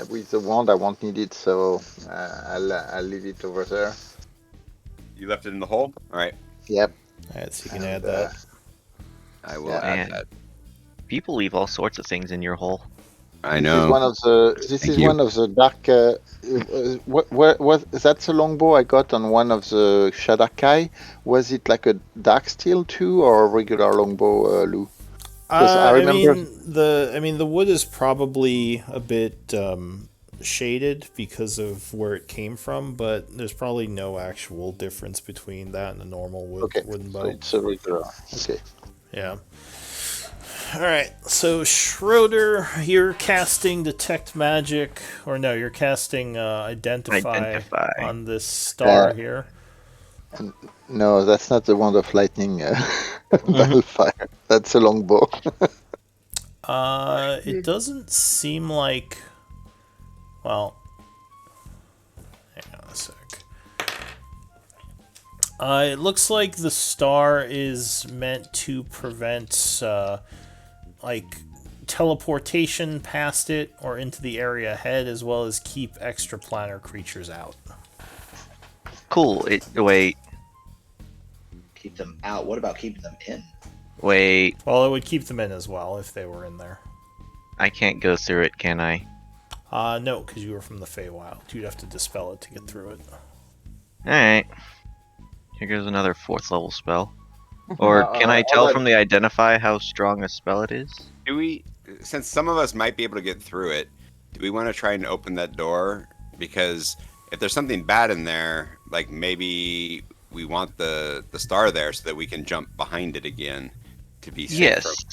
With the wand, I won't need it, so I'll leave it over there. You left it in the hole? All right. Yep. Alright, so you can And, add that. I will Yeah. add Man. that. People leave all sorts of things in your hole. I This is know. one of the. This Thank is you. one of the dark. What? That's a longbow I got on one of the Shadakai. Was it like a dark steel too, or a regular longbow, Lou? 'Cause I remember. The wood is probably a bit shaded because of where it came from, but there's probably no actual difference between that and a normal Okay, wooden so bow. it's a regular. Okay. Yeah. All right. So Schroeder, you're casting detect magic, or no? You're casting identify on this star here. No, that's not the wand of lightning, Balefire. That's a longbow. It doesn't seem like. Well, hang on a sec. It looks like the star is meant to prevent, like, teleportation past it or into the area ahead, as well as keep extraplanar creatures out. Cool. Wait. Keep them out. What about keeping them in? Wait. Well, it would keep them in as well if they were in there. I can't go through it, can I? No, because you were from the Feywild. You'd have to dispel it to get through it. Alright. Here goes another 4th level spell. Or can I tell from the identify how strong a spell it is? Do we, since some of us might be able to get through it, do we want to try and open that door? Because if there's something bad in there, like maybe we want the star there so that we can jump behind it again to be safe. Yes.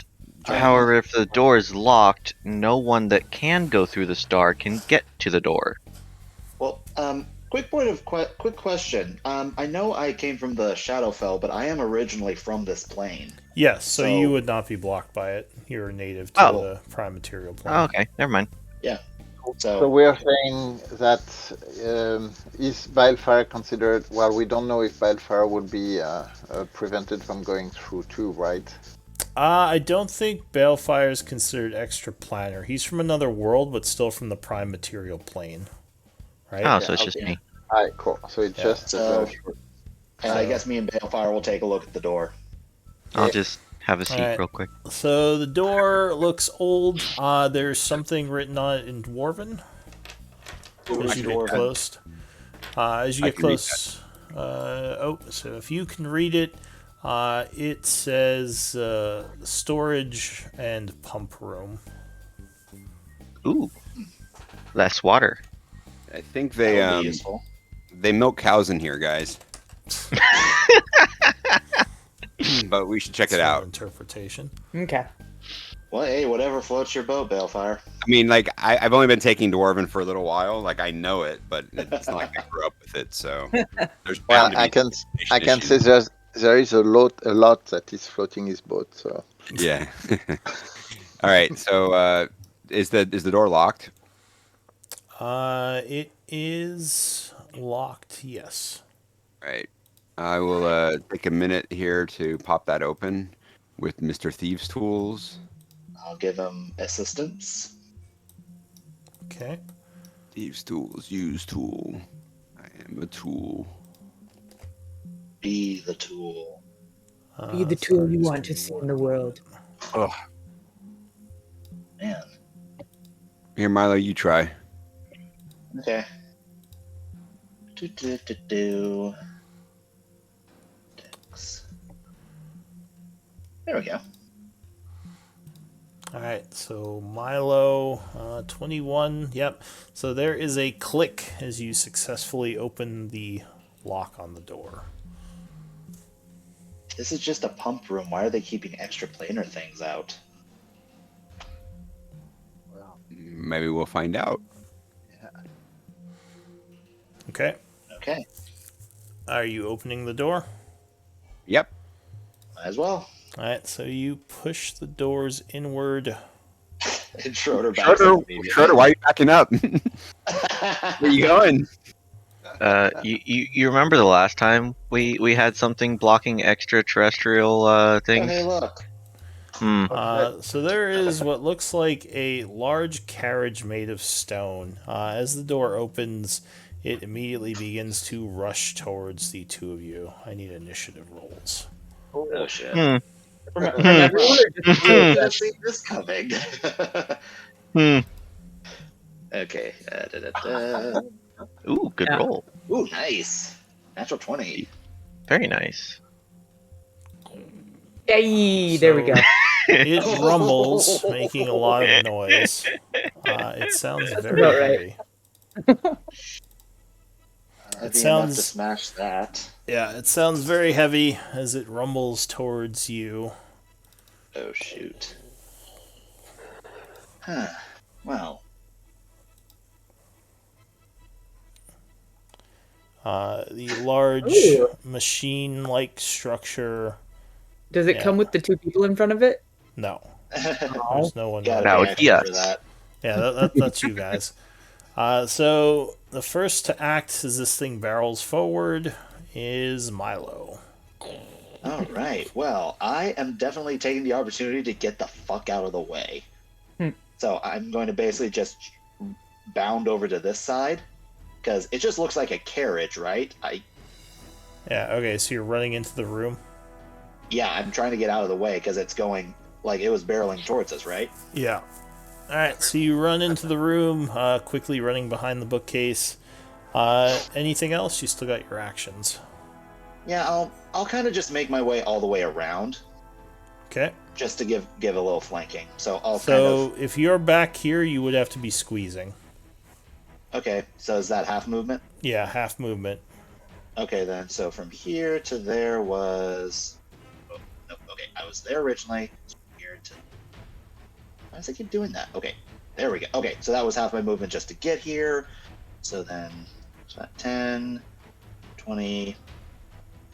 However, if the door is locked, no one that can go through the star can get to the door. Well, quick question. I know I came from the Shadowfell, but I am originally from this plane. Yes, so you would not be blocked by it. You're native to the prime material plane. Oh, okay, never mind. Yeah. So we're saying that is Balefire considered? Well, we don't know if Balefire would be prevented from going through too, right? I don't think Balefire is considered extraplanar. He's from another world, but still from the prime material plane, right? Oh, so it's just me. Alright, cool. So it's just. So, I guess me and Balefire will take a look at the door. I'll just have a seat Alright. real quick. So the door looks old. There's something written on it in Dwarven. As you get close. As you get close. So if you can read it, it says storage and pump room. Ooh. Less water. I think That would be useful. they milk cows in here, guys. But we should check it out. Interpretation. Okay. Well, hey, whatever floats your boat, Balefire. I mean, like, I've only been taking Dwarven for a little while. Like, I know it, but it's not like I grew up with it. So there's Well, bound to be I can say issues. there is a lot that is floating his boat. So Yeah. All right. So is the door locked? It is locked. Yes. All right. I will take a minute here to pop that open with Mr. Thieves' tools. I'll give him assistance. Okay. Thieves' tools. Use tool. I am a tool. Be the tool. Be the tool you want to see in the world. Oh, Man. here, Milo. You try. Okay. Do. There we go. All right, so Milo, 21. Yep. So there is a click as you successfully open the lock on the door. This is just a pump room. Why are they keeping extra planar things out? Maybe we'll find out. Okay. Okay. Are you opening the door? Yep. Might as well. All right, so you push the doors inward. And Schroeder backs up immediately. Schroeder, why are you backing up? Where you going? You remember the last time we had something blocking extraterrestrial Oh, things? hey, look. Hmm. So there is what looks like a large carriage made of stone. As the door opens, it immediately begins to rush towards the two of you. I need initiative rolls. Oh, shit. Hmm. From Hmm. everyone or just I Hmm. should have seen this coming. Hmm. Okay. Da-da-da. Ooh, good Yeah. roll. Ooh, nice. Natural 20. Very nice. Hey, there we So- go. It rumbles, making a lot of noise. It sounds That's very about right. heavy. Heavy It enough to sounds, smash that. yeah, it sounds very heavy as it rumbles towards you. Oh, shoot. Huh. Well. The large Ooh. machine-like structure. Does it Yeah. come with the two people in front of it? No, Oh. there's no one. Gotta That pay would be extra for us. that. Yeah, that's you guys. So the first to act as this thing barrels forward is Milo. All right. Well, I am definitely taking the opportunity to get the fuck out of the way. Hmm. So I'm going to basically just bound over to this side because it just looks like a carriage, right? Yeah, okay, so you're running into the room? Yeah, I'm trying to get out of the way because it's going like it was barreling towards us, right? Yeah. Alright, so you run into the room, quickly running behind the bookcase. Anything else? You still got your actions. Yeah, I'll kind of just make my way all the way around Okay. just to give a little flanking. So I'll So if you're back here, you would have to be squeezing. okay. So is that half movement? Yeah, half movement. Okay, then. So from here to there was. Oh, no, okay, I was there originally. So here to. Why does I keep doing that? Okay, there we go. Okay, so that was half my movement just to get here. So then, so that 10, 20.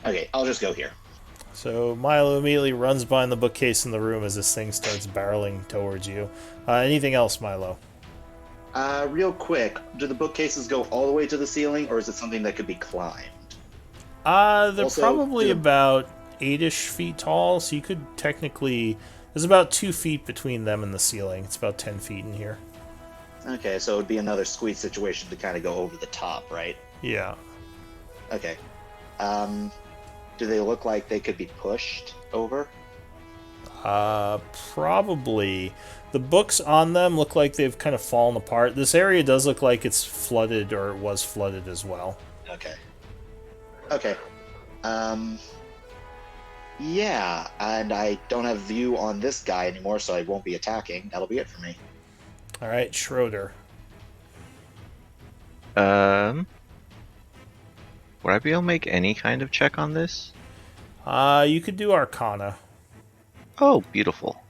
Okay, I'll just go here. So Milo immediately runs behind the bookcase in the room as this thing starts barreling towards you. Anything else, Milo? Real quick, do the bookcases go all the way to the ceiling, or is it something that could be climbed? They're Also, probably do- about 8-ish feet tall, so you could technically... There's about 2 feet between them and the ceiling. It's about 10 feet in here. Okay, so it would be another squeeze situation to kind of go over the top, right? Yeah. Okay. Do they look like they could be pushed over? Probably. The books on them look like they've kind of fallen apart. This area does look like it's flooded, or it was flooded as well. Okay. Okay. Yeah, and I don't have view on this guy anymore, so I won't be attacking. That'll be it for me. Alright, Schroeder. Would I be able to make any kind of check on this? You could do Arcana. Oh, beautiful.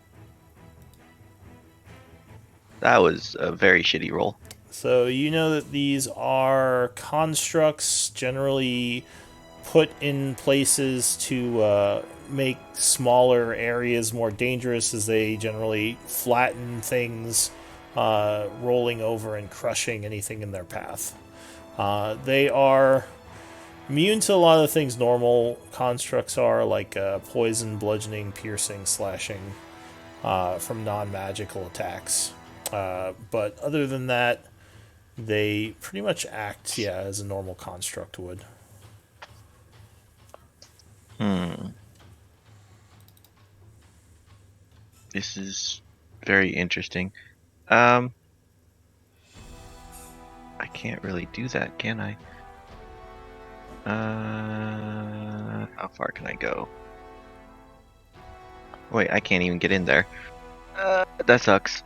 That was a very shitty roll. So you know that these are constructs generally put in places to make smaller areas more dangerous, as they generally flatten things, rolling over and crushing anything in their path. They are immune to a lot of the things normal constructs are, like poison, bludgeoning, piercing, slashing, from non-magical attacks. But other than that, they pretty much act, as a normal construct would. This is very interesting. I can't really do that, can I? How far can I go? Wait, I can't even get in there. That sucks.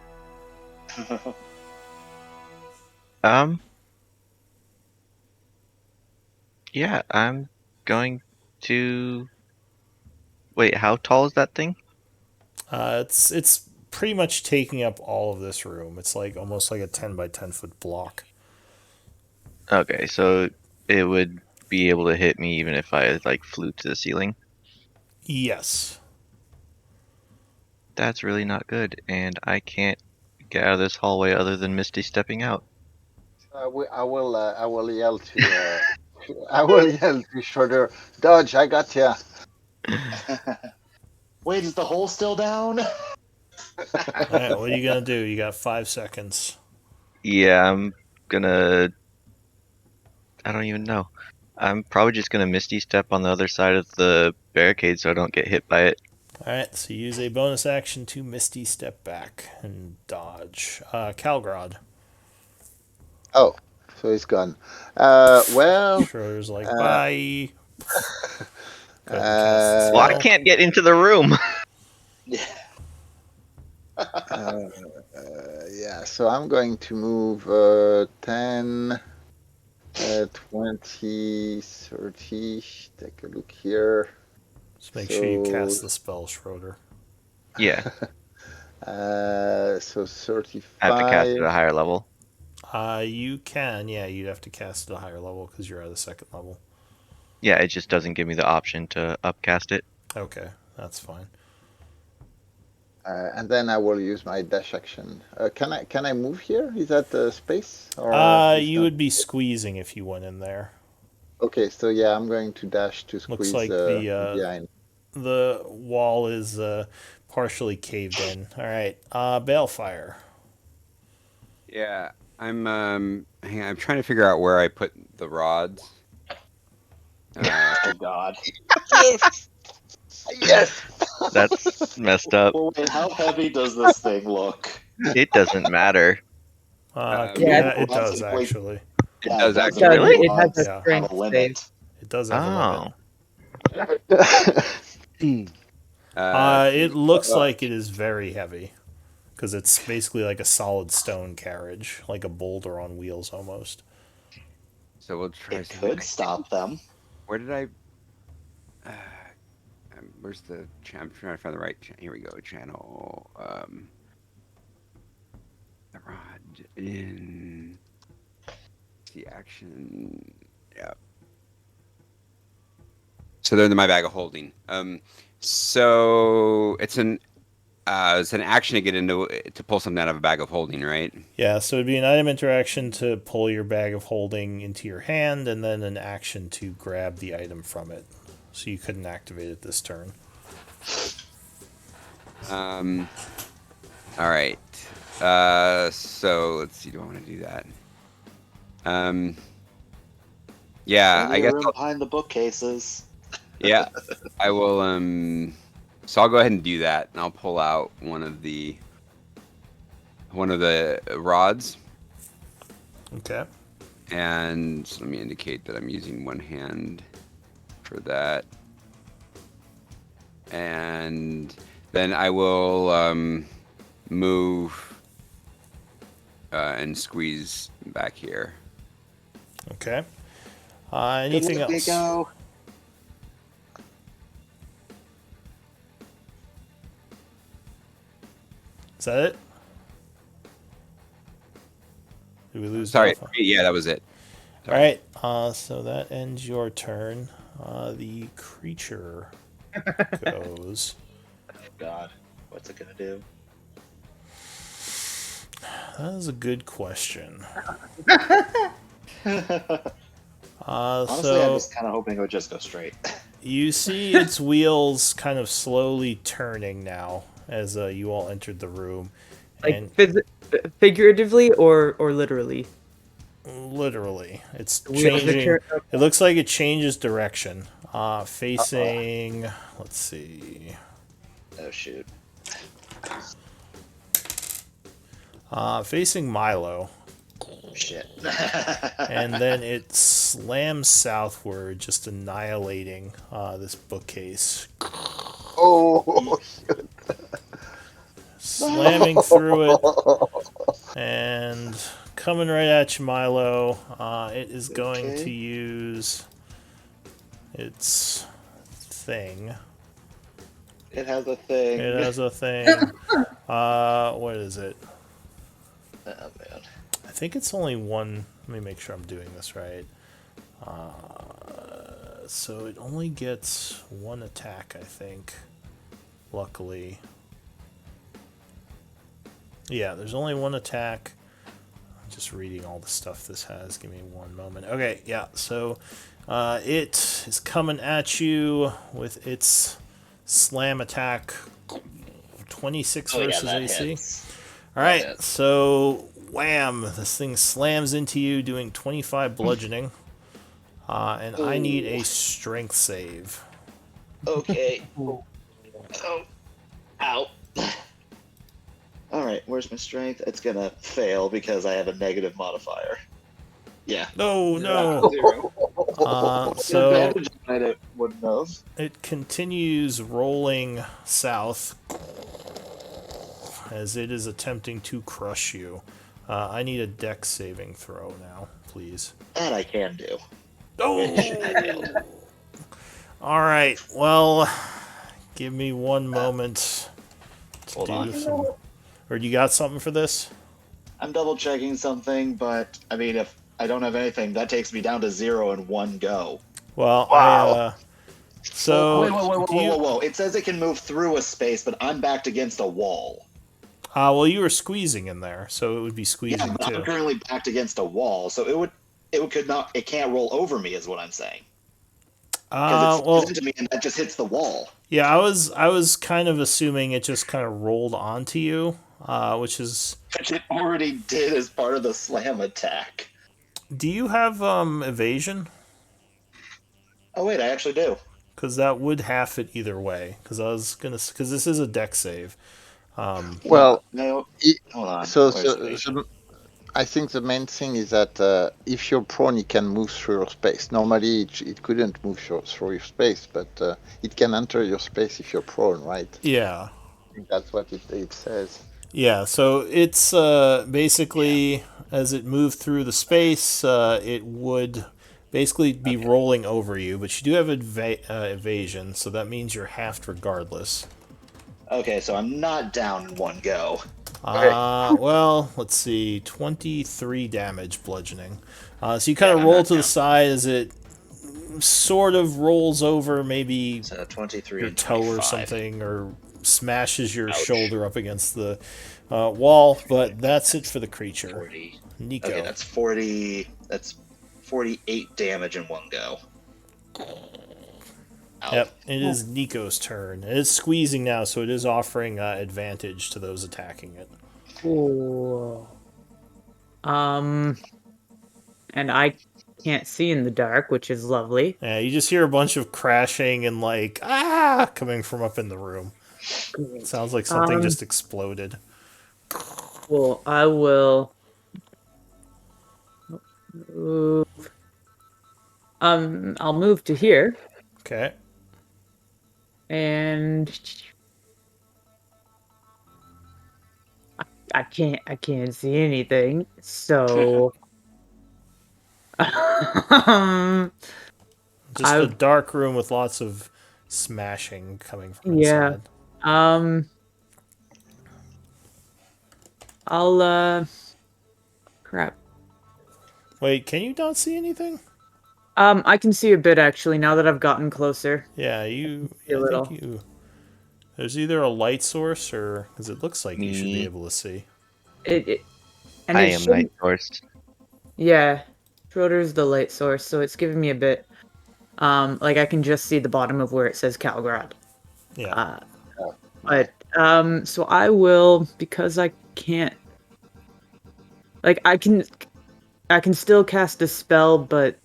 Yeah, I'm going to... Wait, how tall is that thing? It's pretty much taking up all of this room. It's like almost like a 10 by 10 foot block. Okay, so it would be able to hit me even if I like flew to the ceiling. Yes. That's really not good, and I can't get out of this hallway other than Misty stepping out. I will yell to I will yell to Schroeder, dodge, I got ya. Wait, is the hole still down? All right, what are you gonna do? You got 5 seconds. Yeah, I'm gonna. I don't even know. I'm probably just gonna Misty Step on the other side of the barricade so I don't get hit by it. All right, so use a bonus action to Misty Step back and dodge. Calgrod. Oh, so he's gone. Well, Schroeder's like, uh, bye. Go ahead and cast the uh, Well, I spell. can't get into the room. Yeah. yeah, so I'm going to move 10, 20, 30. Take a look here. Just make sure you So, cast the spell, Schroeder. Yeah, so I have to cast it 35. at a higher level. You can, yeah, you'd have to cast it at a higher level because you're at the 2nd level. Yeah, it just doesn't give me the option to upcast it. Okay, that's fine. And then I will use my dash action. Can I move here? Is that the space? Or is You that... would be squeezing if you went in there. Okay, so yeah, I'm going to dash to Looks squeeze like behind. the wall is partially caved in. All right, Balefire. Yeah, hang on, I'm trying to figure out where I put the rods. Oh God. Yes! Yes! That's messed up. Well, wait, how heavy does this thing look? It doesn't matter. Yeah, Yeah, it does Simply- actually. Yeah, does it actually. It does. Really? It has a Yeah. strength Have a limit. save. It does have a limit. Oh. It looks like it is very heavy because it's basically like a solid stone carriage, like a boulder on wheels almost. So we'll try It something. could stop them. Where did I? Where's the? I'm trying to find the right. Here we go. Channel. The rod in the action. Yeah. So they're in my bag of holding. So it's an action to get into to pull something out of a bag of holding, right? Yeah, so it'd be an item interaction to pull your bag of holding into your hand, and then an action to grab the item from it. So you couldn't activate it this turn. All right. So let's see. Do I want to do that? Yeah, Plenty I of guess. room behind the bookcases. Yeah, I will. So I'll go ahead and do that, and I'll pull out one of the rods, Okay. and let me indicate that I'm using one hand for that, and then I will move and squeeze back here. Okay. Anything Good luck, else? Nico. Is that it? Did we lose? Sorry, Alpha? yeah, that was it. All right. So that ends your turn. The creature goes. God, what's it gonna do? That is a good question. Honestly, So I'm just kind of hoping it would just go straight. you see its wheels kind of slowly turning now as you all entered the room, Like and figuratively or literally. literally, it's The wheels are changing. turn- It looks like it changes direction. Facing. Let's see. Oh shoot. Facing Milo. Shit. And then it slams southward, just annihilating this bookcase. Oh, shit. Slamming through it and coming right at you, Milo. It is going Okay. to use its thing. It has a thing. It has a thing. What is it? Oh man. I think it's only one. Let me make sure I'm doing this right. So it only gets one attack, I think. Luckily. Yeah, there's only one attack. just reading all the stuff this has. Give me one moment. Okay, yeah. So it is coming at you with its slam attack. 26 versus that AC. hits. All That right, hits. so wham! This thing slams into you, doing 25 bludgeoning. And I need a strength save. Okay. Oh. Ow. All right, where's my strength? It's gonna fail because I have a negative modifier. Yeah. No, no. 0. So Advantage I wouldn't have. it continues rolling south as it is attempting to crush you. I need a dex saving throw now, please. That I can do. Oh! I failed. All right. Well, give me one moment to Hold do on. some. Or you got something for this? I'm double checking something, but I mean, if I don't have anything, that takes me down to 0 in one go. Well, Wow. so Whoa. It says it can move through a space, but I'm backed against a wall. Well, you were squeezing in there, so it would be Yeah, squeezing but I'm too. currently backed against a wall, so it can't roll over me, is what I'm saying. Because it's Well, into me and that just hits the wall. yeah, I was kind of assuming it just kind of rolled onto you, which is. Which it already did as part of the slam attack. Do you have evasion? Oh wait, I actually do. Because that would half it either way. Because this is a deck save. Well, No, it, hold on. so, Where's so, evasion? so I think the main thing is that if you're prone, it can move through your space. Normally, it couldn't move through your space, but it can enter your space if you're prone, right? Yeah. I think that's what it says. Yeah, so it's basically, as it moved through the space, it would basically be rolling over you, but you do have evasion, so that means you're halved regardless. Okay, so I'm not down in one go. Well, let's see, 23 damage bludgeoning. So you kind of roll to the side as it sort of rolls over maybe So 23 your and toe 25. or something, or smashes your Ouch. shoulder up against the wall, but that's it for the creature. 40. Nico. Okay, that's 40. That's 48 damage in one go. Ow. Yep, it is Nico's turn. It is squeezing now, so it is offering advantage to those attacking it. Cool. And I can't see in the dark, which is lovely. Yeah, you just hear a bunch of crashing and coming from up in the room. It sounds like something just exploded. Well, I will move. I'll move to here, Okay. and I can't see anything. So, Just a dark room with lots of smashing coming from yeah. inside. I'll crap. Wait, can you not see anything? I can see a bit actually now that I've gotten closer. Yeah, See I a little. think you. There's either a light source or because it looks like you should be Me. able to see. And I it am shouldn't- night sourced. Yeah, Schroeder's the light source, so it's giving me a bit. Like I can just see the bottom of where it says Calgrad. Yeah. But so I will, because I can't. Like I can still cast a spell, but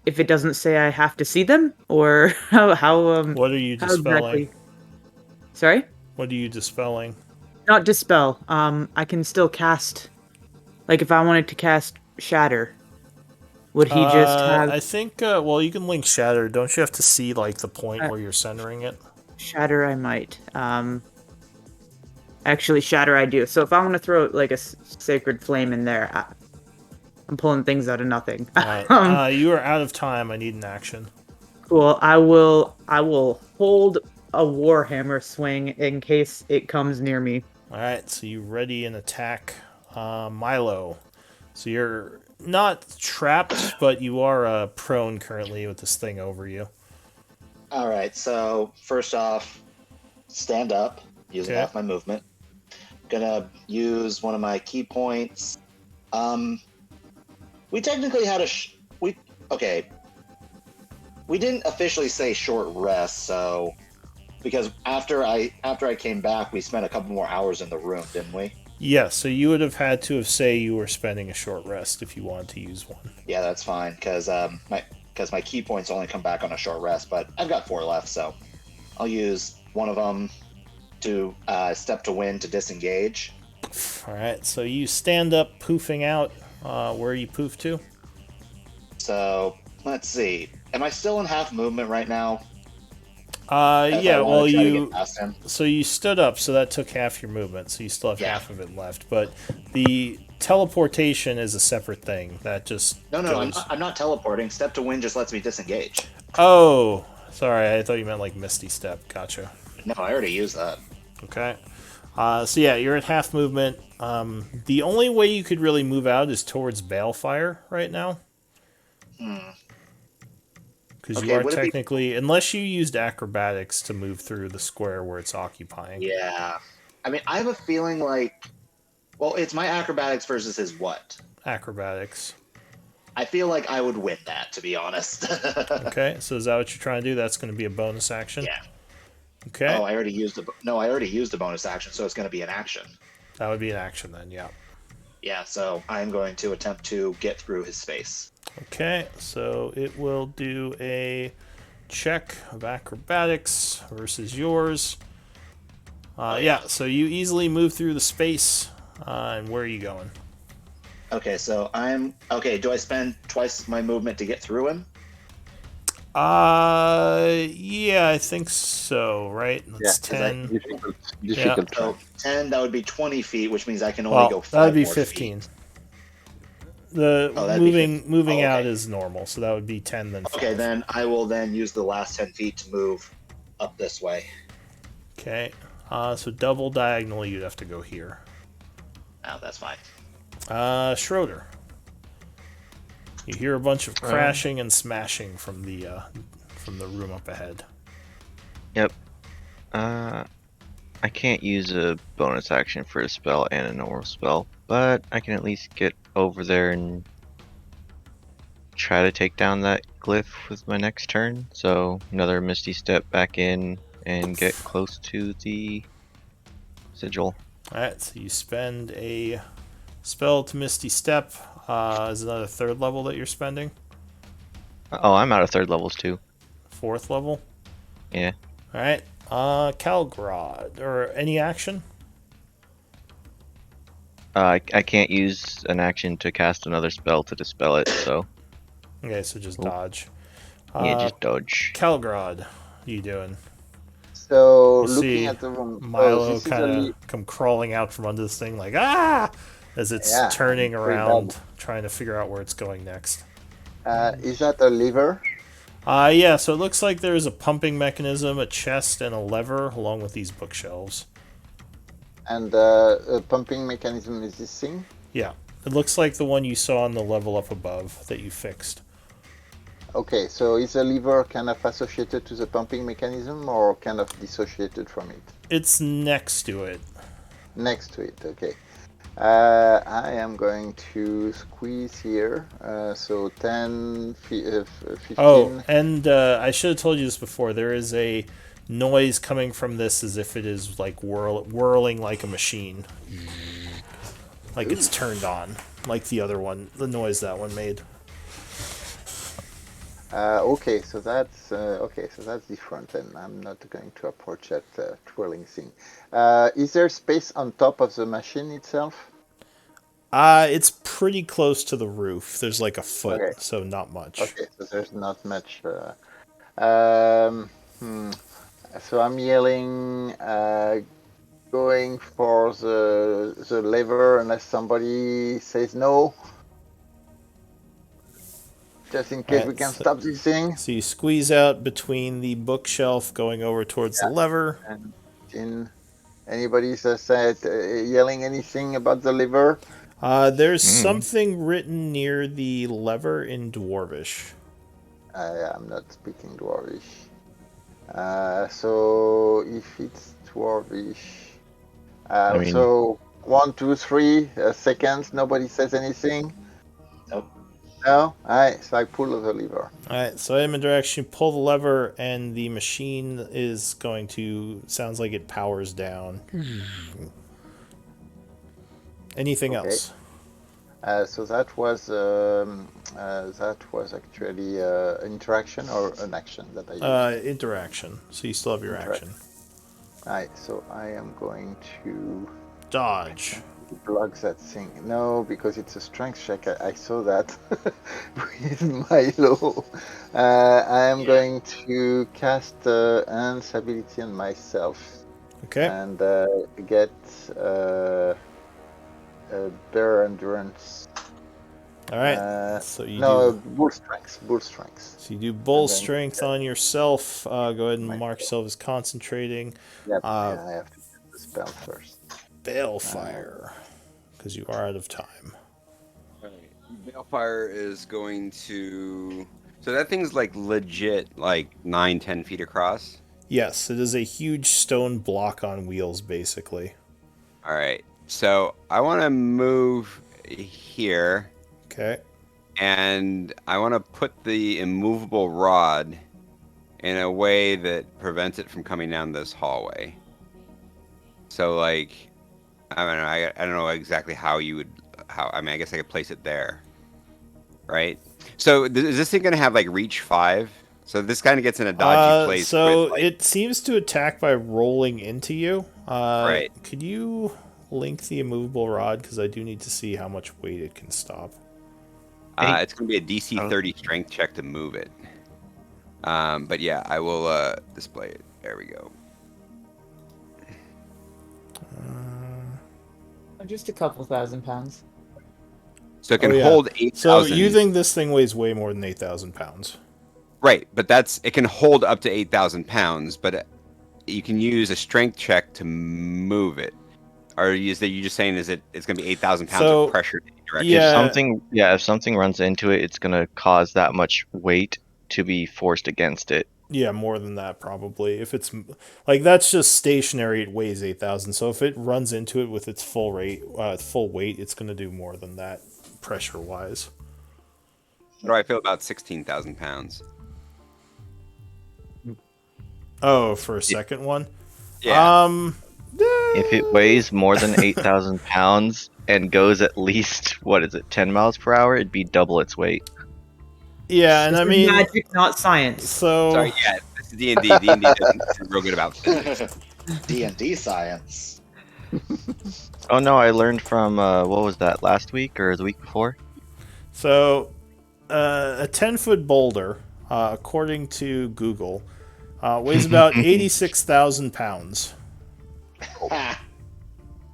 if it doesn't say I have to see them, or how What are you how dispelling? exactly? Sorry, What are you dispelling? not dispel. I can still cast. Like if I wanted to cast Shatter, would he just have I think. Well, you can link Shatter. Don't you have to see like the point where you're centering it? Shatter? I might. Actually, Shatter I do. So if I want to throw like a Sacred Flame in there, I'm pulling things out of nothing. Alright. You are out of time. I need an action. Cool. I will hold a Warhammer swing in case it comes near me. Alright, so you ready an attack. Milo. So you're not trapped, but you are prone currently with this thing over you. Alright, so first off, stand up, using Okay. half my movement. gonna use one of my key points. We technically had okay. We didn't officially say short rest, so because after I came back, we spent a couple more hours in the room, didn't we? Yeah, so you would have had to have say you were spending a short rest if you wanted to use one. Yeah, that's fine because my key points only come back on a short rest, but I've got 4 left, so I'll use one of them to step to wind to disengage. All right, so you stand up, poofing out. Where you poof to? So let's see. Am I still in half movement right now? Yeah. Well, get past him? so you stood up, so that took half your movement. So you still have Yeah. half of it left. But the teleportation is a separate thing. That just No, goes... I'm not teleporting. Step to wind just lets me disengage. Oh, sorry. I thought you meant like Misty Step. Gotcha. No, I already used that. Okay. So yeah, you're at half movement. The only way you could really move out is towards Balefire right now. Because you are technically, unless you used acrobatics to move through the square where it's occupying. Yeah. I mean, I have a feeling like, well, it's my acrobatics versus his what? Acrobatics. I feel like I would win that, to be honest. Okay, so is that what you're trying to do? That's going to be a bonus action? Yeah. Okay. Oh, I already used a bonus action, so it's going to be an action. That would be an action then, yeah. Yeah, so I'm going to attempt to get through his space. Okay, so it will do a check of acrobatics versus yours. Yeah, so you easily move through the space. And where are you going? Okay, so do I spend twice my movement to get through him? Yeah, I think so, right? That's 10. Difficult. Yeah. So 10, that would be 20 feet, which means I can only go 5 that would be more 15. feet. The that'd be 15. moving Oh, okay. out is normal, so that would be 10 then 5. Okay, then I will then use the last 10 feet to move up this way. Okay, so double diagonally, you'd have to go here. Oh, that's fine. Schroeder. You hear a bunch of crashing and smashing from the room up ahead. Yep. I can't use a bonus action for a spell and a normal spell, but I can at least get over there and try to take down that glyph with my next turn. So another Misty Step back in and get close to the sigil. Alright, so you spend a spell to Misty Step. Is another 3rd level that you're spending? Oh, I'm out of 3rd levels too. 4th level? Yeah. Alright, Calgrod. Or any action? I can't use an action to cast another spell to dispel it, so Okay, so just dodge. yeah, just dodge. Calgrod, what are you doing? So You looking see at the room, Milo this is kind of come crawling out from under this thing like, ah! As it's Yeah, turning pretty around, trying to figure out where it's going next. is that a lever? Yeah, so it looks like there's a pumping mechanism, a chest, and a lever, along with these bookshelves. And a pumping mechanism is this thing? Yeah, it looks like the one you saw on the level up above that you fixed. Okay, so is the lever kind of associated to the pumping mechanism or kind of dissociated from it? It's next to it. Next to it, okay. I am going to squeeze here, so 10, 15. Oh, and I should have told you this before. There is a noise coming from this as if it is like whirling like a machine. Like it's turned on, like the other one, the noise that one made. Okay, so that's different. Then I'm not going to approach that twirling thing. Is there space on top of the machine itself? It's pretty close to the roof. There's like a foot, Okay. so not much. Okay, so there's not much. So I'm yelling, going for the lever unless somebody says no. Just in case we can stop this thing. So you squeeze out between the bookshelf going over towards the lever. And anybody said yelling anything about the lever? There's something written near the lever in Dwarvish. I'm not speaking Dwarvish. So if it's Dwarvish, I mean- So 1, 2, 3 seconds. Nobody says anything. Nope. No. Alright. So I pull the lever. Alright, so item interaction, pull the lever, and the machine is going to, sounds like it powers down. Anything Okay. else? So that was actually an interaction or an action that I used. Interaction. So you still have your action. Alright, so I am going to Dodge. block that thing. No, because it's a strength check. I saw that with Milo. I am going to cast Ant's ability on myself Okay. and get bear endurance. Alright. So you No, do. bull strength. Bull strength. So you do bull And then- strength on yourself. Go ahead and mark yourself as concentrating. Yep, yeah, I have to get the spell first. Balefire. Because you are out of time. Balefire is going to. So that thing's like legit, like 9-10 feet across. Yes, it is a huge stone block on wheels, basically. All right. So I want to move here, Okay. and I want to put the immovable rod in a way that prevents it from coming down this hallway. So, like, I don't know. I don't know exactly how you would. I mean, I guess I could place it there, right? So is this thing gonna have like reach 5? So this kind of gets in a dodgy place. So with, like, it seems to attack by rolling into you. Right. Could you link the immovable rod? Because I do need to see how much weight it can stop. It's gonna be a DC 30 strength check to move it. But yeah, I will display it. There we go. Just a couple thousand pounds. So it can yeah. hold So 8,000. you think this thing weighs way more than 8,000 pounds? Right, but it can hold up to 8,000 pounds, but you can use a strength check to move it. Or is that you just saying it's going to be 8,000 pounds So, of pressure in any direction? yeah. If something runs into it, it's gonna cause that much weight to be forced against it. Yeah, more than that probably. If it's like that's just stationary, it weighs 8,000. So if it runs into it with its full weight, it's going to do more than that pressure wise. How do I feel about 16,000 pounds? Oh, for a second one. Yeah. If it weighs more than 8,000 pounds and goes at least 10 miles per hour, it'd be double its weight. Yeah, and This I is mean, magic, not science. so Sorry, yeah, this is D&D. D&D isn't real good about physics. D&D science. Oh no, I learned from what was that, last week or the week before? So, a 10-foot boulder, according to Google, weighs about 86,000 pounds.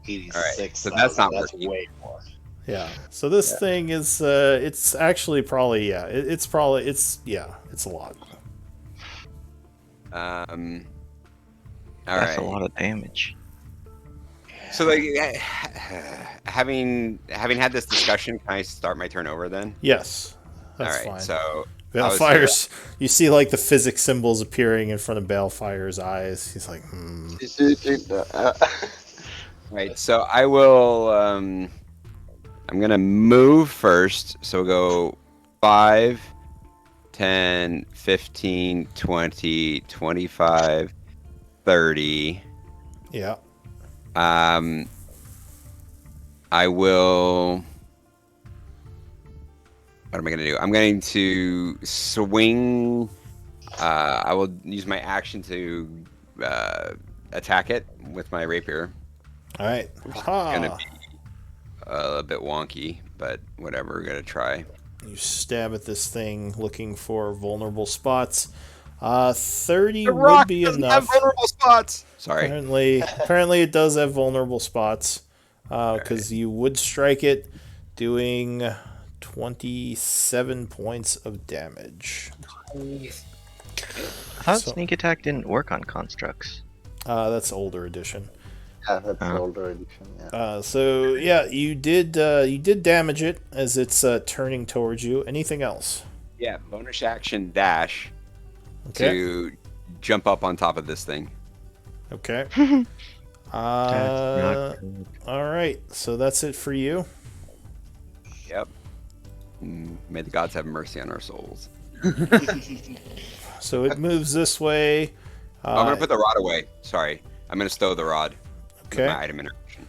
86. so that's not That's working. way more. Yeah. So this thing is, it's actually probably, it's a lot. All That's right. a lot of damage. So, like, having had this discussion, can I start my turn over then? Yes. That's All right. fine. So, Balefire's, you see like the physics symbols appearing in front of Balefire's eyes. He's like, right. So I will. I'm gonna move first. So we'll go 5, 10, 15, 20, 25, 30. Yeah. I will. What am I going to do? I'm going to swing. I will use my action to attack it with my rapier. All right. It's going to be a bit wonky, but whatever. We're going to try. You stab at this thing looking for vulnerable spots. 30 would be enough. Have vulnerable spots. Sorry. Apparently it does have vulnerable spots. Because you would strike it, doing 27 points of damage. How sneak attack didn't work on constructs? That's older edition. Yeah, that's the older edition. Yeah. So yeah, you did damage it as it's turning towards you. Anything else? Yeah, bonus action dash Okay. to jump up on top of this thing. Okay. That's not good. All right, so that's it for you. Yep. May the gods have mercy on our souls. So it moves this way. I'm gonna put the rod away. Sorry, I'm gonna stow the rod. With Okay. my item interaction.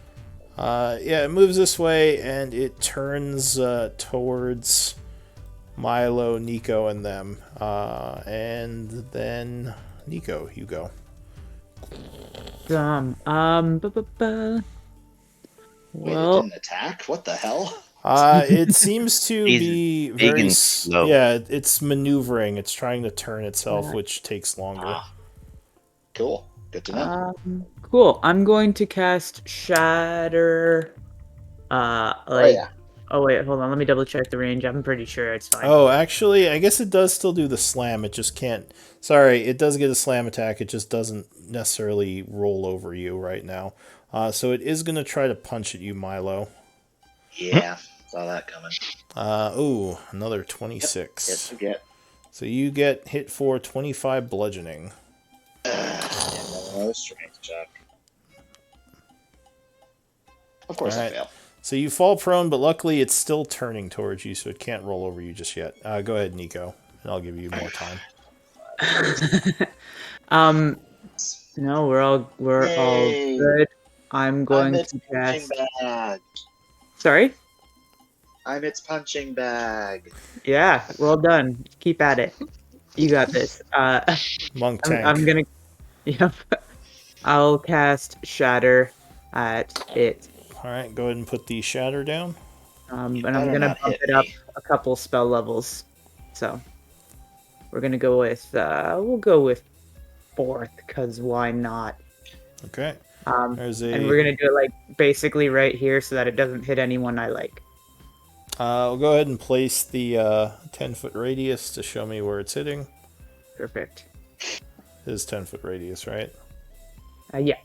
Yeah, it moves this way, and it turns towards Milo, Nico, and them. And then Nico, you go. Well, Wait, it didn't attack? What the hell? It seems to He's be big very and slow. Yeah, it's maneuvering. It's trying to turn itself, which takes longer. Ah, cool. Good to know. cool. I'm going to cast Shatter. yeah. Oh wait, hold on. Let me double check the range. I'm pretty sure it's fine. Oh, actually, I guess it does still do the slam. It just can't. Sorry, it does get a slam attack. It just doesn't necessarily roll over you right now. So it is going to try to punch at you, Milo. Yeah, saw that coming. Ooh, another Yes, 26. you get. So you get hit for 25 bludgeoning. No strength check. Of course Alright. I fail. So you fall prone, but luckily it's still turning towards you, so it can't roll over you just yet. Go ahead, Nico, and I'll give you more time. No, we're all Yay. good. I'm going I'm its to punching cast. bag. Sorry. I'm its punching bag. Yeah, well done. Keep at it. You got this. Monk tank. I'm gonna. Yep. I'll cast Shatter at it. All right, go ahead and put the shatter down. And I'm better gonna not bump hit it up me. a couple spell levels. So we're gonna go with we'll go with 4th, because why not? Okay. There's And we're gonna do it like basically right here so that it doesn't hit anyone I like. We'll go ahead and place the 10-foot radius to show me where it's hitting. Perfect. It is 10-foot radius, right? Yeah.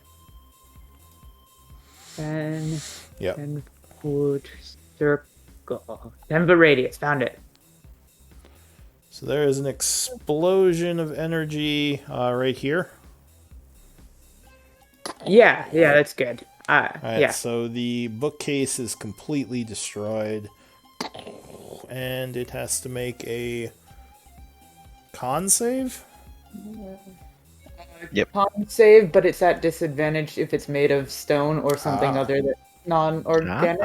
And Yep. 10-foot circle. 10-foot radius. Found it. So there is an explosion of energy right here. Yeah, that's good. All right, Yeah. so the bookcase is completely destroyed, and it has to make a con save. Con save, but it's at disadvantage if it's made of stone or something Ah. other than non-organic.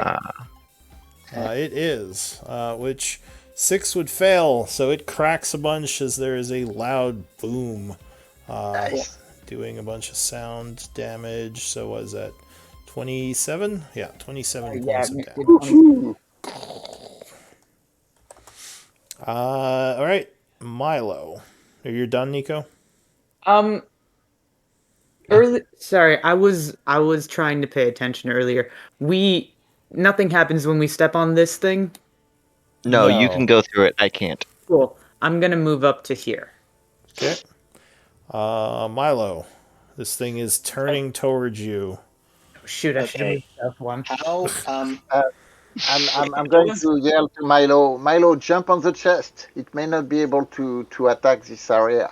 It is, which 6 would fail, so it cracks a bunch as there is a loud boom, doing a bunch of sound damage. So was that 27? Yeah, 27 points of damage. All right, Milo. Are you done, Nico? Sorry, I was trying to pay attention earlier. Nothing happens when we step on this thing. No, you No. can go through it. I can't. Cool. I'm gonna move up to here. Okay. Milo, this thing is turning towards you. Shoot, I should have Okay. moved up one. How I'm going to yell to Milo. Milo, jump on the chest. It may not be able to attack this area.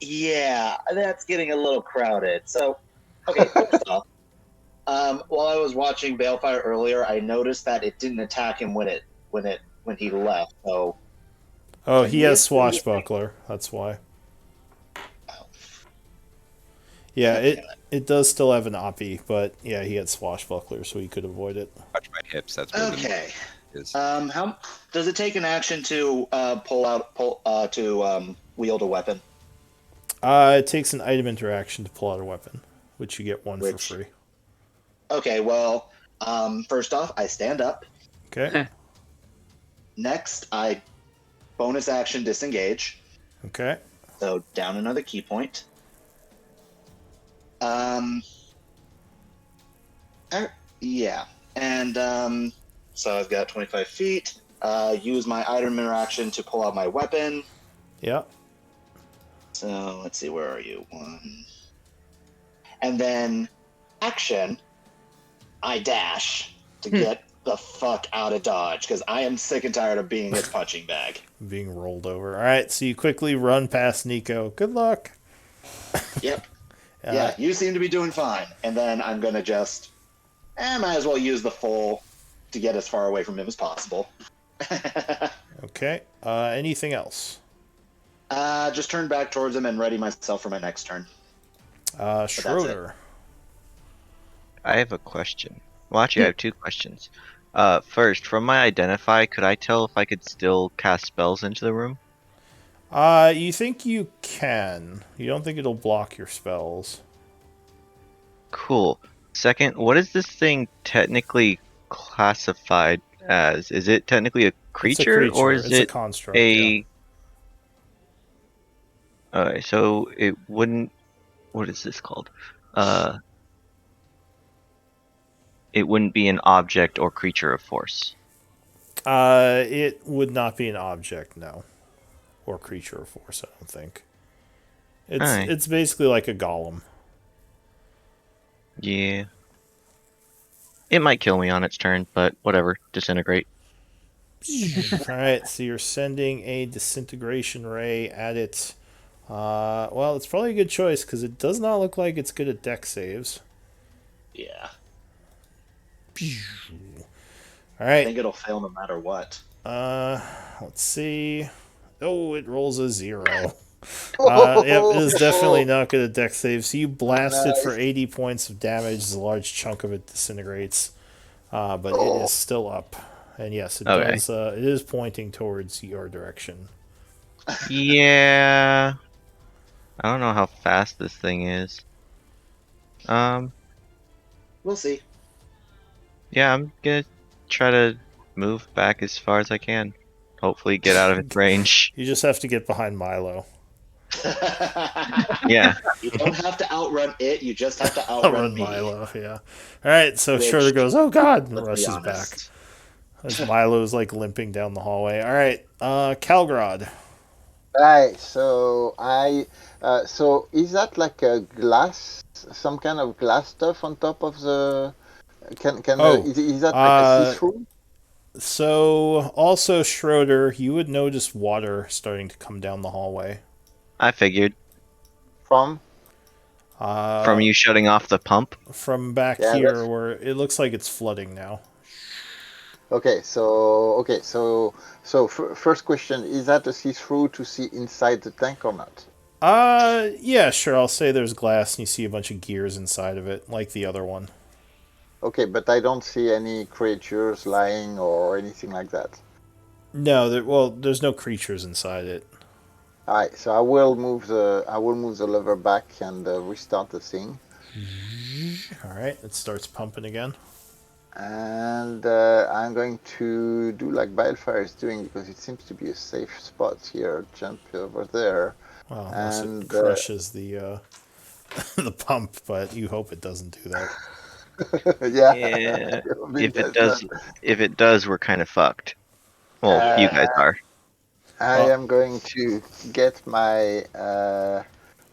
yeah, that's getting a little crowded. So okay, first off, while I was watching Balefire earlier, I noticed that it didn't attack him when he left. So Oh, he has swashbuckler. That's why. Yeah, it does still have an Oppie, but yeah, he had swashbuckler, so he could avoid it. Watch my hips. That's where okay. the is. How does it take an action to wield a weapon? It takes an item interaction to pull out a weapon, which you get one for Which- free. Okay, well, first off, I stand up. Okay. Next, I bonus action disengage. Okay. So down another key point. Yeah, and so I've got 25 feet. Use my item interaction to pull out my weapon. Yeah. So let's see, where are you? 1. And then action, I dash to get the fuck out of Dodge because I am sick and tired of being its punching bag. Being rolled over. All right, so you quickly run past Nico. Good luck. Yep. Yeah, you seem to be doing fine. And then I'm going to just, might as well use the full to get as far away from him as possible. Okay. Anything else? Just turn back towards him and ready myself for my next turn. Schroeder. I have a question. Well, actually, I have two questions. First, from my identify, could I tell if I could still cast spells into the room? You think you can. You don't think it'll block your spells. Cool. Second, what is this thing technically classified as? Is it technically a creature, or is It's a it construct. a? Yeah. Alright, so it wouldn't. What is this called? It wouldn't be an object or creature of force. It would not be an object, no, or creature of force. I don't think. Alright. It's basically like a golem. Yeah. It might kill me on its turn, but whatever. Disintegrate. All right, so you're sending a disintegration ray at it. Well, it's probably a good choice because it does not look like it's good at deck saves. Yeah. All I right. think it'll fail no matter what. Let's see. Oh, it rolls a 0. Yep, it is definitely not good at deck saves. So you blast it for 80 points of damage. A large chunk of it disintegrates, but it is still up. And yes, it Okay. does. It is pointing towards your direction. Yeah. I don't know how fast this thing is. We'll see. Yeah, I'm gonna try to move back as far as I can. Hopefully get out of its range. You just have to get behind Milo. Yeah. You don't have to outrun it, you just have to outrun me. Milo, yeah. All right, so Which, Schroeder goes, "Oh God!" and let's be rushes back honest. as Milo's like limping down the hallway. All right, Calgrod. Right. So is that like a glass, some kind of glass stuff on top of the? Is that like a see-through? So also Schroeder, you would notice water starting to come down the hallway. I figured. From? From you shutting off the pump? From back Yeah, here that's- where it looks like it's flooding now. So first question: is that a see-through to see inside the tank or not? Yeah, sure. I'll say there's glass and you see a bunch of gears inside of it, like the other one. Okay, but I don't see any creatures lying or anything like that. No, there's no creatures inside it. All right, so I will move the lever back and restart the thing. All right, it starts pumping again. And I'm going to do like Balefire is doing because it seems to be a safe spot here. Jump over there. Well, unless And, it crushes the the pump, but you hope it doesn't do that. Yeah. Yeah. Because, If it does, we're kind of fucked. Well, you guys are. I Well- am going to get my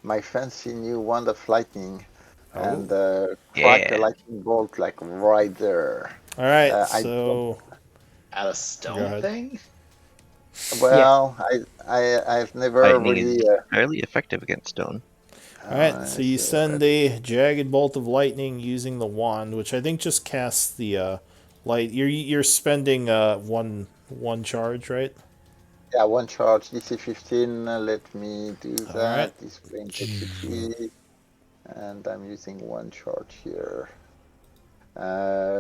my fancy new wand of lightning and crack the Yeah. lightning bolt like right there. All right, I so At a Go stone ahead. thing? Well, I've never Lightning really. is fairly effective against stone. all right, so you send a jagged bolt of lightning using the wand, which I think just casts the light. You're spending one charge, right? Yeah, one charge, DC 15. Let me do that. Alright. This brings it and I'm using one charge here.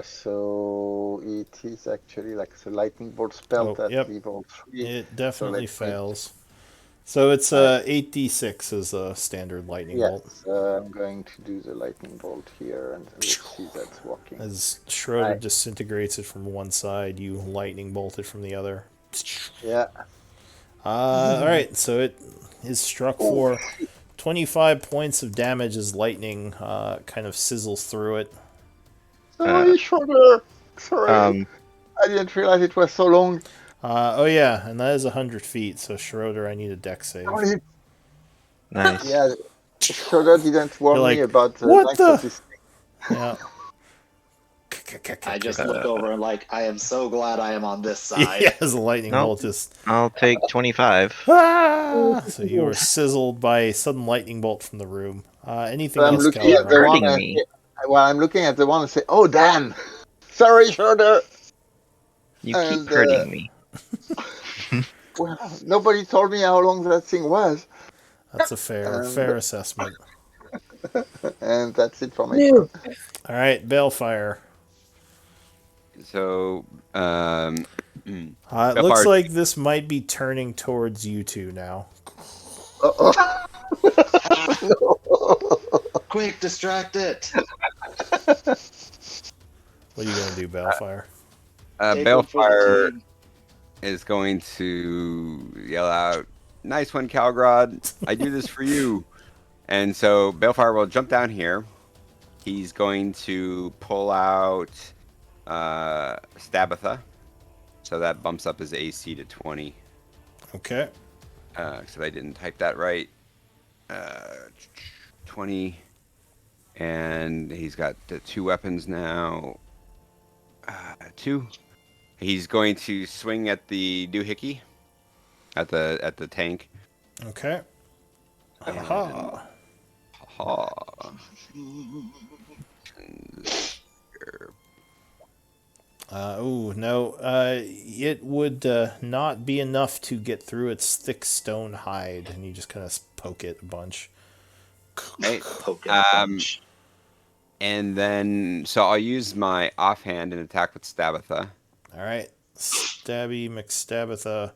So it is actually like the lightning bolt spell at level 3. It definitely let's make- fails. So it's 8d6 is a standard lightning bolt. Yes, I'm going to do the lightning bolt here and let's see that's working. As Schroeder disintegrates it from one side, you lightning bolt it from the other. Yeah. All right, so it is struck for 25 points of damage as lightning kind of sizzles through it. Sorry, Schroeder. Sorry. I didn't realize it was so long. Oh yeah, and that is 100 feet, so Schroeder, I need a deck save. Sorry. Nice. Yeah, Schroeder didn't warn You're like, me about the "What length the-" of this thing. Yeah. I just look over and like, I am so glad I am on this side. Yeah, as a lightning Nope. bolt just. I'll take 25. Ah! So you are sizzled by a sudden lightning bolt from the room. Anything So I'm else, looking at the Calvin? one. Hurting me. Well, I'm looking at the one and say, "Oh damn, sorry, Schroeder." You And, keep hurting me. Well, nobody told me how long that thing was, That's a fair assessment. and that's it for my No. turn. All right, Balefire. So, It Balefire- looks like this might be turning towards you two now. Uh-oh. Quick, distract it. What are you gonna do, Balefire? Take one for the Balefire team. is going to yell out, "Nice one, Calgrod! I do this for you." And so Balefire will jump down here. He's going to pull out Stabitha, so that bumps up his AC to 20. Okay. So I didn't type that right. 20, and he's got the 2 weapons now. 2. He's going to swing at the doohickey, at the tank. Okay. Aha. Ha. Oh no! It would not be enough to get through its thick stone hide, and you just kind of poke it a bunch. Right. Poke it a bunch. And then, so I'll use my offhand and attack with Stabitha. All right, Stabby McStabitha.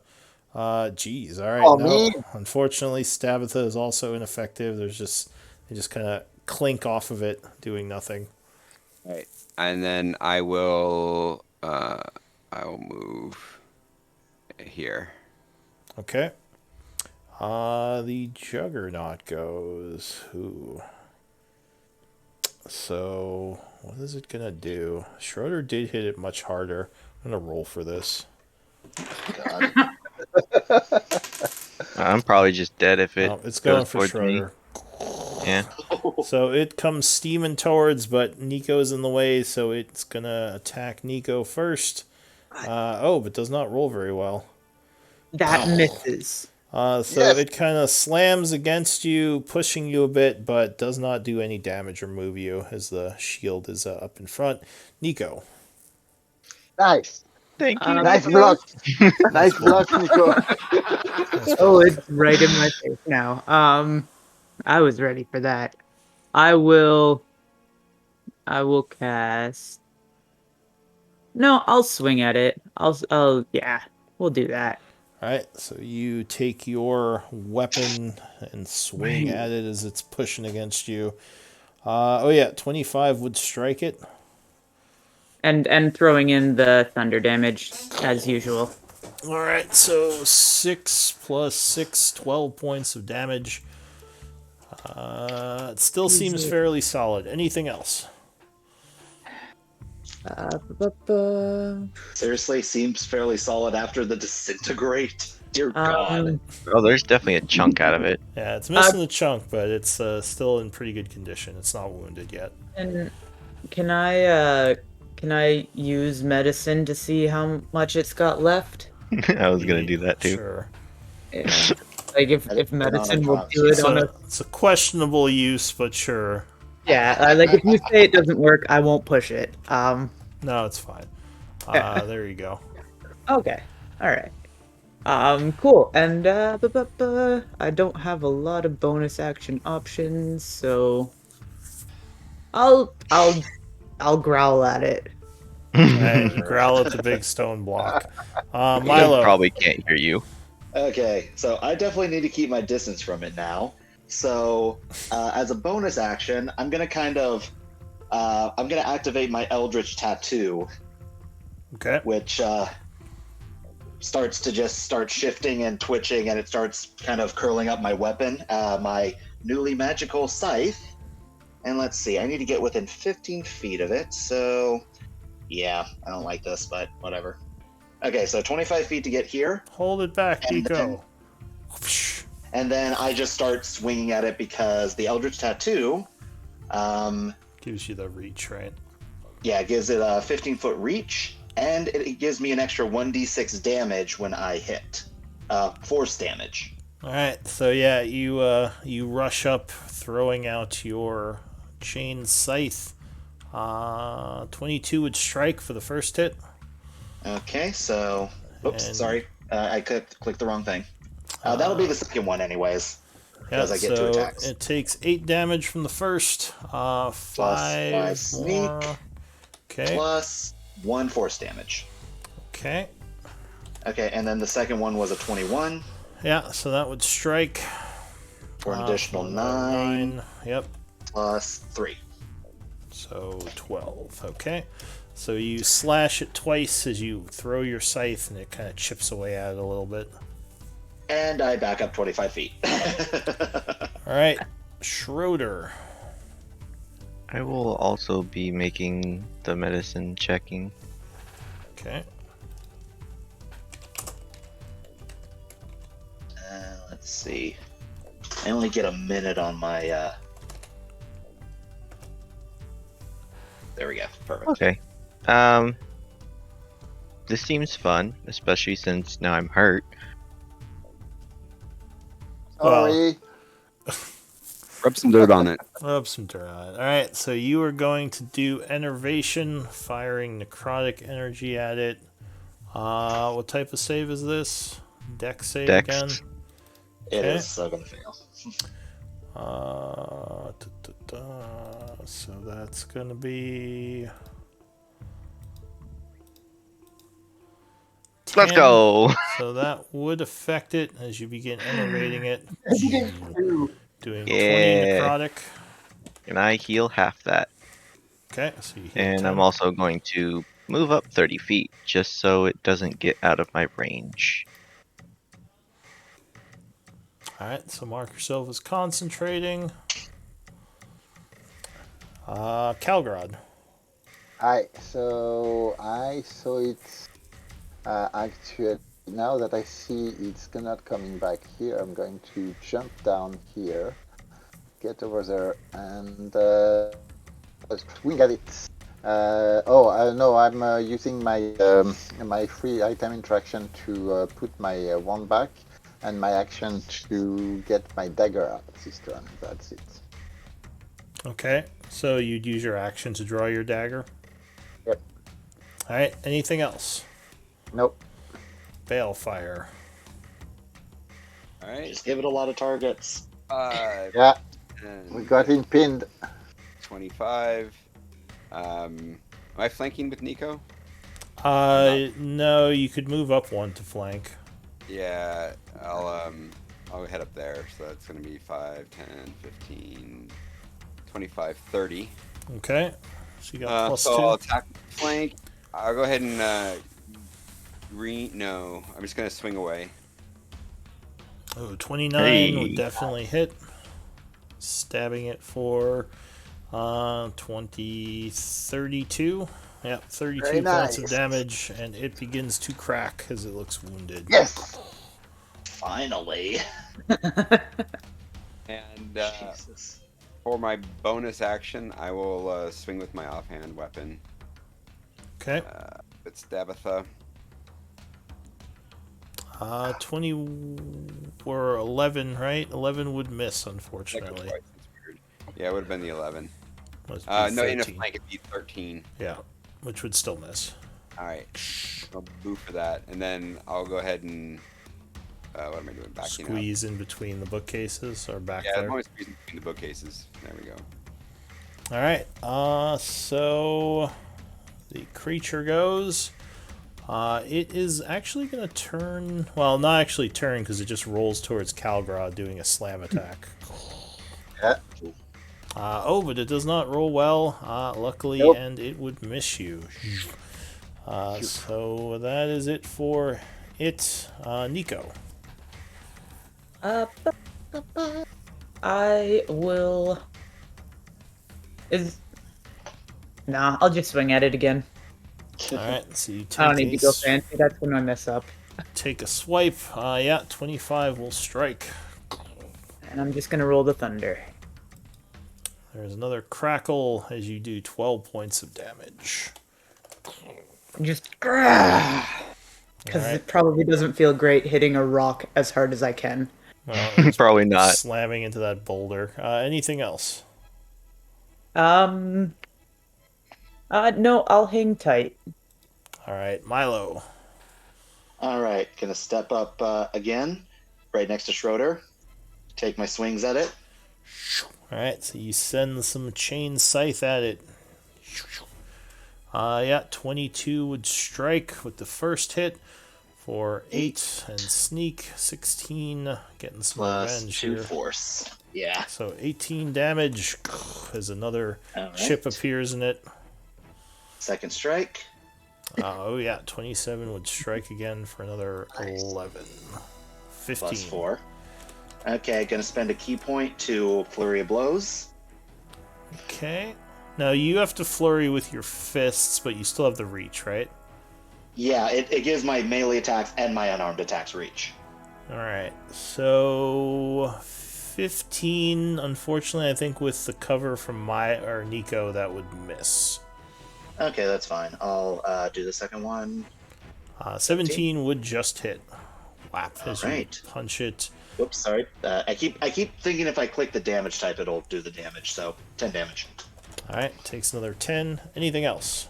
Geez. All right. Oh, No, me? unfortunately, Stabitha is also ineffective. They just kind of clink off of it, doing nothing. Right. And then I will move here. Okay. The Juggernaut goes. Ooh. So, what is it gonna do? Schroeder did hit it much harder. I'm gonna roll for this. God. I'm probably just dead if it Oh, it's going goes for towards me. Schroeder. Yeah. So it comes steaming towards, but Nico's in the way, so it's gonna attack Nico first. But does not roll very well. That misses. So Yes. it kind of slams against you, pushing you a bit, but does not do any damage or move you as the shield is up in front. Nico. Nice, Thank you. nice block, nice block, Nico. Oh, it's right in my face now. I was ready for that. I will cast. No, I'll swing at it. Yeah, we'll do that. All right, so you take your weapon and swing at it as it's pushing against you. 25 would strike it. And throwing in the thunder damage as usual. All right, so 6 plus 6, 12 points of damage. It still seems fairly solid. Anything else? Seriously, seems fairly solid after the disintegrate. Dear God. Oh, there's definitely a chunk out of it. Yeah, it's missing a chunk, but it's still in pretty good condition. It's not wounded yet. And can I use medicine to see how much it's got left? I was gonna do that too. Sure. Yeah. Like if Put on medicine a will do it on a It's a questionable use, but sure. yeah. Like if you say it doesn't work, I won't push it. No, it's fine. There you go. Okay. All right. Cool. And I don't have a lot of bonus action options, so I'll growl at it. And you growl at the big stone block. It Milo. probably can't hear you. Okay, so I definitely need to keep my distance from it now. So, as a bonus action, I'm gonna activate my Eldritch Tattoo, Okay. which starts to just start shifting and twitching, and it starts kind of curling up my weapon, my newly magical scythe. And let's see, I need to get within 15 feet of it. So, yeah, I don't like this, but whatever. Okay, so 25 feet to get here. Hold it back, And Nico. And then I just start swinging at it because the Eldritch Tattoo, Gives you the reach, right? Yeah, it gives it a 15-foot reach, and it gives me an extra 1d6 damage when I hit. Force damage. All right, so yeah, you rush up, throwing out your chain scythe. 22 would strike for the first hit. Okay, so... Oops, And- sorry. I clicked the wrong thing. That'll be the second one anyways. Yeah, Because I get 2 so attacks. it takes 8 damage from the first. 5 my sneak. more. Okay. Plus 1 force damage. Okay. Okay, and then the second one was a 21 Yeah, so that would strike. for an additional for another 9 Yep. plus 3. So 12. Okay. So you slash it twice as you throw your scythe, and it kind of chips away at it a little bit. And I back up 25 feet. All right, Schroeder. I will also be making the medicine checking. Okay. Let's see. I only get a minute on my. There we go. Perfect. Okay. This seems fun, especially since now I'm hurt. Sorry. Rub some dirt on it. Rub some dirt on it. All right, so you are going to do enervation, firing necrotic energy at it. What type of save is this? Dex save Dex. again. It Okay. is gonna fail. So that's gonna be. Let's 10. go! So that would affect it as you begin enervating it. Doing 20 Yeah. necrotic. And I heal half that. Okay, so you heal And 10. I'm also going to move up 30 feet, just so it doesn't get out of my range. Alright, so mark yourself as concentrating. Calgrod. Hi. So I saw it. Actually, now that I see it's not coming back here, I'm going to jump down here, get over there, and swing at it. No, I'm using my my free item interaction to put my wand back, and my action to get my dagger out this turn. That's it. Okay, so you'd use your action to draw your dagger. Yep. Alright, anything else? Nope. Balefire. All right. Just give it a lot of targets. 5, Yeah, 10, we got him pinned. 25. Am I flanking with Nico? No, you could move up one to flank. Yeah, I'll head up there. So that's gonna be 5, 10, 15, 25, 30. Okay, so you got plus so 2. I'll attack flank. I'll go ahead and no, I'm just gonna swing away. Oh, 29 would Hey. definitely hit. Stabbing it for 32. Yeah, 32 Very points of nice. damage, and it begins to crack as it looks wounded. Yes. Finally. And Jesus. for my bonus action, I will swing with my offhand weapon. Okay. It's Dabatha. 20 or 11, right? 11 would miss, unfortunately. That's weird. Yeah, it would have been the 11. Must be No, in a 13. flank it'd be 13. Yeah, which would still miss. All right, I'll boo for that, and then I'll go ahead and what am I doing? Backing Squeeze in between the bookcases or back up. Yeah, I'm there. always squeezing between the bookcases. There we go. All right. So the creature goes. It is actually going to turn. Well, not actually turn because it just rolls towards Calgrod doing a slam attack. Yeah. But it does not roll well, luckily, Nope. and it would miss you. So that is it for it. Nico. I will. Nah, I'll just swing at it again. All right, so you I don't take need a, to go fancy. That's when I mess up. take a swipe. Yeah, 25 will strike. And I'm just gonna roll the thunder. There's another crackle as you do 12 points of damage. Just because Alright. it probably doesn't feel great hitting a rock as hard as I can. Well, it was Probably not. slamming into that boulder. Anything else? No, I'll hang tight. Alright, Milo. All right, gonna step up again, right next to Schroeder. Take my swings at it. Alright, so you send some chain scythe at it. Yeah, 22 would strike with the first hit for 8 and sneak 16, getting some Plus revenge 2 here. force. Yeah. So 18 damage as another All right. chip appears in it. Second strike. Oh yeah, 27 would strike again for another 11. 15. Plus 4. Okay, gonna spend a key point to Flurry of Blows. Okay. Now you have to flurry with your fists, but you still have the reach, right? Yeah, it gives my melee attacks and my unarmed attacks reach. Alright, so 15, unfortunately, I think with the cover from Nico, that would miss. Okay, that's fine. I'll do the second one. 17 would just hit. Whap, as Alright. you punch it. Whoops, sorry. I keep thinking if I click the damage type, it'll do the damage. So 10 damage. Alright, takes another 10. Anything else?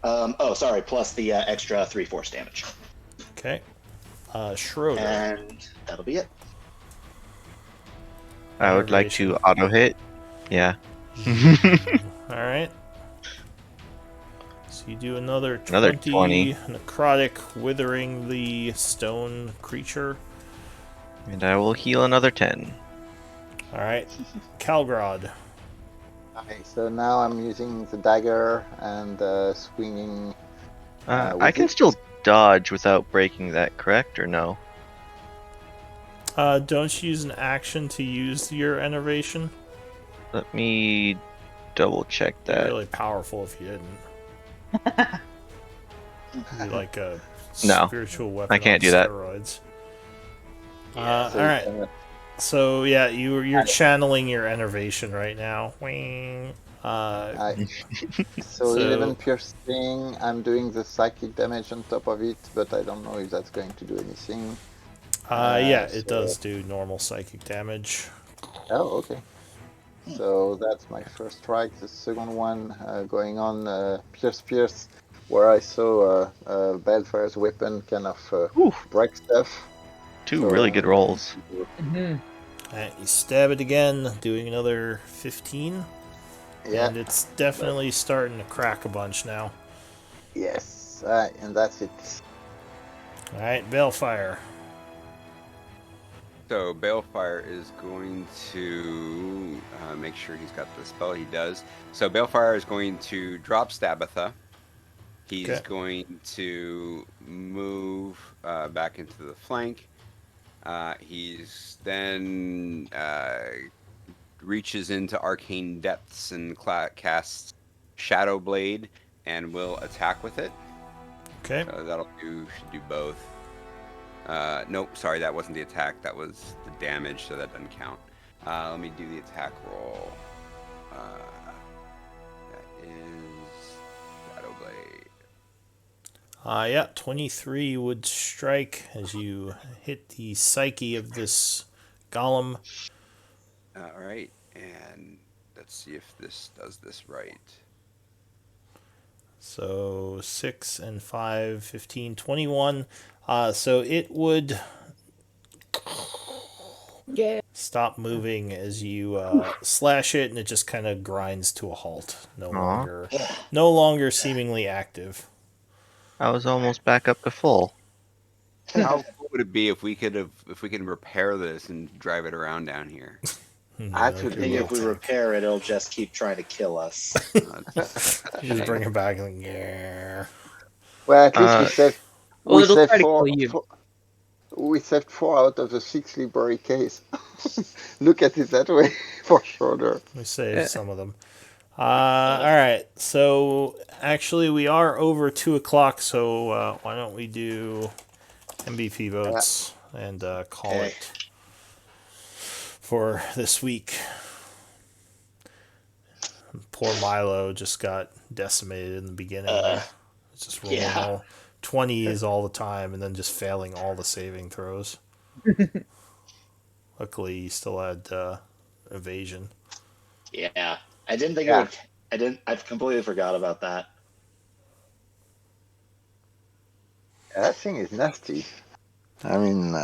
Oh, sorry. Plus the extra 3 force damage. Okay. Schroeder. And that'll be it. I would like to auto hit. Yeah. Alright. So you do another 20, Another 20. necrotic, withering the stone creature. And I will heal another 10. Alright. Calgrod. Okay, so now I'm using the dagger and swinging. I with can it. still dodge without breaking that, correct, or no? Don't you use an action to use your enervation? Let me double check Be that. really powerful if you didn't. Be like a No, spiritual weapon. I can't on do that. steroids. So Alright. So yeah, you're channeling your enervation right now. Wing. So 11 piercing. I'm doing the psychic damage on top of it, but I don't know if that's going to do anything. Yeah, it so- does do normal psychic damage. Oh, okay. So that's my first strike. The second one going on pierce, where I saw Balfire's weapon kind of break stuff. Two So, really good rolls. Alright, you stab it again, doing another 15. Yeah. And it's definitely starting to crack a bunch now. Yes. And that's it. Alright, Balefire. So Balefire is going to make sure he's got the spell. He does. So Balefire is going to drop Stabatha. He's Okay. going to move back into the flank. He's then reaches into Arcane Depths and casts Shadow Blade and will attack with it. Okay. So should do both. Nope, sorry, that wasn't the attack. That was the damage, so that doesn't count. Let me do the attack roll. That is Shadow Blade. Yeah, 23 would strike as you hit the psyche of this golem. All right, and let's see if this does this right. So 6 and 5, 15, 21. So it would stop moving as you slash it, and it just kind of grinds to a halt. No longer seemingly active. I was almost back up to full. How cool would it be if we could repair this and drive it around down here? I think if we repair it, it'll just keep trying to kill us. Just bring it back and yeah. Well, at least we saved. Well, it'll saved try to kill you. We saved 4 out of the 6 library case. Look at it that way, for sure. We saved some of them. All right. So actually, we are over 2 o'clock. So why don't we do MVP votes and call it for this week? poor Milo just got decimated in the beginning there. It's just rolling yeah. all 20s all the time and then just failing all the saving throws. Luckily, he still had evasion. Yeah. I didn't think Yeah. it would. I completely forgot about that. That thing is nasty. I mean,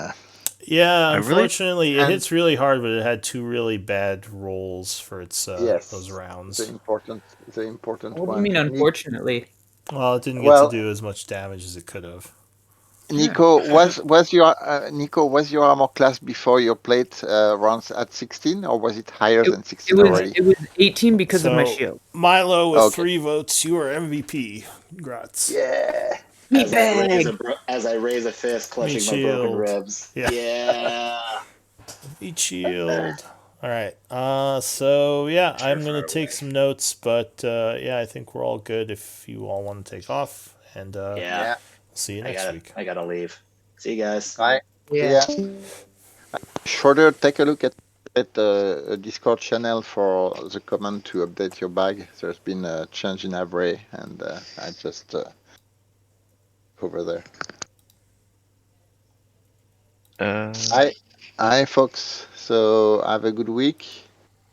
Yeah, I really- unfortunately, it and- hits really hard, but it had two really bad rolls for its yes, those rounds. the important What do one. you mean, unfortunately? Well, it didn't get Well- to do as much damage as it could have. Nico, was your armor class before your plate runs at 16, or was it higher than 16 already? It was 18 because of my So, shield. Milo, with Okay. 3 votes, you are MVP. Congrats. Yeah. As I raise a fist, clutching my broken shield. ribs. Yeah. Yeah. Meat shield. All right. So yeah, I'm gonna far take away. some notes, but yeah, I think we're all good if you all want to take off, and Yeah. see you I next week. gotta leave. See you guys. Right. Yeah. Shorter, take a look at the Discord channel for the command to update your bag. There's been a change in array, and I just over there. Hi, folks. So have a good week.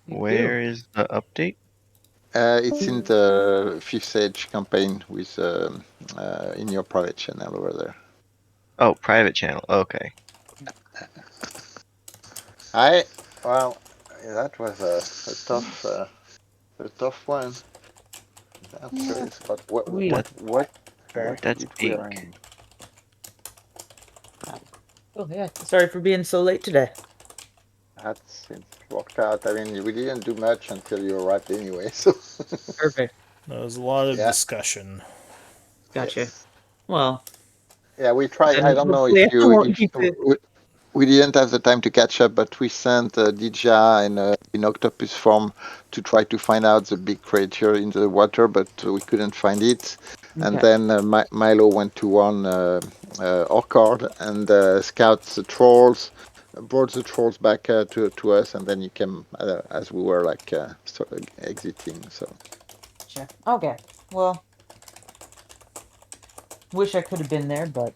Where is the update? It's in the 5th Age campaign with in your private channel over there. Oh, private channel. Okay. Well, that was a tough one. I'm curious about what That's did we big. rank? Oh yeah. Sorry for being so late today. It worked out. I mean, we didn't do much until you arrived anyway. So Perfect. There was a lot of Yeah. discussion. Gotcha. yes. Well, Yeah, we tried. then I don't know hopefully if I won't if keep it. we didn't have the time to catch up, but we sent Dija in octopus form to try to find out the big creature in the water, but we couldn't find it. And Okay. then Milo went to one orchard and scouts the trolls, brought the trolls back to us, and then he came as we were like sort of exiting. So Sure. Okay. Well, wish I could have been there, but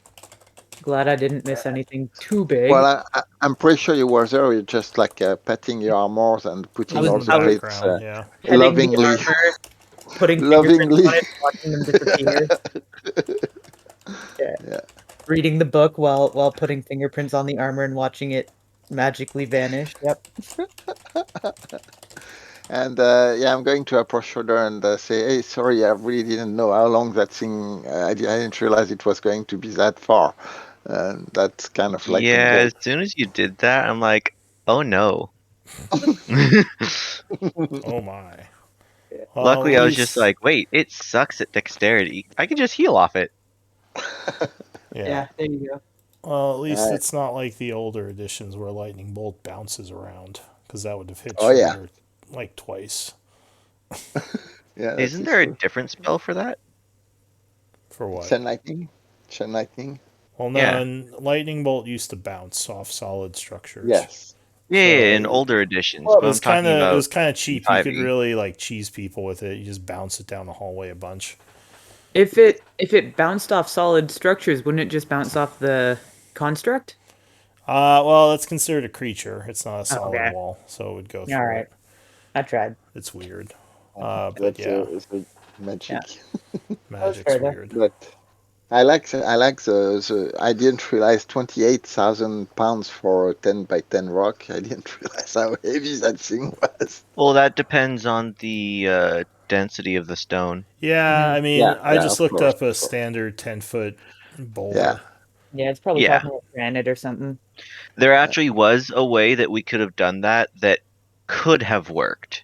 glad I didn't miss anything too big. well, I'm pretty sure you were there. You're just like petting your armors and I putting was all in the the plates background. Yeah. Petting lovingly. the armor, putting Lovingly. fingerprints on it, watching them disappear. Yeah. Reading the book while putting fingerprints on the armor and watching it magically vanish. Yep. And yeah, I'm going to approach Shudder and say, "Hey, sorry, I really didn't know how long that thing. I didn't realize it was going to be that far." And that's kind of like Yeah, a as soon as you did that, I'm like, oh no. Oh my. Well, Luckily, at I was just least- like, wait, it sucks at dexterity. I can just heal off it. yeah. There you go. Well, at least Alright. it's not like the older editions where lightning bolt bounces around, because that would have hit Oh, yeah. Schroeder like twice. Yeah. Isn't there a different spell for that? For what? Chain lightning? Chain lightning? Well, no, Yeah. and lightning bolt used to bounce off solid structures. Yes. Yeah, So, in older editions. Well, but I'm talking about it was kind of cheap. You could 5e. really like cheese people with it. You just bounce it down the hallway a bunch. If it bounced off solid structures, wouldn't it just bounce off the construct? Well, it's considered a creature. It's not a solid okay. wall, so it would go through All right. it. I tried. It's weird. But That's yeah, it's a magic. magic's fair though. weird. But I like the I didn't realize 28,000 pounds for a 10 by 10 rock. I didn't realize how heavy that thing was. Well, that depends on the density of the stone. Yeah, I mean, Yeah, I yeah, just of looked course, up a of course. standard 10-foot boulder. Yeah. Yeah, it's probably Yeah. talking about granite or something. There actually was a way that we could have done that could have worked.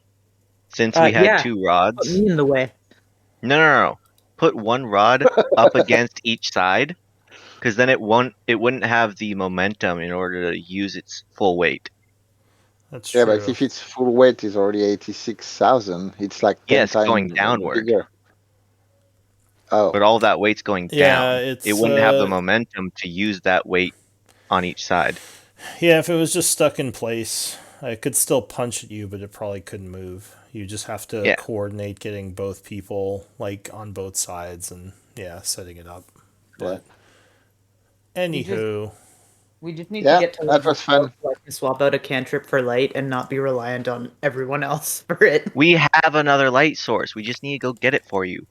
Since we had yeah. two Put rods. me in the way. No. Put one rod up against each side, because then it wouldn't have the momentum in order to use its full weight. That's Yeah, true. but if its full weight is already 86,000, it's like 10 Yes, times going downward. bigger. Oh, But all that weight's going Yeah, down. it's, It wouldn't have the momentum to use that weight on each side. Yeah, if it was just stuck in place, it could still punch at you, but it probably couldn't move. You just have to Yeah. coordinate getting both people like on both sides and setting it up. But anywho, We just need to Yeah, get to that level was fun. 12 so I can swap out a cantrip for light and not be reliant on everyone else for it. We have another light source. We just need to go get it for you.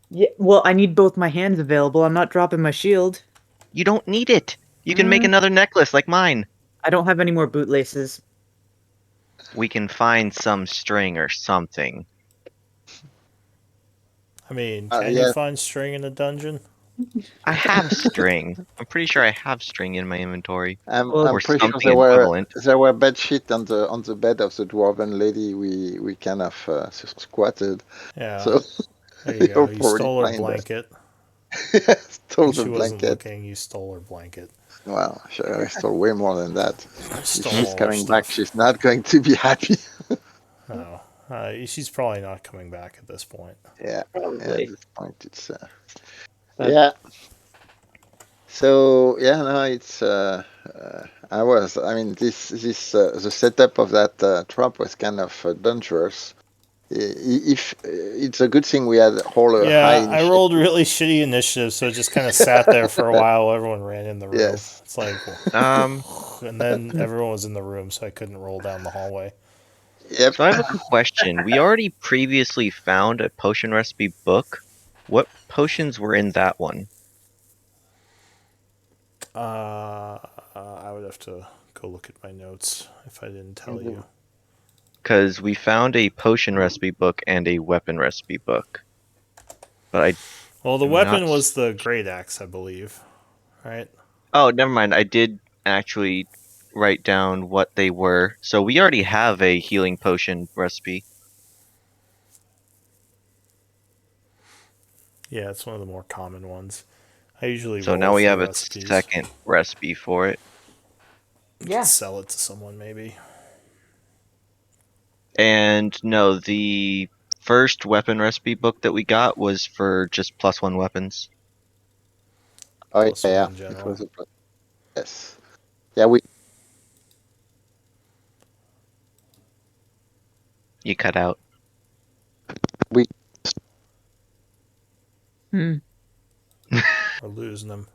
Yeah, well, I need both my hands available. I'm not dropping my shield. You don't need it. You can make another necklace like mine. I don't have any more bootlaces. We can find some string or something. I mean, can you Yeah, find string in a dungeon? I have string. I'm pretty sure I have string in my inventory. Well, I'm Or pretty sure something equivalent. there were bed sheet on the bed of the dwarven lady we kind of squatted. Yeah. So There you go. you're You probably stole her fine there. blanket. Stole She the wasn't blanket. looking. You stole her blanket. Well, sure, I stole way more than that. If Stole she's all her coming back, stuff. she's not going to be happy. No. She's probably not coming back at this point. Yeah, at probably. this point it's But- yeah. So yeah, no, it's I mean, this the setup of that trap was kind of dangerous. If it's a good thing we had whole high Yeah, I initiative. rolled really shitty initiative, so it just kind of sat there for a while. Everyone ran in the room. Yes. It's like, and then everyone was in the room, so I couldn't roll down the hallway. Yep. So I have a question. We already previously found a potion recipe book. What potions were in that one? I would have to go look at my notes if I didn't tell you. Because we found a potion recipe book and a weapon recipe book. But Well, the I'm weapon not- was the great axe, I believe. Right? Oh, never mind. I did actually write down what they were. So we already have a healing potion recipe. Yeah, it's one of the more common ones. I usually So roll now we for have a recipes. second recipe for it. Yeah. Sell it to someone, maybe. And no, the first weapon recipe book that we got was for just +1 weapons. Oh Plus yeah, one in it general. was a plus. Yes. Yeah, we You cut out. Hmm. We're losing them.